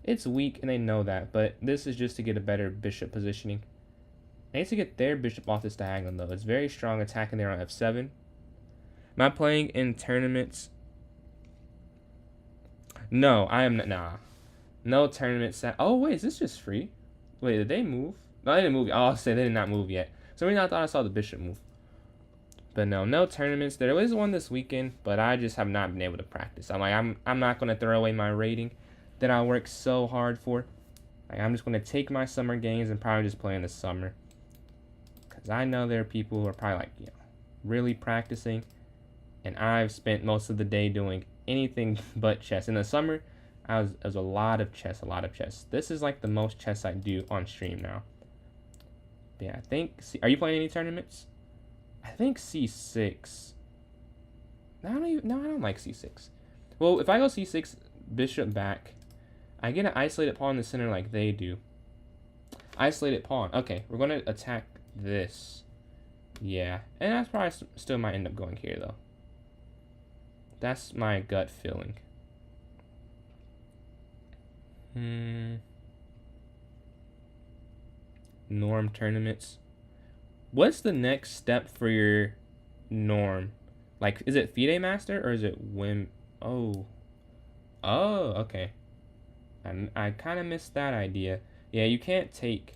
It's weak, and they know that, but this is just to get a better bishop positioning. I need to get their bishop off this diagonal, though. It's very strong attacking there on f7. Am I playing in tournaments? No, I am not. Nah. No tournaments. Oh, wait, is this just free? Wait, did they move? No, they didn't move. I'll say they did not move yet. So I thought I saw the bishop move. But no tournaments. There was one this weekend, but I just have not been able to practice. I'm like, I'm not going to throw away my rating that I worked so hard for. Like, I'm just going to take my summer games and probably just play in the summer. Because I know there are people who are probably like, really practicing. And I've spent most of the day doing anything but chess. In the summer, it was a lot of chess, This is like the most chess I do on stream now. But yeah, I think, are you playing any tournaments? I think c6. No, I don't like c6. Well, if I go c6, bishop back, I get an isolated pawn in the center like they do. Isolated pawn. Okay, we're going to attack this. Yeah, and that's probably still might end up going here, though. That's my gut feeling. Norm tournaments. What's the next step for your norm? Like, is it FIDE master or is it win? Oh, okay. I kind of missed that idea. Yeah, you can't take,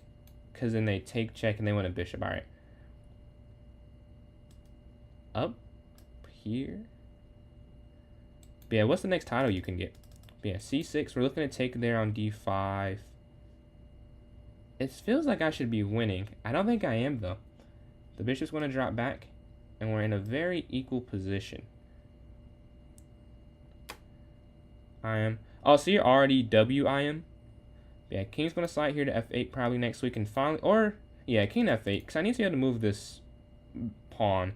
because then they take check and they want a bishop. All right. Up here. But yeah, what's the next title you can get? But yeah, c6. We're looking to take there on d5. It feels like I should be winning. I don't think I am, though. The bishop's going to drop back, and we're in a very equal position. I am. Oh, so you're already WIM? Yeah, king's going to slide here to f8 probably next week, and finally, or, yeah, king f8, because I need to be able to move this pawn.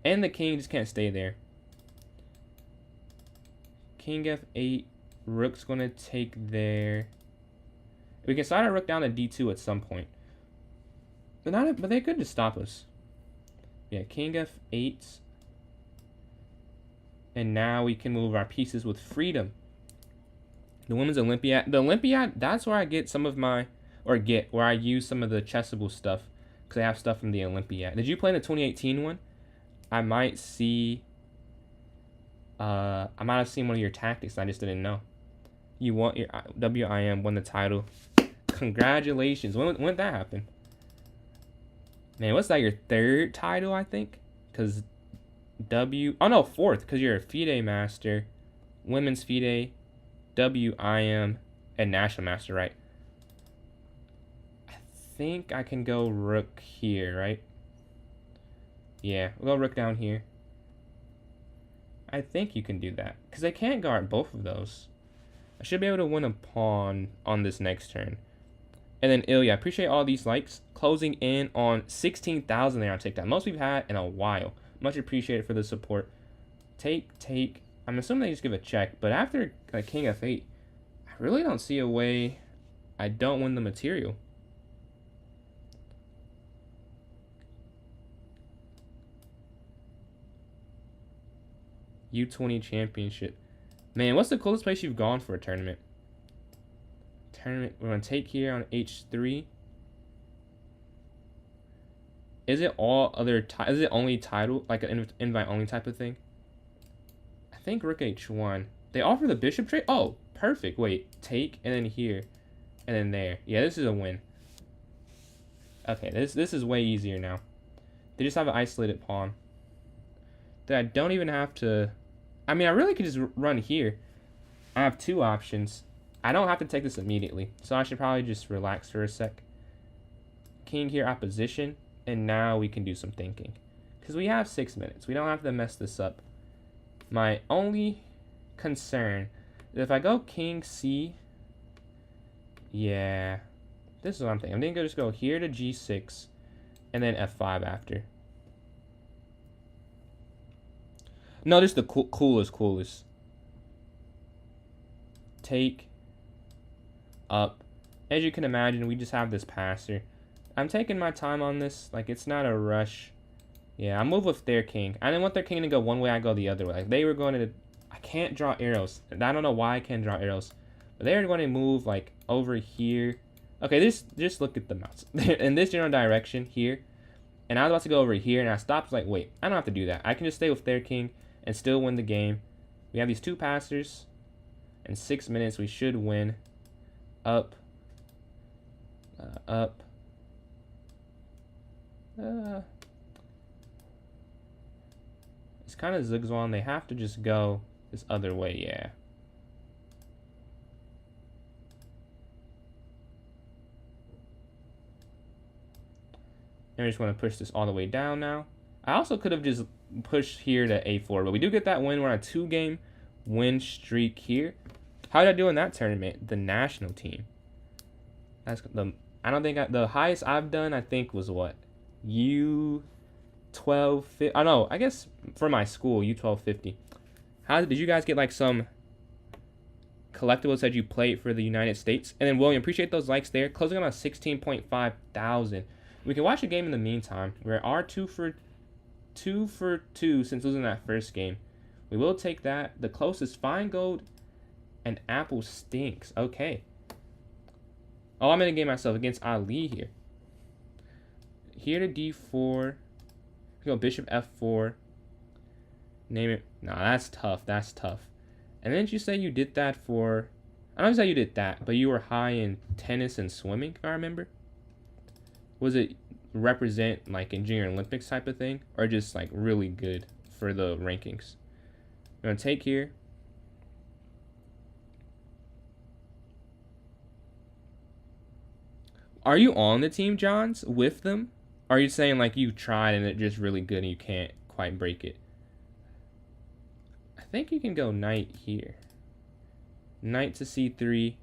And the king just can't stay there. King f8, rook's going to take there. We can slide our rook down to d2 at some point. But they could just stop us. Yeah, king f8. And now we can move our pieces with freedom. The Women's Olympiad. The Olympiad, that's where I get some of my, where I use some of the chessable stuff. Because I have stuff from the Olympiad. Did you play in the 2018 one? I might see, I might have seen one of your tactics. I just didn't know. You want your, WIM won the title. Congratulations. When did that happen? Man, what's that, your third title, I think? Because oh no, fourth, because you're a FIDE master, women's FIDE, WIM, and national master, right? I think I can go rook here, right? Yeah, we'll go rook down here. I think you can do that, because they can't guard both of those. I should be able to win a pawn on this next turn. And then Ilya, I appreciate all these likes. Closing in on 16,000 there on TikTok. Most we've had in a while. Much appreciated for the support. Take. I'm assuming they just give a check. But after king f8, I really don't see a way I don't win the material. U20 championship. Man, what's the coolest place you've gone for a tournament? We're going to take here on h3. Is it all other is it only title, like an invite only type of thing? I think rook h1. They offer the bishop trade? Oh, perfect. Wait, take, and then here, and then there. Yeah, this is a win. Okay, this is way easier now. They just have an isolated pawn. That I don't even have to... I mean, I really could just run here. I have two options. I don't have to take this immediately, so I should probably just relax for a sec. King here, opposition, and now we can do some thinking. Because we have 6 minutes. We don't have to mess this up. My only concern is if I go king c... Yeah. This is what I'm thinking. I'm going to just go here to g6, and then f5 after. No, this is the coolest. Take. Up. As you can imagine, we just have this passer. I'm taking my time on this. Like, it's not a rush. Yeah, I move with their king. I didn't want their king to go one way, I go the other way. Like, they were going to... I can't draw arrows. I don't know why I can't draw arrows. But they were going to move, like, over here. Okay, just look at the mouse. In this general direction here. And I was about to go over here, and I stopped, like, wait, I don't have to do that. I can just stay with their king and still win the game. We have these two passers. In 6 minutes, we should win. Up. Up. It's kind of zigzag. They have to just go this other way, yeah. And we just want to push this all the way down now. I also could have just pushed here to a4, but we do get that win. We're on a 2-game win streak here. How did I do in that tournament? The national team. That's the... I don't think the highest I've done, I think, was what? U12, I know, I guess for my school, U1250. How did you guys get like some collectibles that you played for the United States? And then William, appreciate those likes there. Closing on 16.5 thousand. We can watch a game in the meantime. We are 2 for 2 since losing that first game. We will take that. The closest, fine gold and apple stinks. Okay. Oh, I'm in a game myself against Ali here. Here to d4. Go bishop f4. Name it. No, that's tough. That's tough. And then you say you did that for... I don't know how you did that, but you were high in tennis and swimming, if I remember. Was it represent like in Junior Olympics type of thing? Or just like really good for the rankings? I'm going to take here. Are you on the team, Johns, with them? Or are you saying like you tried and it's just really good and you can't quite break it? I think you can go knight here. Knight to c3.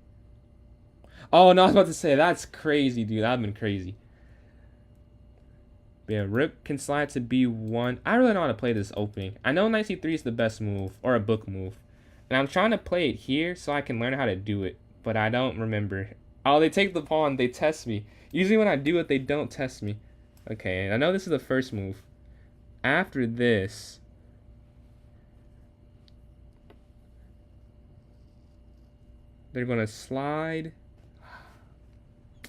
Oh, no, I was about to say, that's crazy, dude. That would have been crazy. But yeah, rook can slide to b1. I really don't know how to play this opening. I know knight c3 is the best move, or a book move. And I'm trying to play it here so I can learn how to do it. But I don't remember. Oh, they take the pawn. They test me. Usually when I do it, they don't test me. Okay, I know this is the first move. After this... they're going to slide.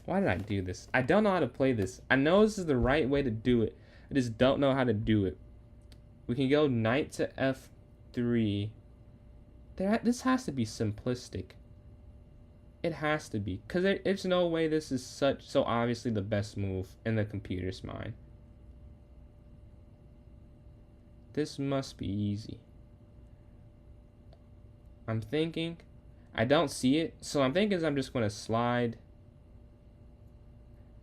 Why did I do this? I don't know how to play this. I know this is the right way to do it. I just don't know how to do it. We can go knight to f3. This has to be simplistic. It has to be. Because there's no way this is so obviously the best move in the computer's mind. This must be easy. I'm thinking... I don't see it, so I'm thinking I'm just going to slide.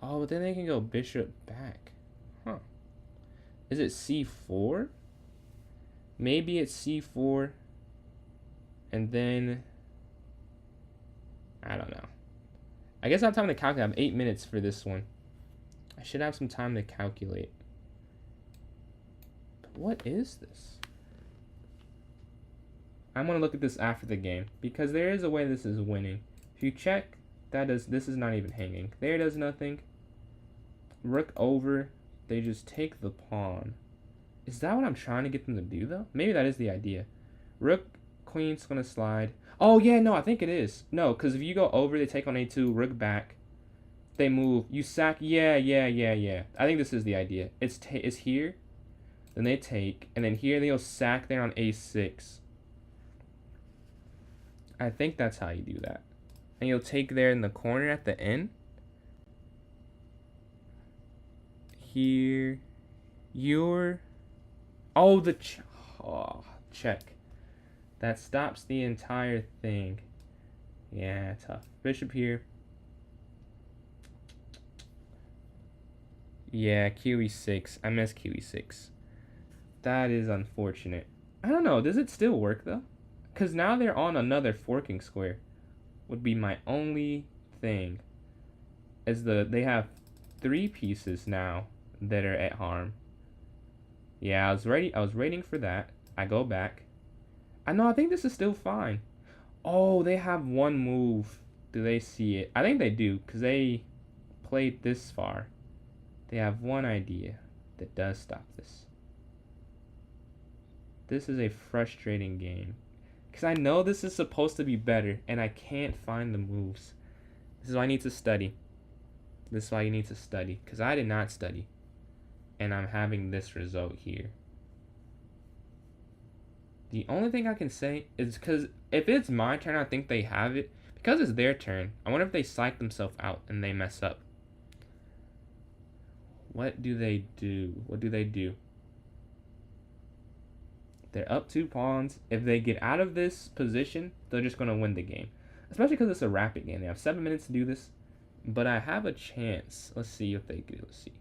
Oh, but then they can go bishop back. Huh. Is it c4? Maybe it's c4. And then... I don't know. I guess I have time to calculate. I have 8 minutes for this one. I should have some time to calculate. But what is this? I'm going to look at this after the game, because there is a way this is winning. If you check, this is not even hanging. There does nothing. Rook over, they just take the pawn. Is that what I'm trying to get them to do, though? Maybe that is the idea. Rook, queen's going to slide. Oh, yeah, no, I think it is. No, because if you go over, they take on a2, rook back. They move. You sack. Yeah. I think this is the idea. It's here. Then they take. And then here they'll sack there on a6. I think that's how you do that. And you'll take there in the corner at the end. Here. Your. Oh, check. That stops the entire thing. Yeah, tough. Bishop here. Yeah, QE6. I missed QE6. That is unfortunate. I don't know. Does it still work, though? Because now they're on another forking square. Would be my only thing. They have 3 pieces now that are at harm. Yeah, I was waiting for that. I go back. I know, I think this is still fine. Oh, they have one move. Do they see it? I think they do, because they played this far. They have one idea that does stop this. This is a frustrating game. Because I know this is supposed to be better, and I can't find the moves. This is why I need to study. This is why you need to study. Because I did not study. And I'm having this result here. The only thing I can say is because if it's my turn, I think they have it. Because it's their turn, I wonder if they psych themselves out and they mess up. What do they do? What do they do? They're up 2 pawns. If they get out of this position, they're just going to win the game. Especially because it's a rapid game. They have 7 minutes to do this. But I have a chance. Let's see what they do. Let's see.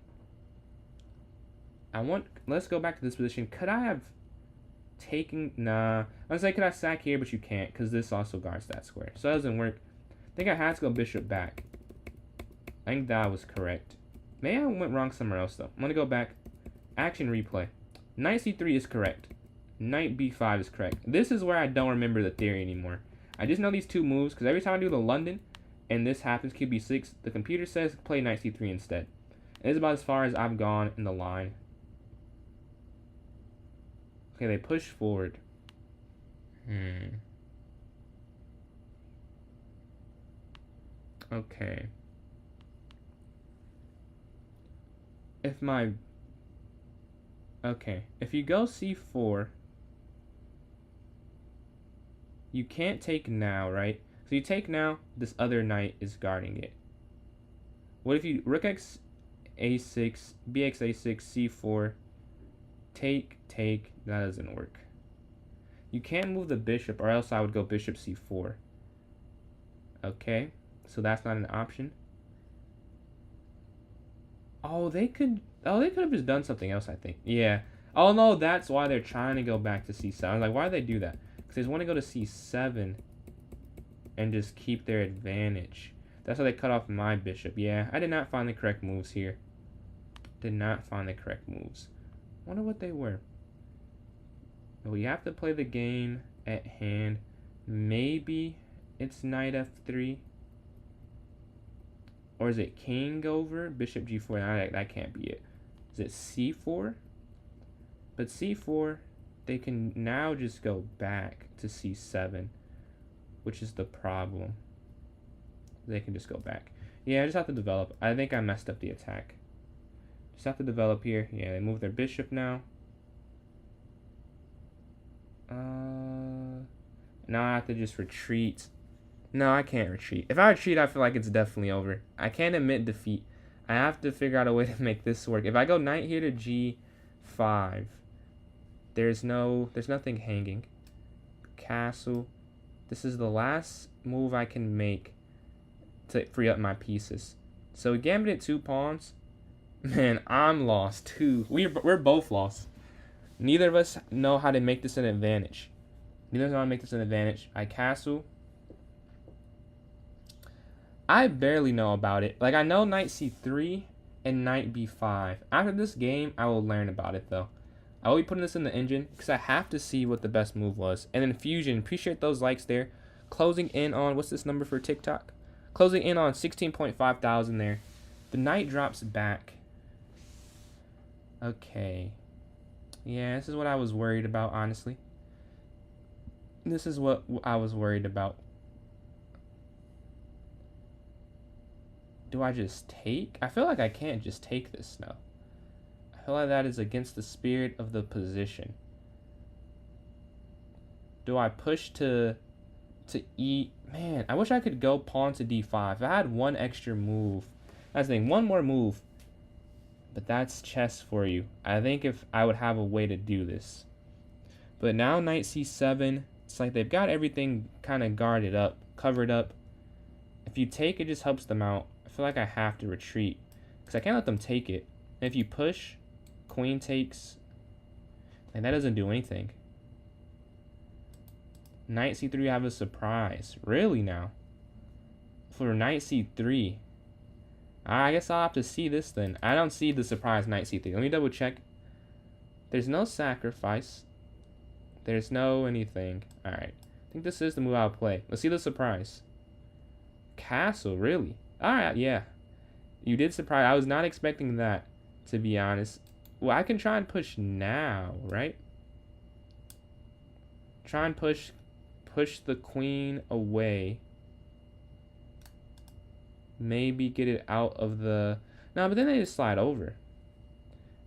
Let's go back to this position. Could I have taken, nah. I was like, could I sack here, but you can't, because this also guards that square. So that doesn't work. I think I had to go bishop back. I think that was correct. Maybe I went wrong somewhere else, though. I'm going to go back. Action replay. Knight c3 is correct. Knight b5 is correct. This is where I don't remember the theory anymore. I just know these 2 moves, because every time I do the London, and this happens, qb6, the computer says play knight c3 instead. And this is about as far as I've gone in the line. Okay, they push forward. Okay. If you go c4, you can't take now, right? So you take now, this other knight is guarding it. What if you rook x a6, bx a6, c4, take, that doesn't work. You can't move the bishop, or else I would go bishop c4. Okay, so that's not an option. Oh, they could have just done something else, I think. Yeah. Oh, no, that's why they're trying to go back to c7. I was like, why do they do that? Because they just want to go to c7 and just keep their advantage. That's why they cut off my bishop. Yeah, I did not find the correct moves here. Did not find the correct moves. Wonder what they were. We have to play the game at hand. Maybe it's knight f3. Or is it king over bishop g4? No, that can't be it. Is it c4? But c4, they can now just go back to c7, which is the problem. They can just go back. Yeah, I just have to develop. I think I messed up the attack. Just have to develop here. Yeah, they move their bishop now. Now I have to just retreat. No, I can't retreat. If I retreat, I feel like it's definitely over. I can't admit defeat. I have to figure out a way to make this work. If I go knight here to g5, there's nothing hanging. Castle. This is the last move I can make to free up my pieces. So we gambited 2 pawns. Man, I'm lost too. We're both lost. Neither of us know how to make this an advantage. Neither of us know how to make this an advantage. I castle. I barely know about it. Like, I know knight c3 and knight b5. After this game, I will learn about it, though. I will be putting this in the engine because I have to see what the best move was. And then Fusion, appreciate those likes there. Closing in on, what's this number for TikTok? Closing in on 16.5 thousand there. The knight drops back. Okay. Yeah, this is what I was worried about, honestly. This is what I was worried about. Do I just take? I feel like I can't just take this now. I feel like that is against the spirit of the position. Do I push to to E. Man, I wish I could go pawn to D5. If I had one extra move. That's the thing, one more move. But that's chess for you. I think if I would have a way to do this. But now knight C7, it's like they've got everything kind of guarded up, covered up. If you take, it just helps them out. I feel like I have to retreat because I can't let them take it. And if you push, queen takes, and that doesn't do anything. Knight C3, have a surprise. Really now? For knight C3. I guess I'll have to see this then. I don't see the surprise knight C3. Let me double check. There's no sacrifice. There's no anything. Alright. I think this is the move I'll play. Let's see the surprise. Castle, really? Alright, yeah. You did surprise. I was not expecting that, to be honest. Well, I can try and push now, right? Try and push the queen away. Maybe get it out of the... No, but then they just slide over.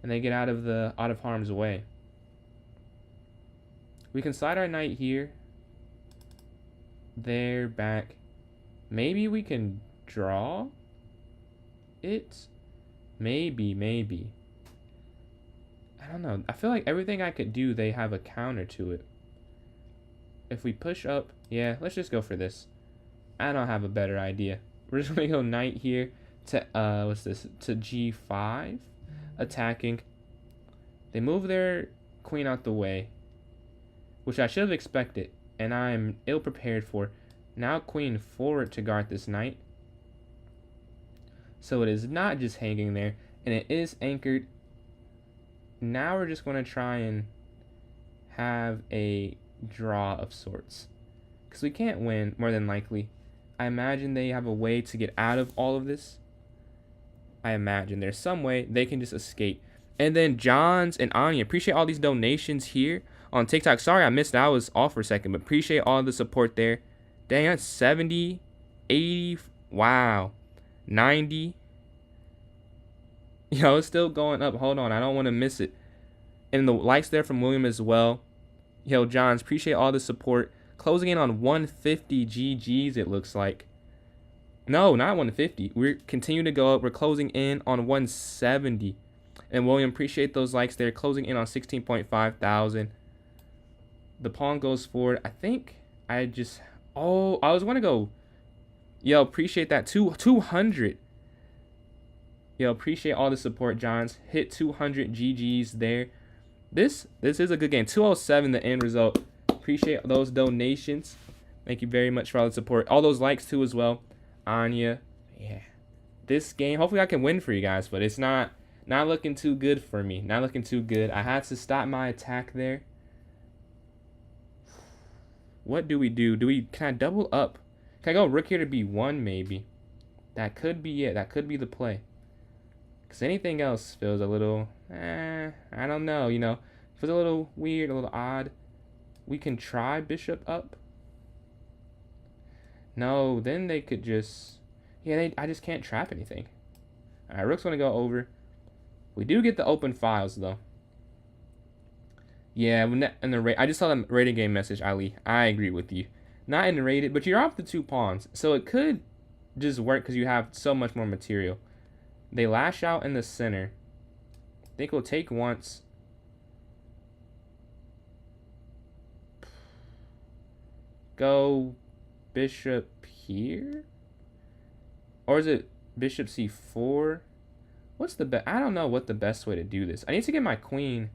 And they get out of harm's way. We can slide our knight here. There, back. Maybe we can draw it? Maybe. I don't know. I feel like everything I could do, they have a counter to it. If we push up, yeah, let's just go for this. I don't have a better idea. We're just gonna go knight here to what's this? To G5, attacking. They move their queen out the way, which I should have expected, and I'm ill prepared for. Now queen forward to guard this knight. So it is not just hanging there, and it is anchored. Now we're just gonna try and have a draw of sorts, because we can't win more than likely. I imagine they have a way to get out of all of this. I imagine there's some way they can just escape. And then Johns and Anya, appreciate all these donations here on TikTok. Sorry I missed it. I was off for a second, but appreciate all the support there. Dang, that's 70, 80, wow, 90. Yo, it's still going up. Hold on, I don't want to miss it. And the likes there from William as well. Yo, Johns, appreciate all the support. Closing in on 150 GGs, it looks like. No, not 150. We're continuing to go up. We're closing in on 170. And William, appreciate those likes there. Closing in on 16.5 thousand. The pawn goes forward. I think I just... Oh, I was going to go... Yo, appreciate that. 200. Yo, appreciate all the support, Johns. Hit 200 GGs there. This is a good game. 207, the end result. Appreciate those donations. Thank you very much for all the support. All those likes too as well. Anya. Yeah. This game, hopefully I can win for you guys, but it's not looking too good for me. Not looking too good. I had to stop my attack there. What do we do? Can I double up? Can I go rook here to B1 maybe? That could be it. That could be the play. Because anything else feels a little, I don't know, you know. Feels a little weird, a little odd. We can try bishop up. No, then they could just... Yeah, I just can't trap anything. Alright, rook's going to go over. We do get the open files, though. Yeah, in the I just saw the rating game message, Ali. I agree with you. Not in the rated, but you're off the 2 pawns. So it could just work because you have so much more material. They lash out in the center. I think we'll take once. Go bishop here? Or is it bishop c4? What's the best? I don't know what the best way to do this. I need to get my queen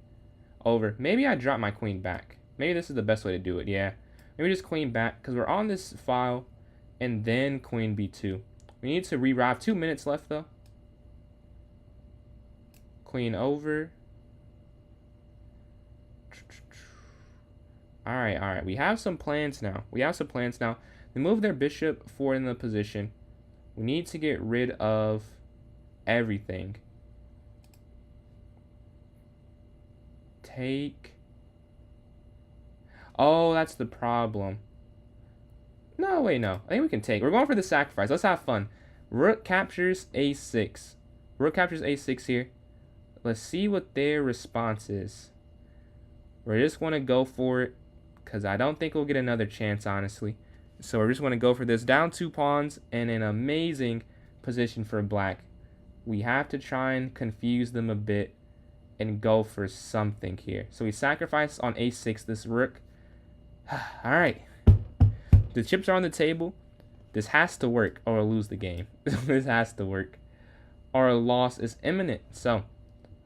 over. Maybe I drop my queen back. Maybe this is the best way to do it. Yeah. Maybe just queen back because we're on this file and then queen b2. We need to reroute. 2 minutes left though. Queen over. Alright. We have some plans now. They move their bishop forward in the position. We need to get rid of everything. Take. Oh, that's the problem. No, wait, no. I think we can take. We're going for the sacrifice. Let's have fun. Rook captures a6. Rook captures a6 here. Let's see what their response is. We're just going to go for it because I don't think we'll get another chance, honestly. So we're just going to go for this. Down 2 pawns and an amazing position for black. We have to try and confuse them a bit and go for something here. So we sacrifice on a6 this rook. Alright. The chips are on the table. This has to work or we'll lose the game. This has to work. Our loss is imminent. So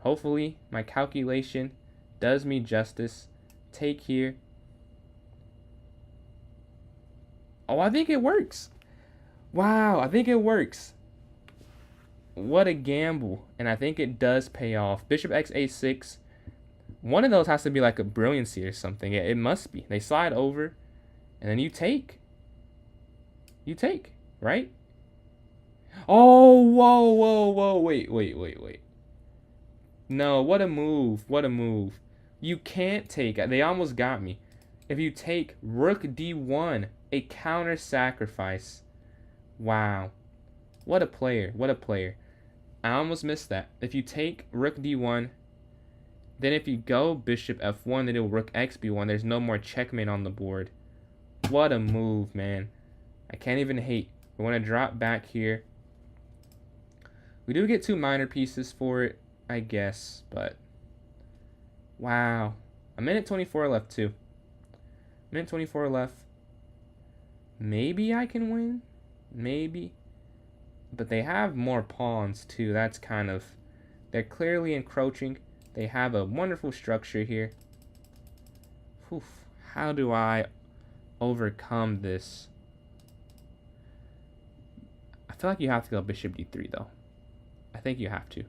hopefully my calculation does me justice. Take here. Oh, I think it works. Wow, I think it works. What a gamble. And I think it does pay off. Bishop x a6. One of those has to be like a brilliancy or something. It must be. They slide over. And then you take. You take, right? Oh, whoa, whoa, whoa. Wait. No, what a move. What a move. You can't take. They almost got me. If you take rook d1, a counter sacrifice. Wow. What a player. What a player. I almost missed that. If you take rook d1, then if you go bishop f1, then it'll rook xb1. There's no more checkmate on the board. What a move, man. I can't even hate. We want to drop back here. We do get 2 minor pieces for it, I guess, but wow. A minute 24 left too. Minute 24 left. Maybe I can win. Maybe. But they have more pawns too. That's kind of... They're clearly encroaching. They have a wonderful structure here. Oof. How do I overcome this? I feel like you have to go bishop d3 though. I think you have to.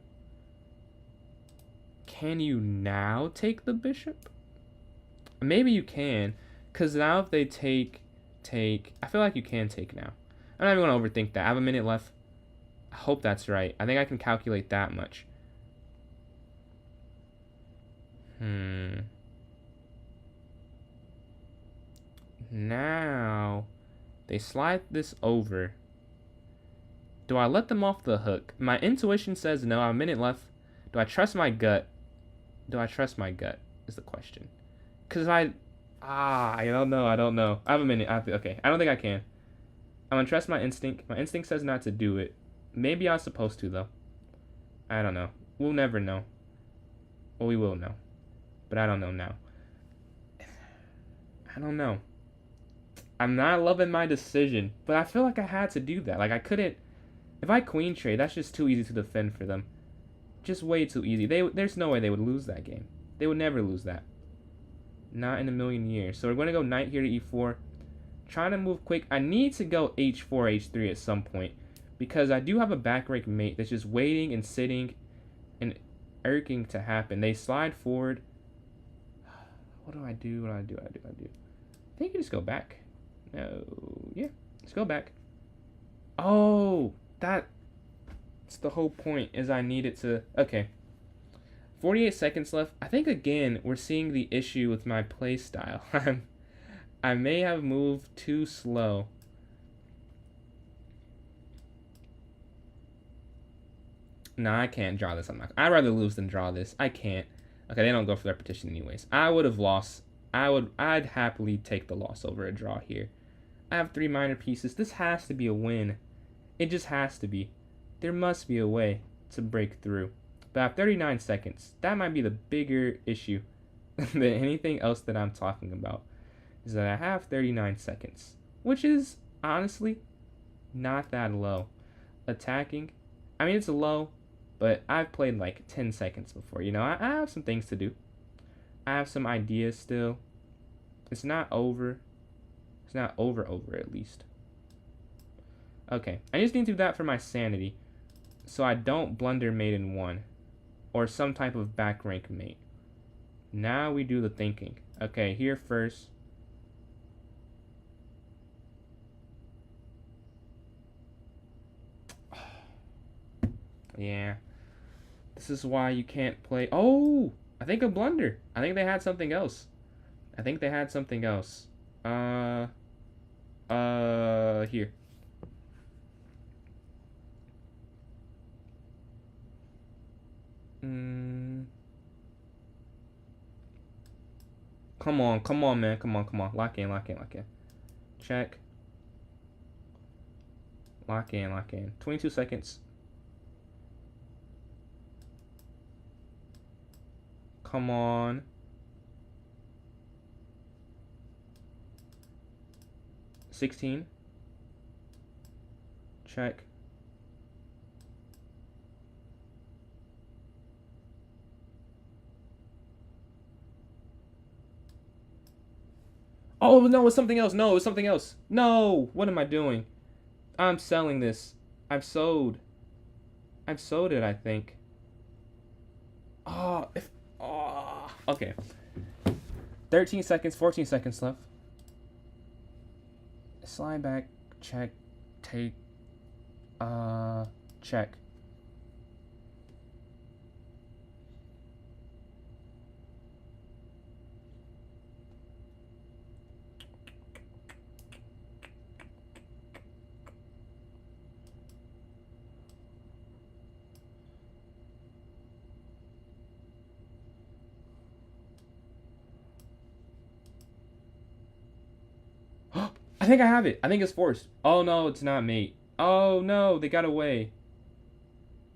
Can you now take the bishop? Maybe you can. Because now if they take... I feel like you can take now. I'm not even going to overthink that. I have a minute left. I hope that's right. I think I can calculate that much. Now, they slide this over. Do I let them off the hook? My intuition says no. I have a minute left. Do I trust my gut? Do I trust my gut is the question. Because I don't know. I don't know. I have a minute. Okay. I don't think I can. I'm going to trust my instinct. My instinct says not to do it. Maybe I'm supposed to, though. I don't know. We'll never know. Well, we will know. But I don't know now. I don't know. I'm not loving my decision. But I feel like I had to do that. Like, I couldn't... If I queen trade, that's just too easy to defend for them. Just way too easy. There's no way they would lose that game. They would never lose that. Not in a million years. So we're going to go knight here to e4. Trying to move quick. I need to go h4, h3 at some point. Because I do have a back rank mate that's just waiting and sitting and irking to happen. They slide forward. What do I do? I think you just go back. No. Yeah. Let's go back. Oh, that's the whole point is I needed to... Okay. 48 seconds left. I think, again, we're seeing the issue with my play style. I may have moved too slow. No, I can't draw this. I'd rather lose than draw this. I can't. Okay, they don't go for repetition anyways. I would have lost. I'd happily take the loss over a draw here. I have 3 minor pieces. This has to be a win. It just has to be. There must be a way to break through. But I have 39 seconds. That might be the bigger issue than anything else that I'm talking about. Is that I have 39 seconds. Which is, honestly, not that low. Attacking, I mean, it's low, but I've played like 10 seconds before. You know, I have some things to do. I have some ideas still. It's not over. It's not over at least. Okay, I just need to do that for my sanity. So I don't blunder mate in 1. Or some type of back rank mate. Now we do the thinking. Okay, here first. Yeah. This is why you can't play... Oh! I think a blunder. I think they had something else. Here. Come on, man. Come on. Lock in. Check. Lock in, lock in. 22 seconds. Come on. $16. Check. Oh, no, it's something else. No, it's something else. No, what am I doing? I'm selling this. I've sold. I've sold it, I think. Oh, okay. 13 seconds, 14 seconds left. Slide back, check, take, check. I think I have it. I think it's forced. Oh no, it's not, mate. Oh no, they got away.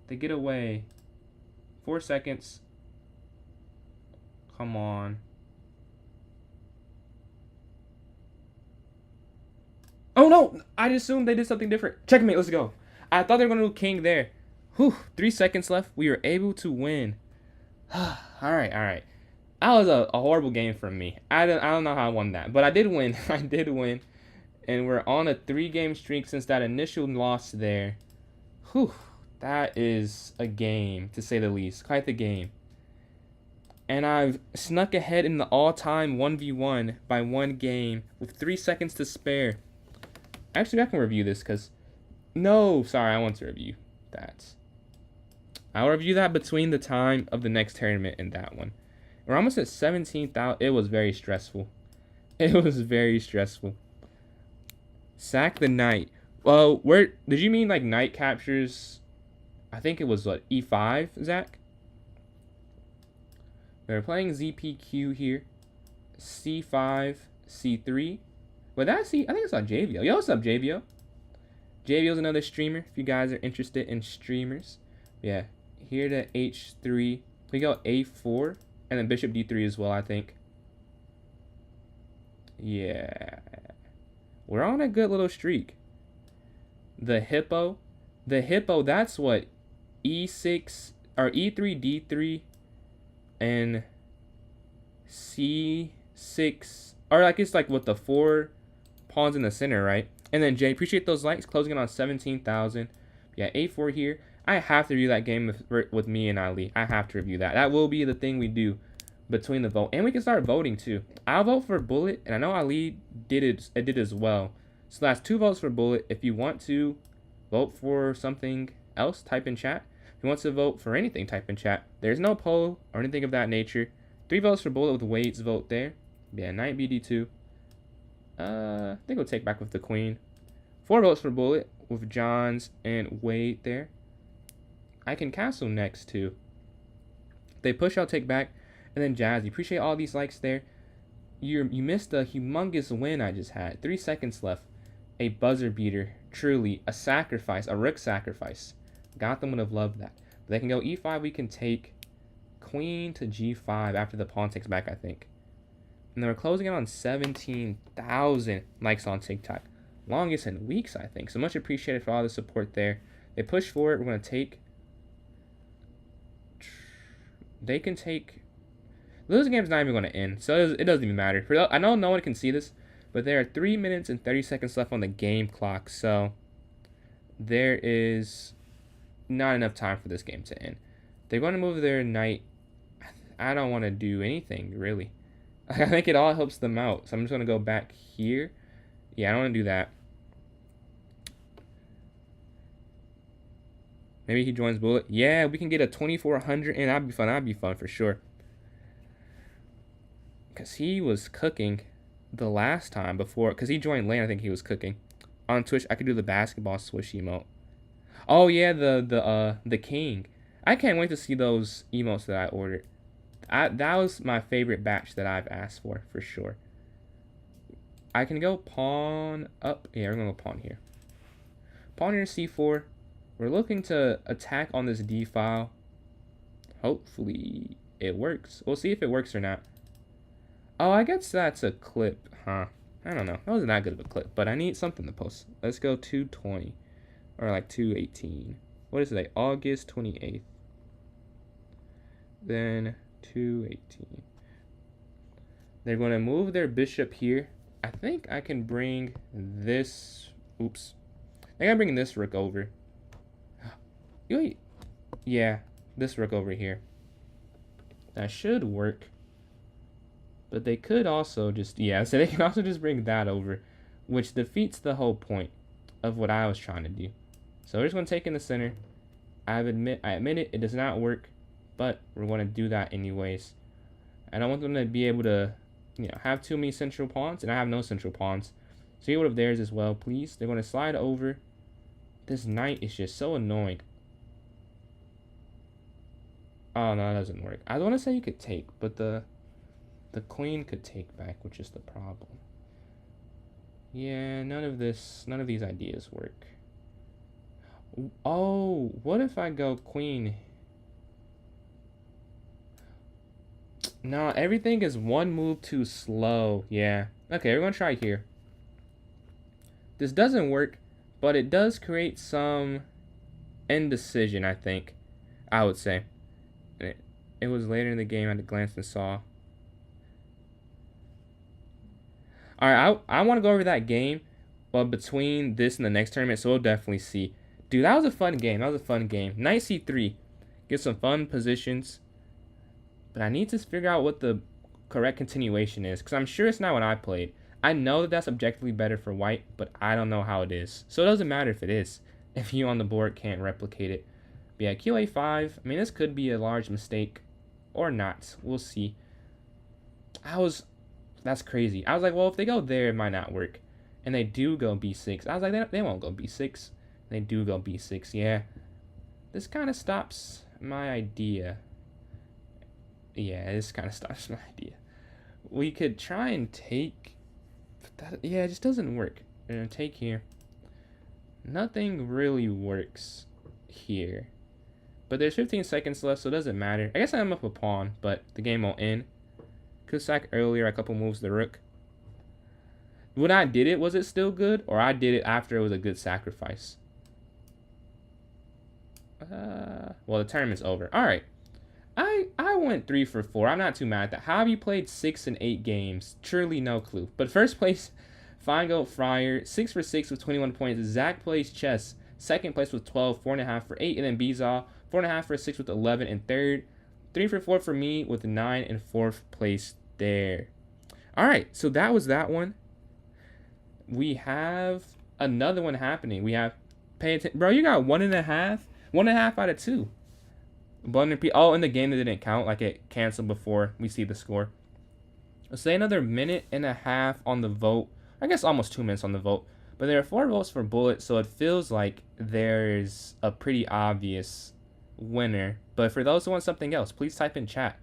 They get away. 4 seconds. Come on. Oh no! I assumed they did something different. Checkmate, let's go. I thought they were going to do king there. Whew, 3 seconds left. We were able to win. Alright, alright. That was a horrible game from me. I don't know how I won that. But I did win. I did win. And we're on a 3-game streak since that initial loss there. Whew. That is a game, to say the least. Quite the game. And I've snuck ahead in the all-time 1v1 by 1 game with 3 seconds to spare. Actually, I can review this because... No, sorry, I want to review that. I'll review that between the time of the next tournament and that one. We're almost at 17,000. It was very stressful. It was very stressful. Sack the knight. Well, where... Did you mean like knight captures... I think it was, what, E5, Zach? We're playing ZPQ here. C5, C3. But that's C... I think it's on JVO. Yo, what's up, JVO? JVO's another streamer, if you guys are interested in streamers. Yeah. Here to H3. We go A4. And then Bishop D3 as well, I think. Yeah. We're on a good little streak. The hippo. The hippo, that's what... E6 or E3, D3, and C6, or like it's like with the 4 pawns in the center, right? And then Jay, appreciate those likes, closing in on 17,000. Yeah, A4 here. I have to review that game with me and Ali. I have to review that. That will be the thing we do between the vote, and we can start voting too. I'll vote for Bullet, and I know Ali did it as well. So that's 2 votes for Bullet. If you want to vote for something else, type in chat. If you want to vote for anything, type in chat. There's no poll or anything of that nature. 3 votes for Bullet with Wade's vote there. Yeah, Knight BD2. I think we'll take back with the Queen. 4 votes for Bullet with John's and Wade there. I can castle next too. They push, I'll take back. And then Jazzy. Appreciate all these likes there. You missed a humongous win I just had. 3 seconds left. A buzzer beater. Truly. A sacrifice. A rook sacrifice. Gotham would have loved that. But they can go E5. We can take Queen to G5 after the pawn takes back, I think. And then we're closing in on 17,000 likes on TikTok. Longest in weeks, I think. So much appreciated for all the support there. They push forward. We're going to take... They can take... Losing game's not even going to end. So it doesn't even matter. I know no one can see this. But there are 3 minutes and 30 seconds left on the game clock. So there is... not enough time for this game to end. They're going to move their knight. I don't want to do anything, really. I think it all helps them out. So I'm just going to go back here. Yeah, I don't want to do that. Maybe he joins Bullet. Yeah, we can get a 2,400, and that'd be fun. That'd be fun for sure. Because he was cooking the last time before. Because he joined lane, I think he was cooking. On Twitch, I could do the basketball swish emote. Oh yeah, the king. I can't wait to see those emotes that I ordered. That was my favorite batch that I've asked for sure. I can go pawn up. Yeah, we're gonna go pawn here. Pawn here c4. We're looking to attack on this d file. Hopefully it works. We'll see if it works or not. Oh, I guess that's a clip, huh? I don't know. That wasn't that good of a clip, but I need something to post. Let's go 220 or like 218. What is today? August 28th. Then 218. They're going to move their bishop here. I think I can bring this. Oops. I gotta bring this rook over. Wait. Yeah, this rook over here. That should work. But they could also just, yeah, so they can also just bring that over, which defeats the whole point of what I was trying to do. So we're just going to take in the center. I admit it does not work, but we're going to do that anyways. I don't want them to be able to, have too many central pawns, and I have no central pawns. So get rid of theirs as well, please. They're going to slide over. This knight is just so annoying. Oh, no, that doesn't work. I want to say you could take, but the queen could take back, which is the problem. Yeah, none of these ideas work. Oh, what if I go queen? No, everything is one move too slow. Yeah. Okay, we're going to try here. This doesn't work, but it does create some indecision, I think. I would say. It was later in the game I had to glance and saw. Alright, I want to go over that game, but between this and the next tournament, so we'll definitely see. Dude, that was a fun game. That was a fun game. Knight c3. Get some fun positions. But I need to figure out what the correct continuation is, because I'm sure it's not what I played. I know that that's objectively better for white, but I don't know how it is. So it doesn't matter if it is, if you on the board can't replicate it. But yeah, QA5, I mean, this could be a large mistake, or not. We'll see. That's crazy. I was like, well, if they go there, it might not work. And they do go b6. I was like, they won't go b6. They do go b6, yeah. This kind of stops my idea. Yeah, this kind of stops my idea. We could try and take... yeah, it just doesn't work. We're going to take here. Nothing really works here. But there's 15 seconds left, so it doesn't matter. I guess I'm up a pawn, but the game won't end. Could sack earlier, a couple moves the rook. When I did it, was it still good? Or I did it after it was a good sacrifice? Well, the tournament's over. Alright. I went 3 for 4. I'm not too mad at that. How have you played 6 and 8 games? Truly no clue. But first place, Feingold Fryer, 6 for 6 with 21 points. Zach plays chess. Second place with 12, 4.5 for 8. And then Bizal, 4.5 for 6 with 11. And third, 3 for 4 for me with 9 and 4th place there. Alright, so that was that one. We have another one happening. We have, pay attention. Bro, you got 1.5? 1.5 out of 2. Oh, in the game that didn't count, like it canceled before we see the score. Let's say another minute and a half on the vote. I guess almost 2 minutes on the vote. But there are 4 votes for Bullet, so it feels like there's a pretty obvious winner. But for those who want something else, please type in chat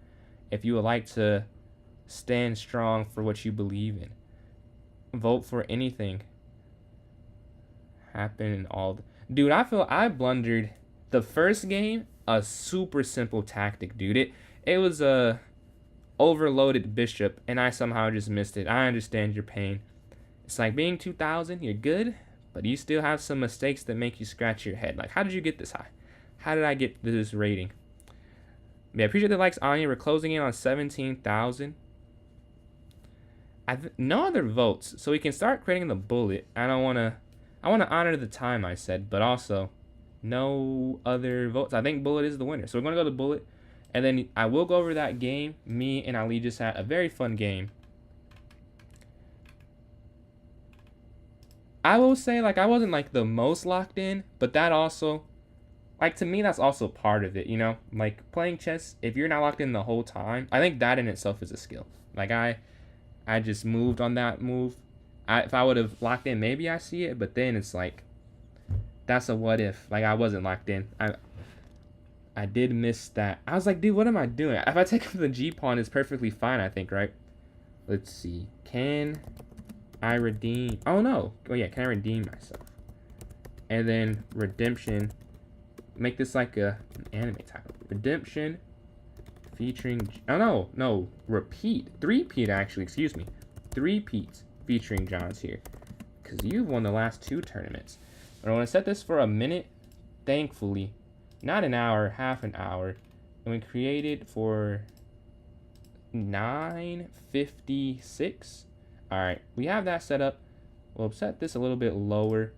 if you would like to stand strong for what you believe in. Vote for anything. Happen in all. Dude, I feel I blundered the first game. A super simple tactic, dude. It was a overloaded bishop, and I somehow just missed it. I understand your pain. It's like being 2000, you're good, but you still have some mistakes that make you scratch your head. Like, how did you get this high? How did I get this rating? Yeah, appreciate the likes, Anya. We're closing in on 17,000. No other votes, so we can start creating the bullet. I want to honor the time I said, but also no other votes. I think Bullet is the winner. So we're going to go to Bullet. And then I will go over that game. Me and Ali just had a very fun game. I will say, like, I wasn't, like, the most locked in. But that also, like, to me, that's also part of it, you know? Like, playing chess, if you're not locked in the whole time, I think that in itself is a skill. Like, I just moved on that move. If I would have locked in, maybe I see it. But then it's like, that's a what if. Like, I wasn't locked in. I did miss that. I was like, dude, what am I doing? If I take up the G pawn, it's perfectly fine, I think, right? Let's see. Can I redeem? Oh, no. Oh, yeah. Can I redeem myself? And then redemption. Make this like an anime title. Redemption featuring. Oh no, repeat. Three-peat actually. Excuse me. Three-peats featuring Johns here, because you've won the last 2 tournaments. But I want to set this for a minute. Thankfully, not an hour, half an hour, and we created for 9:56. All right, we have that set up. We'll set this a little bit lower,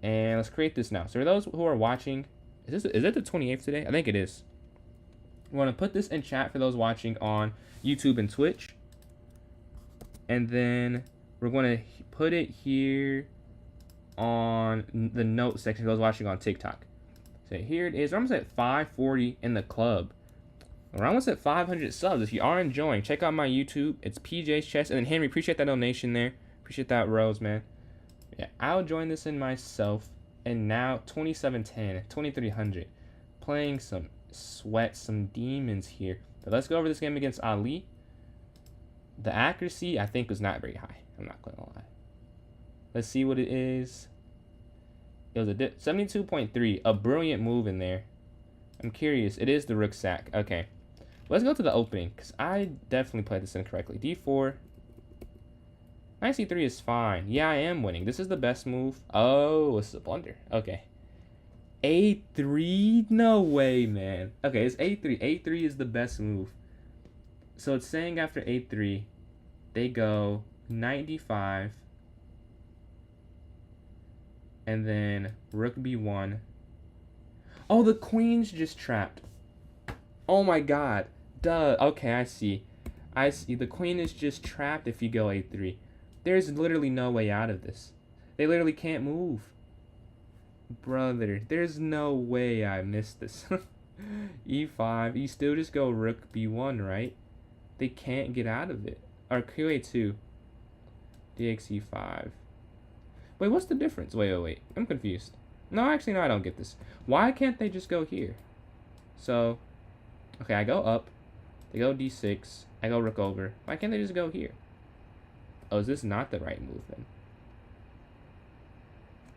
and let's create this now. So for those who are watching, is it the 28th today? I think it is. We want to put this in chat for those watching on YouTube and Twitch, and then we're going to put it here on the note section for those watching on TikTok. So here it is. We're almost at 540 in the club. We're almost at 500 subs. If you are enjoying, check out my YouTube. It's PJ's Chess. And then Henry, appreciate that donation there. Appreciate that, Rose, man. Yeah, I'll join this in myself. And now 2710, 2300. Playing some sweat, some demons here. But let's go over this game against Ali. The accuracy, I think, was not very high. I'm not going to lie. Let's see what it is. It was a 72.3. A brilliant move in there. I'm curious. It is the rook sack. Okay. Let's go to the opening, because I definitely played this incorrectly. D4. Knight C3 is fine. Yeah, I am winning. This is the best move. Oh, this is a blunder. Okay. A3? No way, man. Okay, it's A3. A3 is the best move. So it's saying after A3, they go Knight D5. And then Rook B1. Oh, the queen's just trapped. Oh my god. Duh. Okay, I see. I see. The queen is just trapped if you go A3. There's literally no way out of this. They literally can't move. Brother, there's no way I missed this. E5. You still just go Rook B1, right? They can't get out of it. Or QA2. DX E5. Wait, what's the difference? Wait. I'm confused. No, actually, no, I don't get this. Why can't they just go here? So, okay, I go up. They go D6. I go rook over. Why can't they just go here? Oh, is this not the right move then?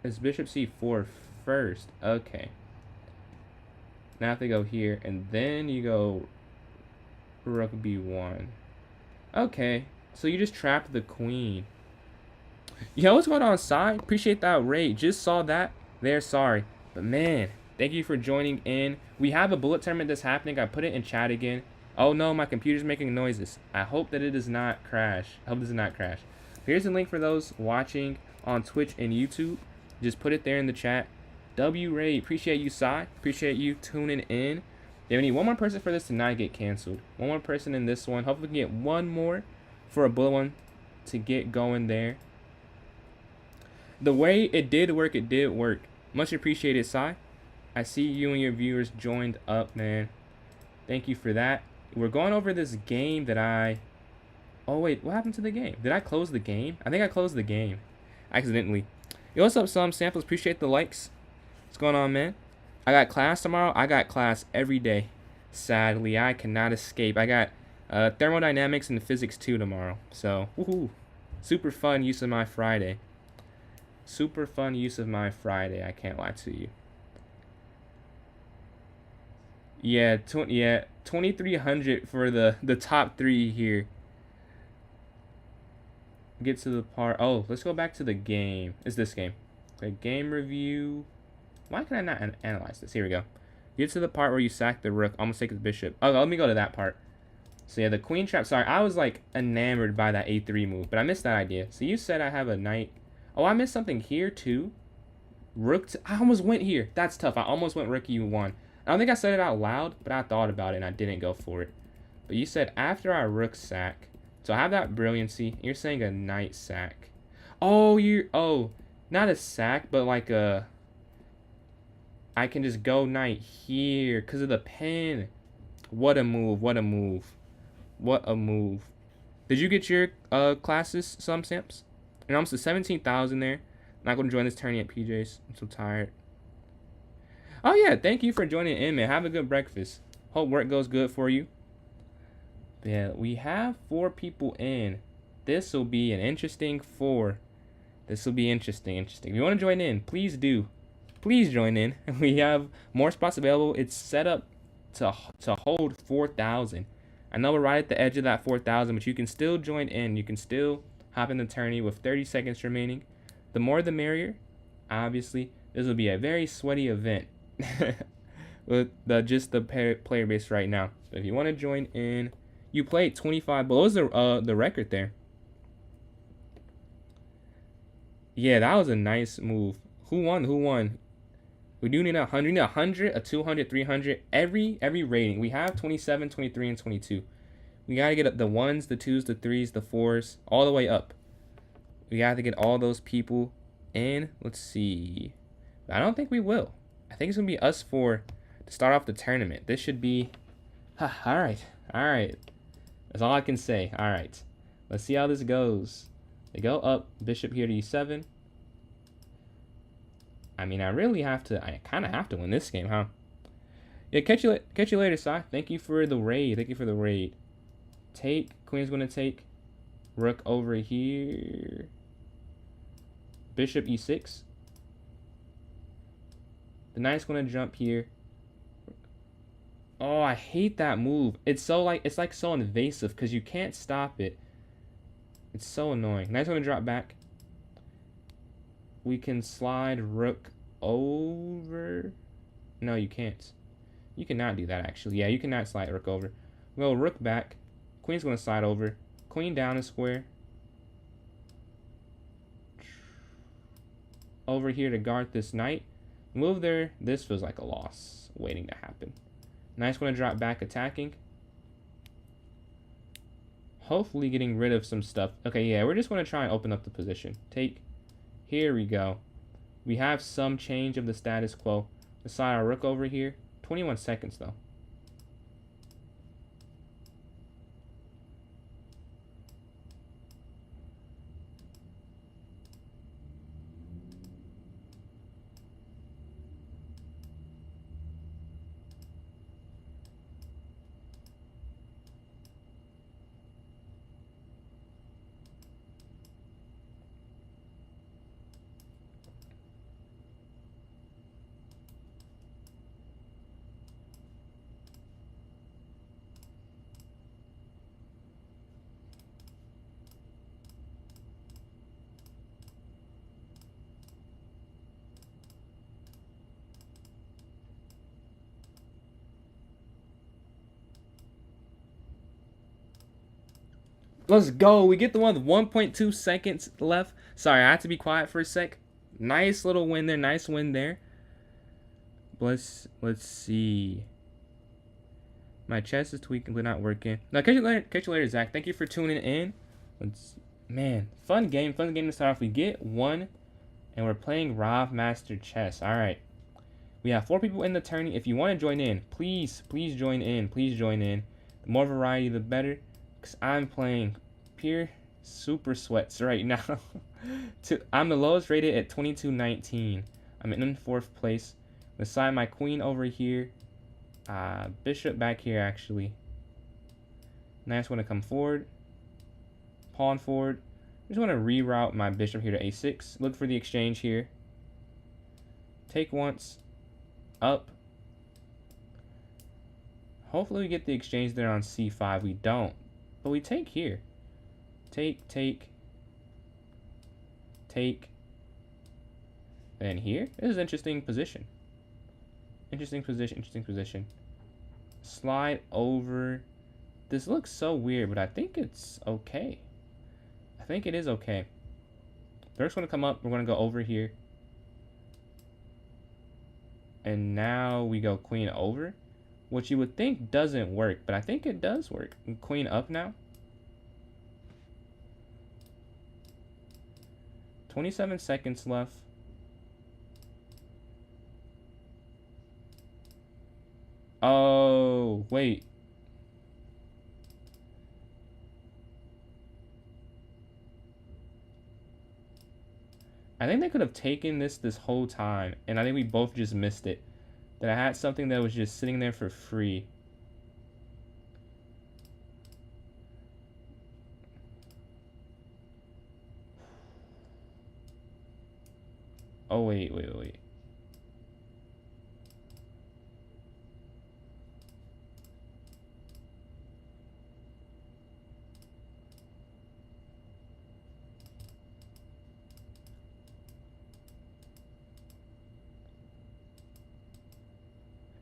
It's bishop C4 first. Okay. Now if they go here, and then you go rook B1. Okay, so you just trapped the queen. Yo, what's going on, Sai? Appreciate that rate. Just saw that there. Sorry. But man, thank you for joining in. We have a bullet tournament that's happening. I put it in chat again. Oh no, my computer's making noises. I hope that it does not crash. I hope it does not crash. Here's the link for those watching on Twitch and YouTube. Just put it there in the chat. W-Ray, appreciate you, Sai. Appreciate you tuning in. Yeah, we need one more person for this to not get canceled. One more person in this one. Hopefully we can get one more for a bullet one to get going there. The way it did work, it did work. Much appreciated, Sai. I see you and your viewers joined up, man. Thank you for that. We're going over this game that I... Oh, wait. What happened to the game? Did I close the game? I think I closed the game. Accidentally. Yo, what's up, some samples? Appreciate the likes. What's going on, man? I got class tomorrow. I got class every day. Sadly, I cannot escape. I got thermodynamics and physics 2 tomorrow. So, woohoo. Super fun use of my Friday. Super fun use of my Friday. I can't lie to you. Yeah, 2300 for the top 3 here. Get to the part. Oh, let's go back to the game. It's this game. Okay, game review. Why can I not analyze this? Here we go. Get to the part where you sack the rook. Almost take the bishop. Oh, let me go to that part. So yeah, the queen trap. Sorry, I was like enamored by that A3 move, but I missed that idea. So you said I have a knight. Oh, I missed something here too. Rook. I almost went here. That's tough. I almost went rook E1. I don't think I said it out loud, but I thought about it and I didn't go for it. But you said after I rook sack. So I have that brilliancy. You're saying a knight sack. Oh, not a sack, but like a... I can just go knight here because of the pin. What a move. What a move. What a move. Did you get your classes, some Samps? And almost to 17,000 there. I'm not going to join this tourney at PJ's. I'm so tired. Oh, yeah. Thank you for joining in, man. Have a good breakfast. Hope work goes good for you. But yeah, we have 4 people in. This will be an interesting 4. This will be interesting. If you want to join in, please do. Please join in. We have more spots available. It's set up to hold 4,000. I know we're right at the edge of that 4,000, but you can still join in. You can still hop in the tourney with 30 seconds remaining. The more the merrier. Obviously, this will be a very sweaty event with just the player base right now. So if you want to join in, you played 25 below the record there. Yeah, that was a nice move. Who won? Who won? We do need 100. We need 100, a 200, 300. Every rating. We have 27, 23, and 22. We got to get the ones, the twos, the threes, the fours, all the way up. We got to get all those people in. Let's see. I don't think we will. I think it's going to be us four to start off the tournament. This should be... all right. All right. That's all I can say. All right. Let's see how this goes. They go up. Bishop here to e7. I mean, I kind of have to win this game, huh? Yeah, catch you later, Si. Thank you for the raid. Thank you for the raid. Take. Queen's going to take. Rook over here. Bishop e6. The knight's going to jump here. Oh, I hate that move. It's like so invasive because you can't stop it. It's so annoying. Knight's going to drop back. We can slide rook over. No, you can't. You cannot do that, actually. Yeah, you cannot slide rook over. We'll go rook back. Queen's going to slide over. Queen down a square. Over here to guard this knight. Move there. This feels like a loss waiting to happen. Knight's going to drop back attacking. Hopefully getting rid of some stuff. Okay, yeah, we're just going to try and open up the position. Take. Here we go. We have some change of the status quo. Let's slide our rook over here. 21 seconds, though. Let's go. We get the one with 1.2 seconds left. Sorry, I had to be quiet for a sec. Nice little win there. Nice win there. Let's see. My chest is tweaking, but not working. Now, catch you later, Zach. Thank you for tuning in. Man, fun game to start off. We get one, and we're playing Rav Master Chess. All right. We have 4 people in the tourney. If you want to join in, please join in. Please join in. The more variety, the better. Because I'm playing pure super sweats right now. I'm the lowest rated at 2219. I'm in 4th place. Let's slide my queen over here. Bishop back here, actually. Knight's going to come forward. Pawn forward. I just want to reroute my bishop here to a6. Look for the exchange here. Take once. Up. Hopefully we get the exchange there on c5. We don't. But we take here. Take. And here. This is an interesting position. Interesting position. Slide over. This looks so weird, but I think it's okay. I think it is okay. They're just going to come up. We're going to go over here. And now we go queen over. Which you would think doesn't work, but I think it does work. Queen up now. 27 seconds left. Oh, wait. I think they could have taken this whole time, and I think we both just missed it. That I had something that was just sitting there for free. Oh, wait.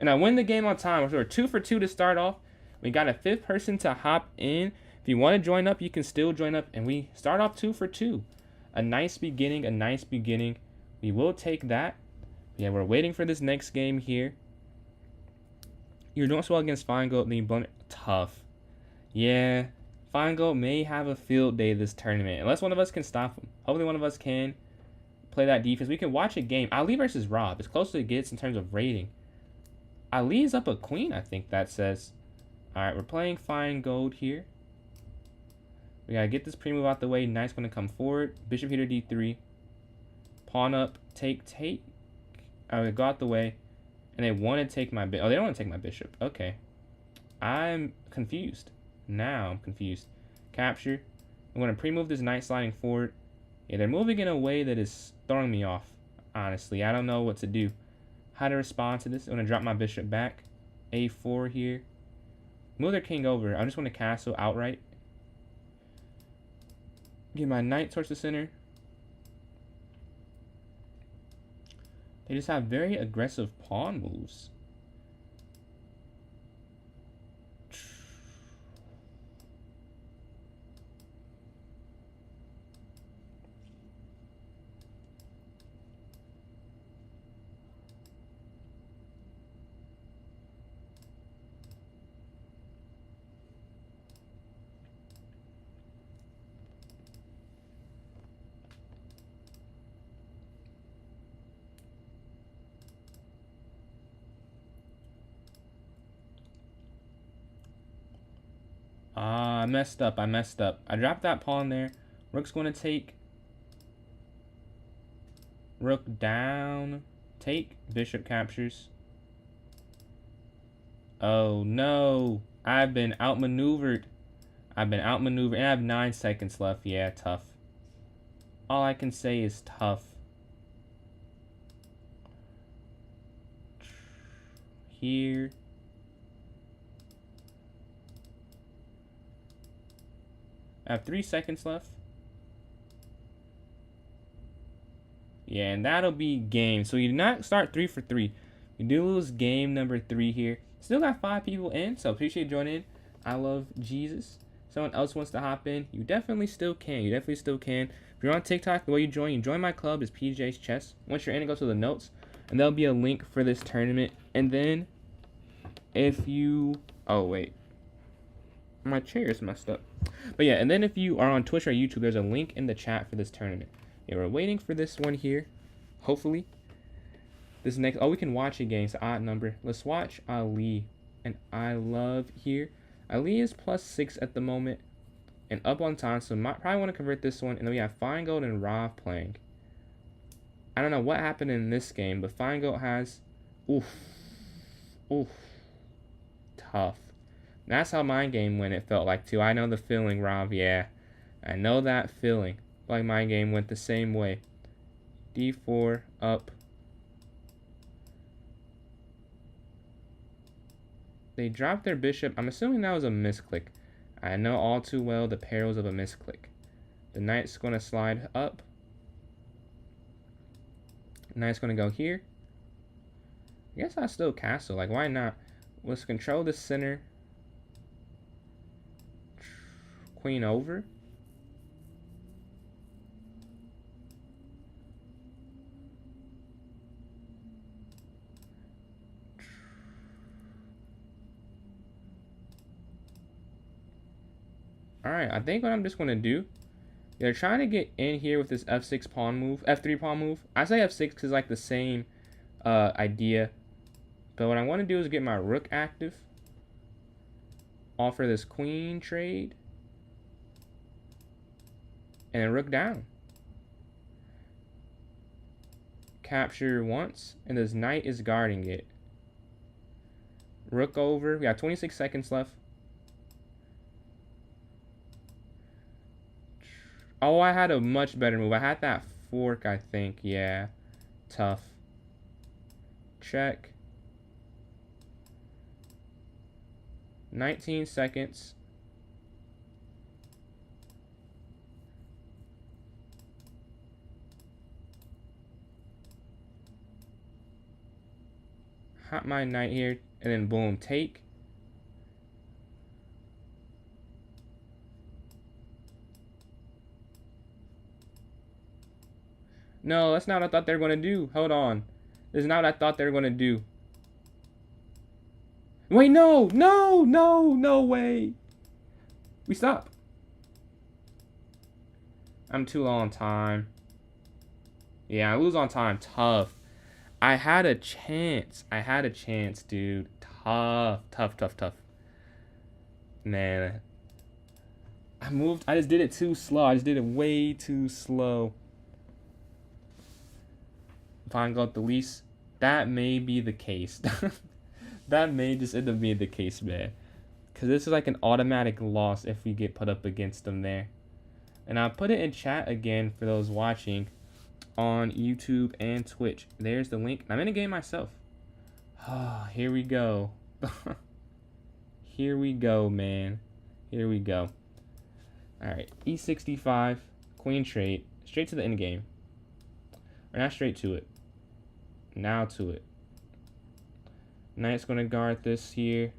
And I win the game on time. So we're 2 for 2 to start off. We got a 5th person to hop in. If you want to join up, you can still join up. And we start off 2 for 2. A nice beginning, a nice beginning. We will take that. Yeah, we're waiting for this next game here. You're doing so well against Feingold, then you blown it. Tough. Yeah, Feingold may have a field day this tournament. Unless one of us can stop him. Hopefully one of us can play that defense. We can watch a game. Ali versus Rob. As close as it gets in terms of rating. Ali is up a queen, I think that says. Alright, we're playing Feingold here. We gotta get this pre-move out the way. Knight's gonna come forward. Bishop here to d3. Pawn up. Take. Alright, go out the way. And they want to take my bishop. Oh, they don't want to take my bishop. Okay. I'm confused. Now I'm confused. Capture. I'm going to pre-move this knight sliding forward. Yeah, they're moving in a way that is throwing me off. Honestly, I don't know what to do. How to respond to this. I'm going to drop my bishop back. A4 here. Move their king over. I just want to castle outright. Get my knight towards the center. They just have very aggressive pawn moves. I messed up. I dropped that pawn there. Rook's going to take. Rook down. Take. Bishop captures. Oh, no. I've been outmaneuvered. And I have 9 seconds left. Yeah, tough. All I can say is tough. Here. I have 3 seconds left. Yeah, and that'll be game. So you do not start 3 for 3. You do lose game number 3 here. Still got 5 people in, so appreciate you joining in. I love Jesus. Someone else wants to hop in, you definitely still can. If you're on TikTok, the way you join my club is PJ's Chess. Once you're in, go to the notes, and there'll be a link for this tournament. And then, if you... Oh, wait. My chair is messed up. But yeah, and then if you are on Twitch or YouTube, there's a link in the chat for this tournament. Yeah, we're waiting for this one here. Hopefully. This next... Oh, we can watch a game. It's an odd number. Let's watch Ali. And I love here. Ali is +6 at the moment. And up on time. So probably want to convert this one. And then we have Feingold and Rav playing. I don't know what happened in this game. But Feingold has... Oof. Tough. That's how my game went, it felt like, too. I know the feeling, Rob, yeah. I know that feeling. Like my game went the same way. D4, up. They dropped their bishop. I'm assuming that was a misclick. I know all too well the perils of a misclick. The knight's going to slide up. Knight's going to go here. I guess I still castle. Like, why not? Let's control the center. Queen over. Alright, I think what I'm just going to do, they're trying to get in here with this f6 pawn move, f3 pawn move. I say f6 because it's like the same idea. But what I want to do is get my rook active. Offer this queen trade. And then rook down. Capture once, and this knight is guarding it. Rook over. We got 26 seconds left. Oh, I had a much better move. I had that fork, I think. Yeah. Tough. Check. 19 seconds. hot my knight here, and then boom, take. No, that's not what I thought they were going to do. Hold on. This is not what I thought they were going to do. Wait, no, no, no, no way. We stop. I'm too low on time. Yeah, I lose on time. Tough. I had a chance. I had a chance, dude. Tough, tough, tough, tough. Man. I just did it too slow. I just did it way too slow. Fine, go up the lease. That may be the case. That may just end up being the case, man. Because this is like an automatic loss if we get put up against them there. And I'll put it in chat again for those watching on YouTube and Twitch. There's the link. I'm in a game myself. Oh, here we go. Here we go, man. Here we go. Alright, E65, queen trade, straight to the end game. Or not straight to it. Now to it. Knight's going to guard this here.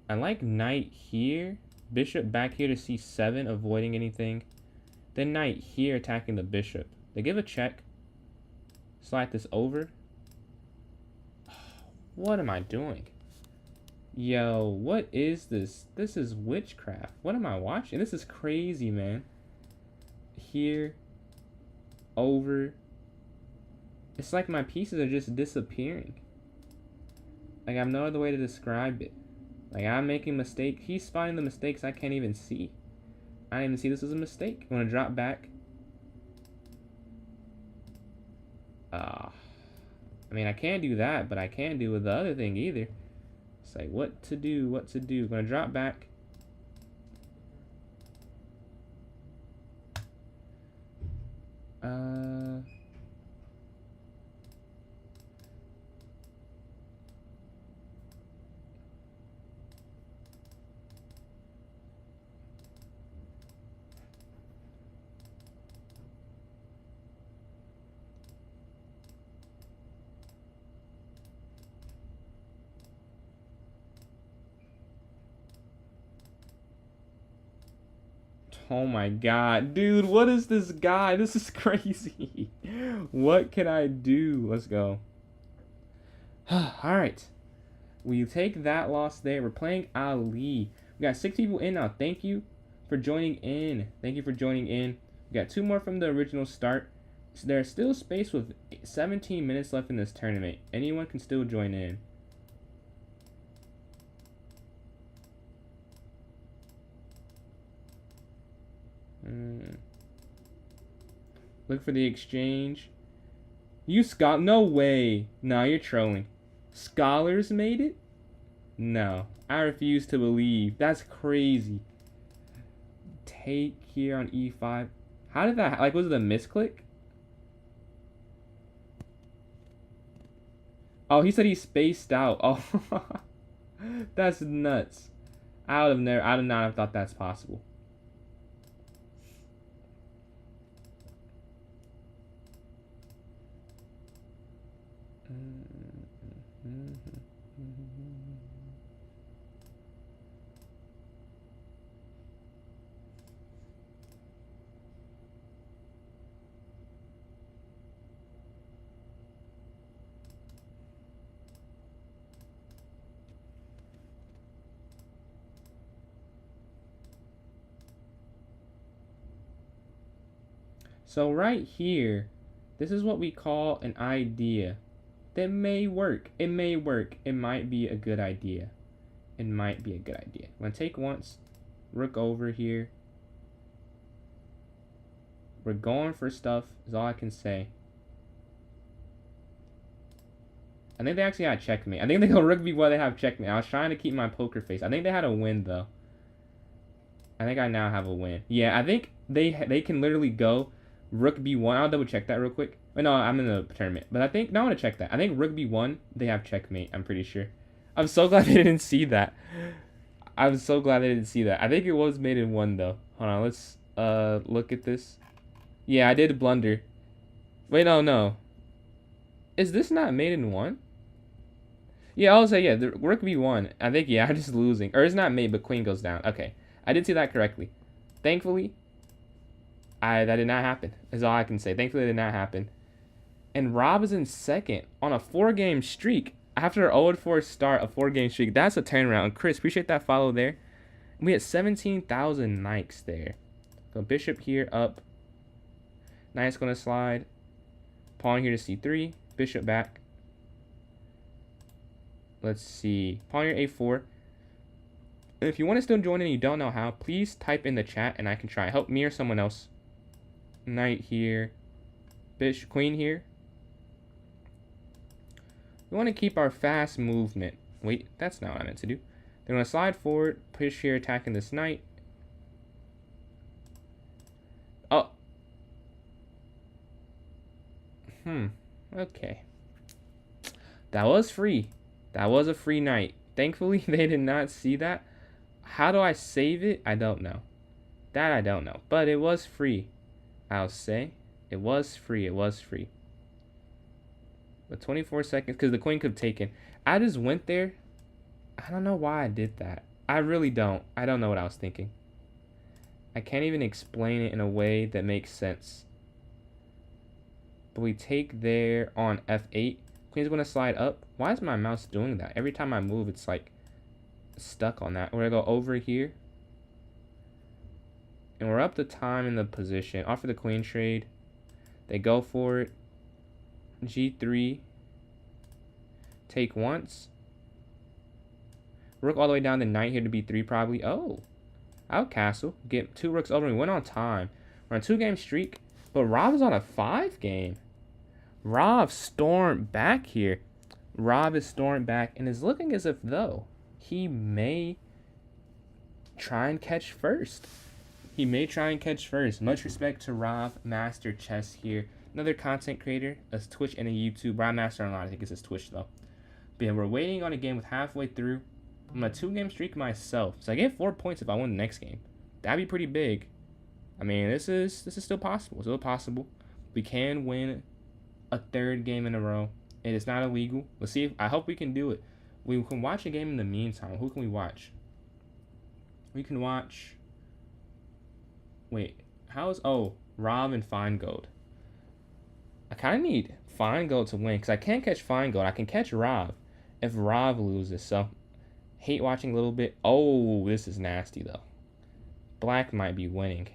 I like knight here. Bishop back here to c7, avoiding anything. Then knight here attacking the bishop. They give a check. Slide this over. What am I doing? Yo, what is this? This is witchcraft. What am I watching? This is crazy, man. Here. Over. It's like my pieces are just disappearing. Like, I have no other way to describe it. Like, I'm making mistakes. He's finding the mistakes I can't even see. I didn't even see this as a mistake. I'm going to drop back. I mean, I can't do that, but I can't do the other thing either. It's like, what to do, what to do. I'm going to drop back. Oh my god, dude, what is this guy? This is crazy. What can I do? Let's go. Alright. We take that loss there. We're playing Ali. We got 6 people in now. Thank you for joining in. Thank you for joining in. We got 2 more from the original start. So there's still space with 17 minutes left in this tournament. Anyone can still join in. Look for the exchange. You no way. No, you're trolling. Scholars made it? No. I refuse to believe. That's crazy. Take here on E5. How did that, like, was it a misclick? Oh, he said he spaced out. Oh, that's nuts. I would not have thought that's possible. So right here, this is what we call an idea. That may work. It may work. It might be a good idea. It might be a good idea. I'm going to take once. Rook over here. We're going for stuff is all I can say. I think they actually had checkmate. I think they go rook b1, they have checkmate. I was trying to keep my poker face. I think they had a win, though. I think I now have a win. Yeah, I think they can literally go rook b1. I'll double check that real quick. Wait, no, I'm in the tournament. But I think, no, I want to check that. I think rook b1, they have checkmate. I'm pretty sure. I'm so glad they didn't see that. I'm so glad I didn't see that. I think it was made in one though. Hold on, let's look at this. Yeah, I did blunder. Wait, no. Is this not made in one? Yeah, I'll say yeah. The rook b1. I think yeah. I'm just losing, or it's not made, but queen goes down. Okay, I did see that correctly. Thankfully, that did not happen. Is all I can say. Thankfully, it did not happen. And Rob is in second on a 4-game streak after an 0-4 start, a 4-game streak. That's a turnaround. Chris, appreciate that follow there. We had 17,000 likes there. So bishop here up. Knight's gonna slide. Pawn here to c3. Bishop back. Let's see. Pawn here a4. And if you want to still join and you don't know how, please type in the chat and I can try. Help me or someone else. Knight here. Bishop, queen here. We want to keep our fast movement. Wait, that's not what I meant to do. They're going to slide forward, push here, attacking this knight. Oh. Okay. That was free. That was a free knight. Thankfully, they did not see that. How do I save it? I don't know. That I don't know. But it was free. I'll say. It was free. It was free. But 24 seconds, because the queen could have taken. I just went there. I don't know why I did that. I really don't. I don't know what I was thinking. I can't even explain it in a way that makes sense. But we take there on f8. Queen's going to slide up. Why is my mouse doing that? Every time I move, it's like stuck on that. We're going to go over here. And we're up the time in the position. Offer the queen trade. They go for it. G3. Take once. Rook all the way down to knight here to b3 probably. Oh. Out castle. Get 2 rooks over. We went on time. We're on a 2-game streak. But Rob is on a 5-game. Rob stormed back here. Rob is stormed back and is looking as if though he may try and catch first. He may try and catch first. Much respect to Rob Master Chess here. Another content creator, a Twitch and a YouTube. Rob Master Online, I think it's his Twitch though. But yeah, we're waiting on a game with halfway through. I'm a 2-game streak myself. So I get 4 points if I win the next game. That'd be pretty big. I mean, this is still possible. Still possible. We can win a 3rd game in a row. It is not illegal. Let's see. I hope we can do it. We can watch a game in the meantime. Who can we watch? We can watch. Wait. Rob and Feingold. I kind of need Feingold to win because I can't catch Feingold. I can catch Rob if Rob loses. So, hate watching a little bit. Oh, this is nasty though. Black might be winning.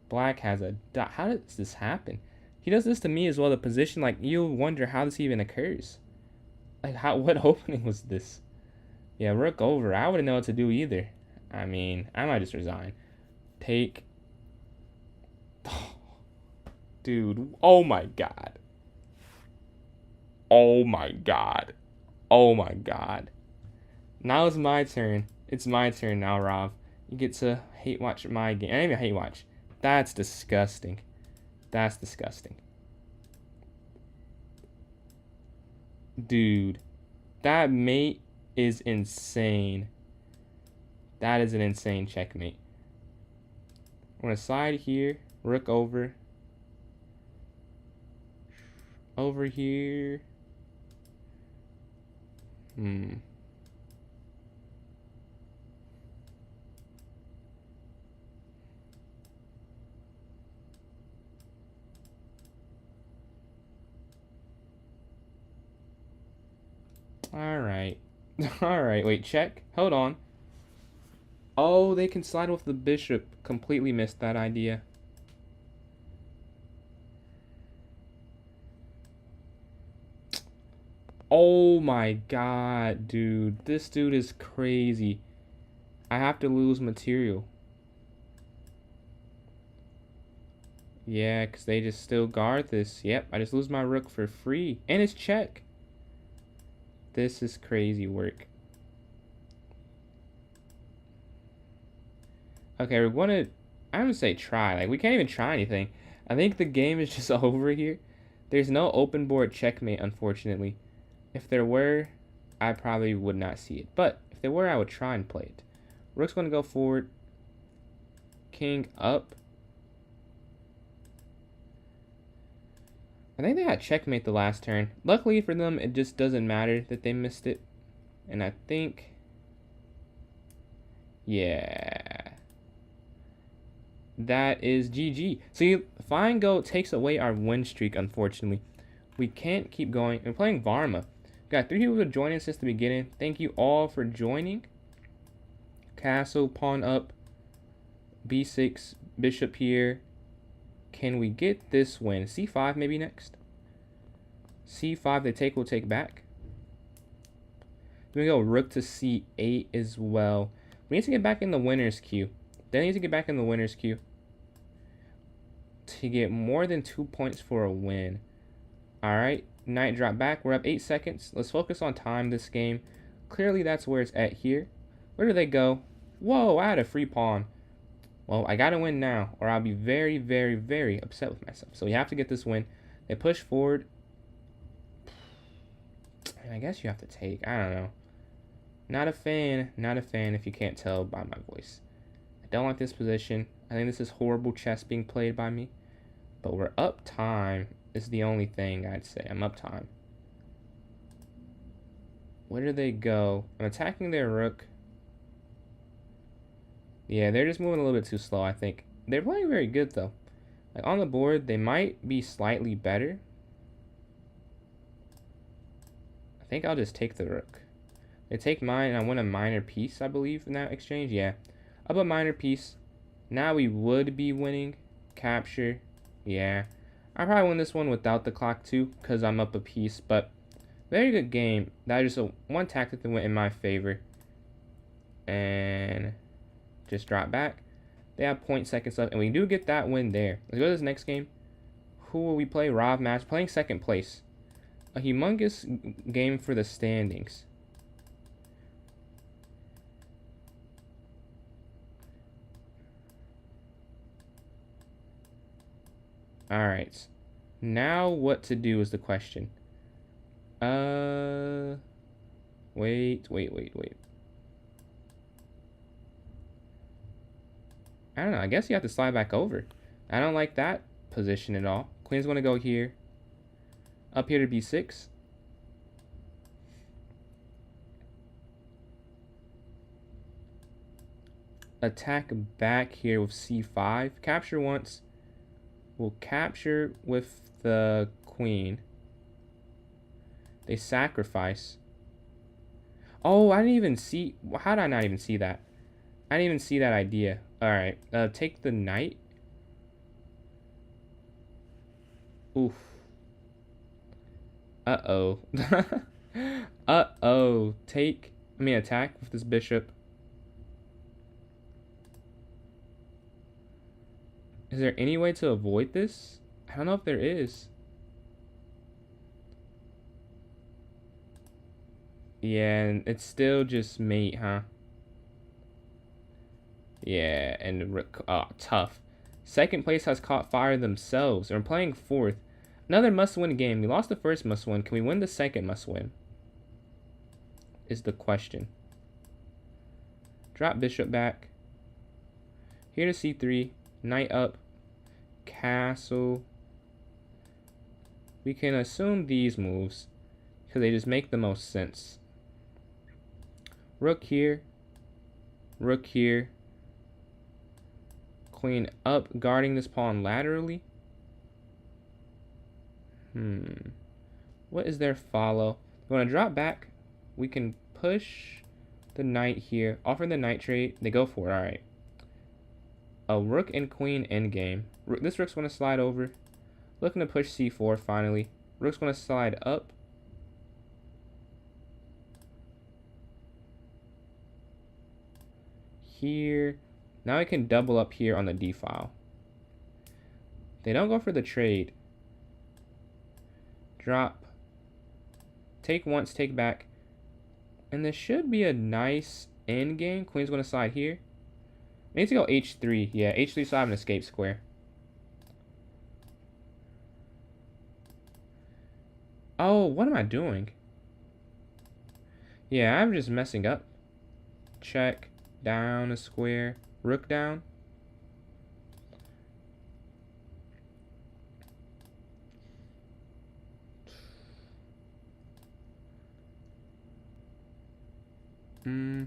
Black has a dot. How does this happen? He does this to me as well. The position, like, you'll wonder how this even occurs. Like, what opening was this? Yeah, rook over. I wouldn't know what to do either. I mean, I might just resign. Take. Dude, oh my god. Oh my god. Oh my god. Now it's my turn. It's my turn now, Rob. You get to hate watch my game. I didn't even hate watch. That's disgusting. That's disgusting. Dude, that mate is insane. That is an insane checkmate. I'm going to slide here. Rook over. Over here. Alright. Alright, wait, check. Hold on. Oh, they can slide with the bishop. Completely missed that idea. Oh my god, dude. This dude is crazy. I have to lose material. Yeah, because they just still guard this. Yep, I just lose my rook for free. And it's check. This is crazy work. Okay, we're going to... I don't say try. Like, we can't even try anything. I think the game is just over here. There's no open board checkmate, unfortunately. If there were, I probably would not see it. But If they were, I would try and play it. Rook's going to go forward. King up. I think they had checkmate the last turn. Luckily for them, it just doesn't matter that they missed it. And I think... yeah. That is GG. See, fine go takes away our win streak, unfortunately. We can't keep going. We're playing Varma. Got 3 people joining since the beginning. Thank you all for joining. Castle, pawn up. B6, bishop here. Can we get this win? C5 maybe next. C5, they take, we'll take back. Then we go rook to C8 as well. We need to get back in the winner's queue. Then we need to get back in the winner's queue to get more than 2 points for a win. Alright, knight drop back. We're up 8 seconds. Let's focus on time this game. Clearly that's where it's at here. Where do they go? Whoa, I had a free pawn. Well, I gotta win now, or I'll be very, very, very upset with myself. So we have to get this win. They push forward. And I guess you have to take. I don't know. Not a fan. Not a fan if you can't tell by my voice. I don't like this position. I think this is horrible chess being played by me. But we're up time is the only thing I'd say. I'm up time. Where do they go? I'm attacking their rook. Yeah, they're just moving a little bit too slow, I think. They're playing very good, though. Like, on the board, they might be slightly better. I think I'll just take the rook. They take mine, and I win a minor piece, I believe, in that exchange. Yeah. Up a minor piece. Now we would be winning. Capture. Yeah. I probably win this one without the clock, too, because I'm up a piece. But, very good game. That is just one tactic that went in my favor. And... just drop back. They have 0.6 seconds left, and we do get that win there. Let's go to this next game. Who will we play? Rav match. Playing second place. A humongous game for the standings. Alright. Now what to do is the question. Wait. I don't know. I guess you have to slide back over. I don't like that position at all. Queen's going to go here. Up here to B6. Attack back here with C5. Capture once. We'll capture with the queen. They sacrifice. Oh, I didn't even see... how did I not even see that? I didn't even see that idea. Alright, take the knight. Oof. Uh-oh. Uh-oh. Attack with this bishop. Is there any way to avoid this? I don't know if there is. Yeah, and it's still just mate, huh? Yeah, and tough. Second place has caught fire themselves. We're playing fourth. Another must-win game. We lost the first must-win. Can we win the second must-win? Is the question. Drop bishop back. Here to C3. Knight up. Castle. We can assume these moves because they just make the most sense. Rook here. Rook here. Queen up, guarding this pawn laterally. What is their follow? We want to drop back. We can push the knight here. Offer the knight trade. They go for it. Alright. A rook and queen endgame. This rook's going to slide over. Looking to push c4 finally. Rook's going to slide up. Here. Now I can double up here on the d file. They don't go for the trade. Drop. Take once, take back. And this should be a nice endgame. Queen's going to slide here. I need to go h3. Yeah, h3 so I have an escape square. Oh, what am I doing? Yeah, I'm just messing up. check, down a square, rook down. Hmm.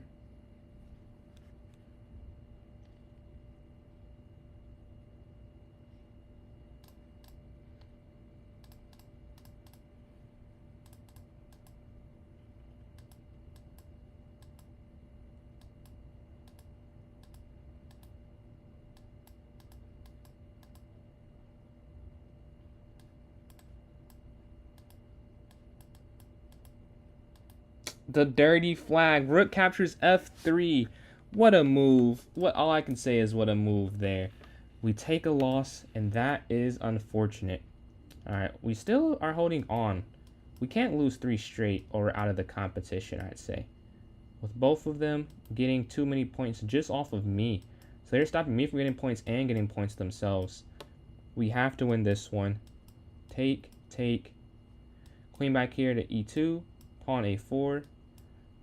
The dirty flag. Rook captures f3. What a move. All I can say is what a move there. We take a loss, and that is unfortunate. Alright, we still are holding on. We can't lose 3 straight or we're out of the competition, I'd say. With both of them getting too many points just off of me. So they're stopping me from getting points and getting points themselves. We have to win this one. Take. Queen back here to e2. Pawn a4.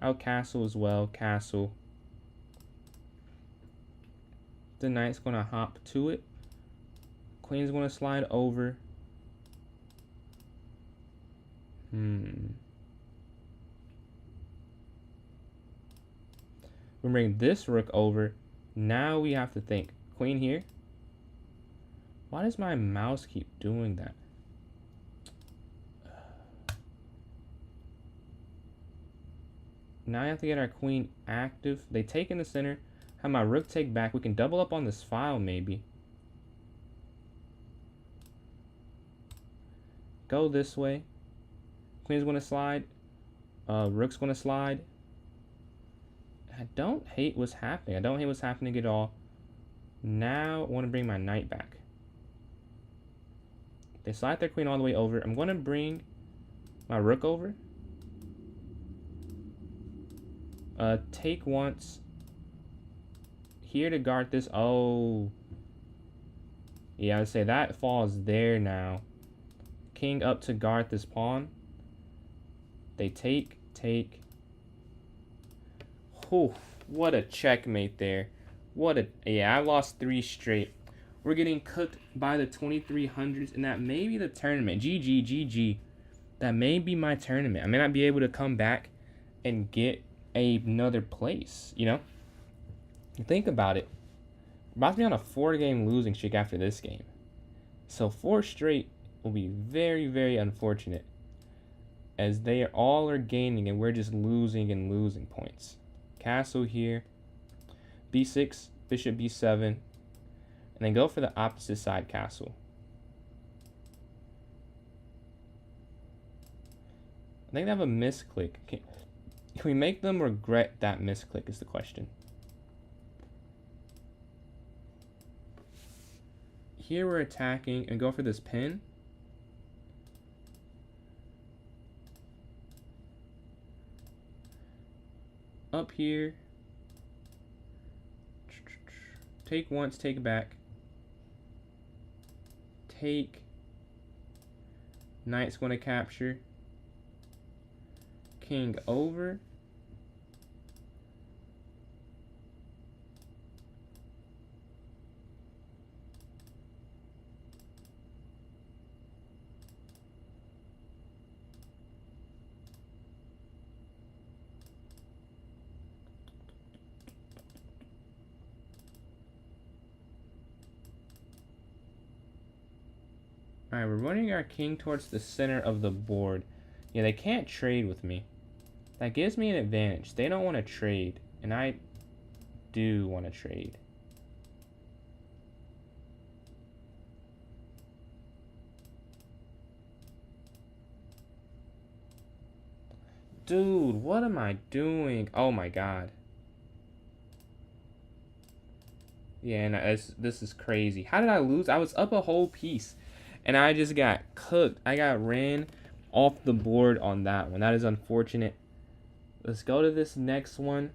Out castle as well. Castle. The knight's going to hop to it. Queen's going to slide over. We bring this rook over. Now we have to think. Queen here. Why does my mouse keep doing that? Now I have to get our queen active. They take in the center. Have my rook take back. We can double up on this file maybe. Go this way. Queen's going to slide. Rook's going to slide. I don't hate what's happening. I don't hate what's happening at all. Now I want to bring my knight back. They slide their queen all the way over. I'm going to bring my rook over. Take once. Here to guard this. Oh. Yeah, I would say that falls there now. King up to guard this pawn. They take. Oh, what a checkmate there. Yeah, I lost 3 straight. We're getting cooked by the 2300s, and that may be the tournament. GG. That may be my tournament. I may not be able to come back and get another place, you know? Think about it. We're about to be on a 4-game losing streak after this game. So 4 straight will be very, very unfortunate, as they all are gaining and we're just losing points. Castle here. b6, bishop b7, and then go for the opposite side castle. I think they have a misclick. Can we make them regret that misclick is the question. Here we're attacking and go for this pin. Up here. Take once, take back. Take. Knight's going to capture. King over. Alright, we're running our king towards the center of the board. Yeah, they can't trade with me. That gives me an advantage. They don't want to trade, and I do want to trade. Dude, what am I doing? Oh my god. Yeah, and this is crazy. How did I lose? I was up a whole piece, and I just got cooked. I got ran off the board on that one. That is unfortunate. Let's go to this next one.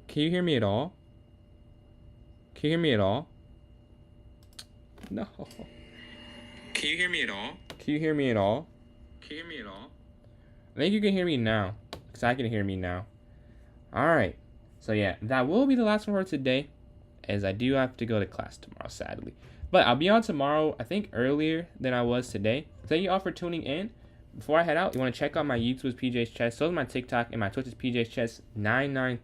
Can you hear me at all? Can you hear me at all? No. Can you hear me at all? Can you hear me at all? Can you hear me at all? I think you can hear me now, because I can hear me now. Alright. So yeah, that will be the last one for today, as I do have to go to class tomorrow, sadly. But I'll be on tomorrow, I think earlier than I was today. Thank you all for tuning in. Before I head out, you want to check out my YouTube's PJ's Chess. So is my TikTok, and my Twitch is PJ's Chess 993.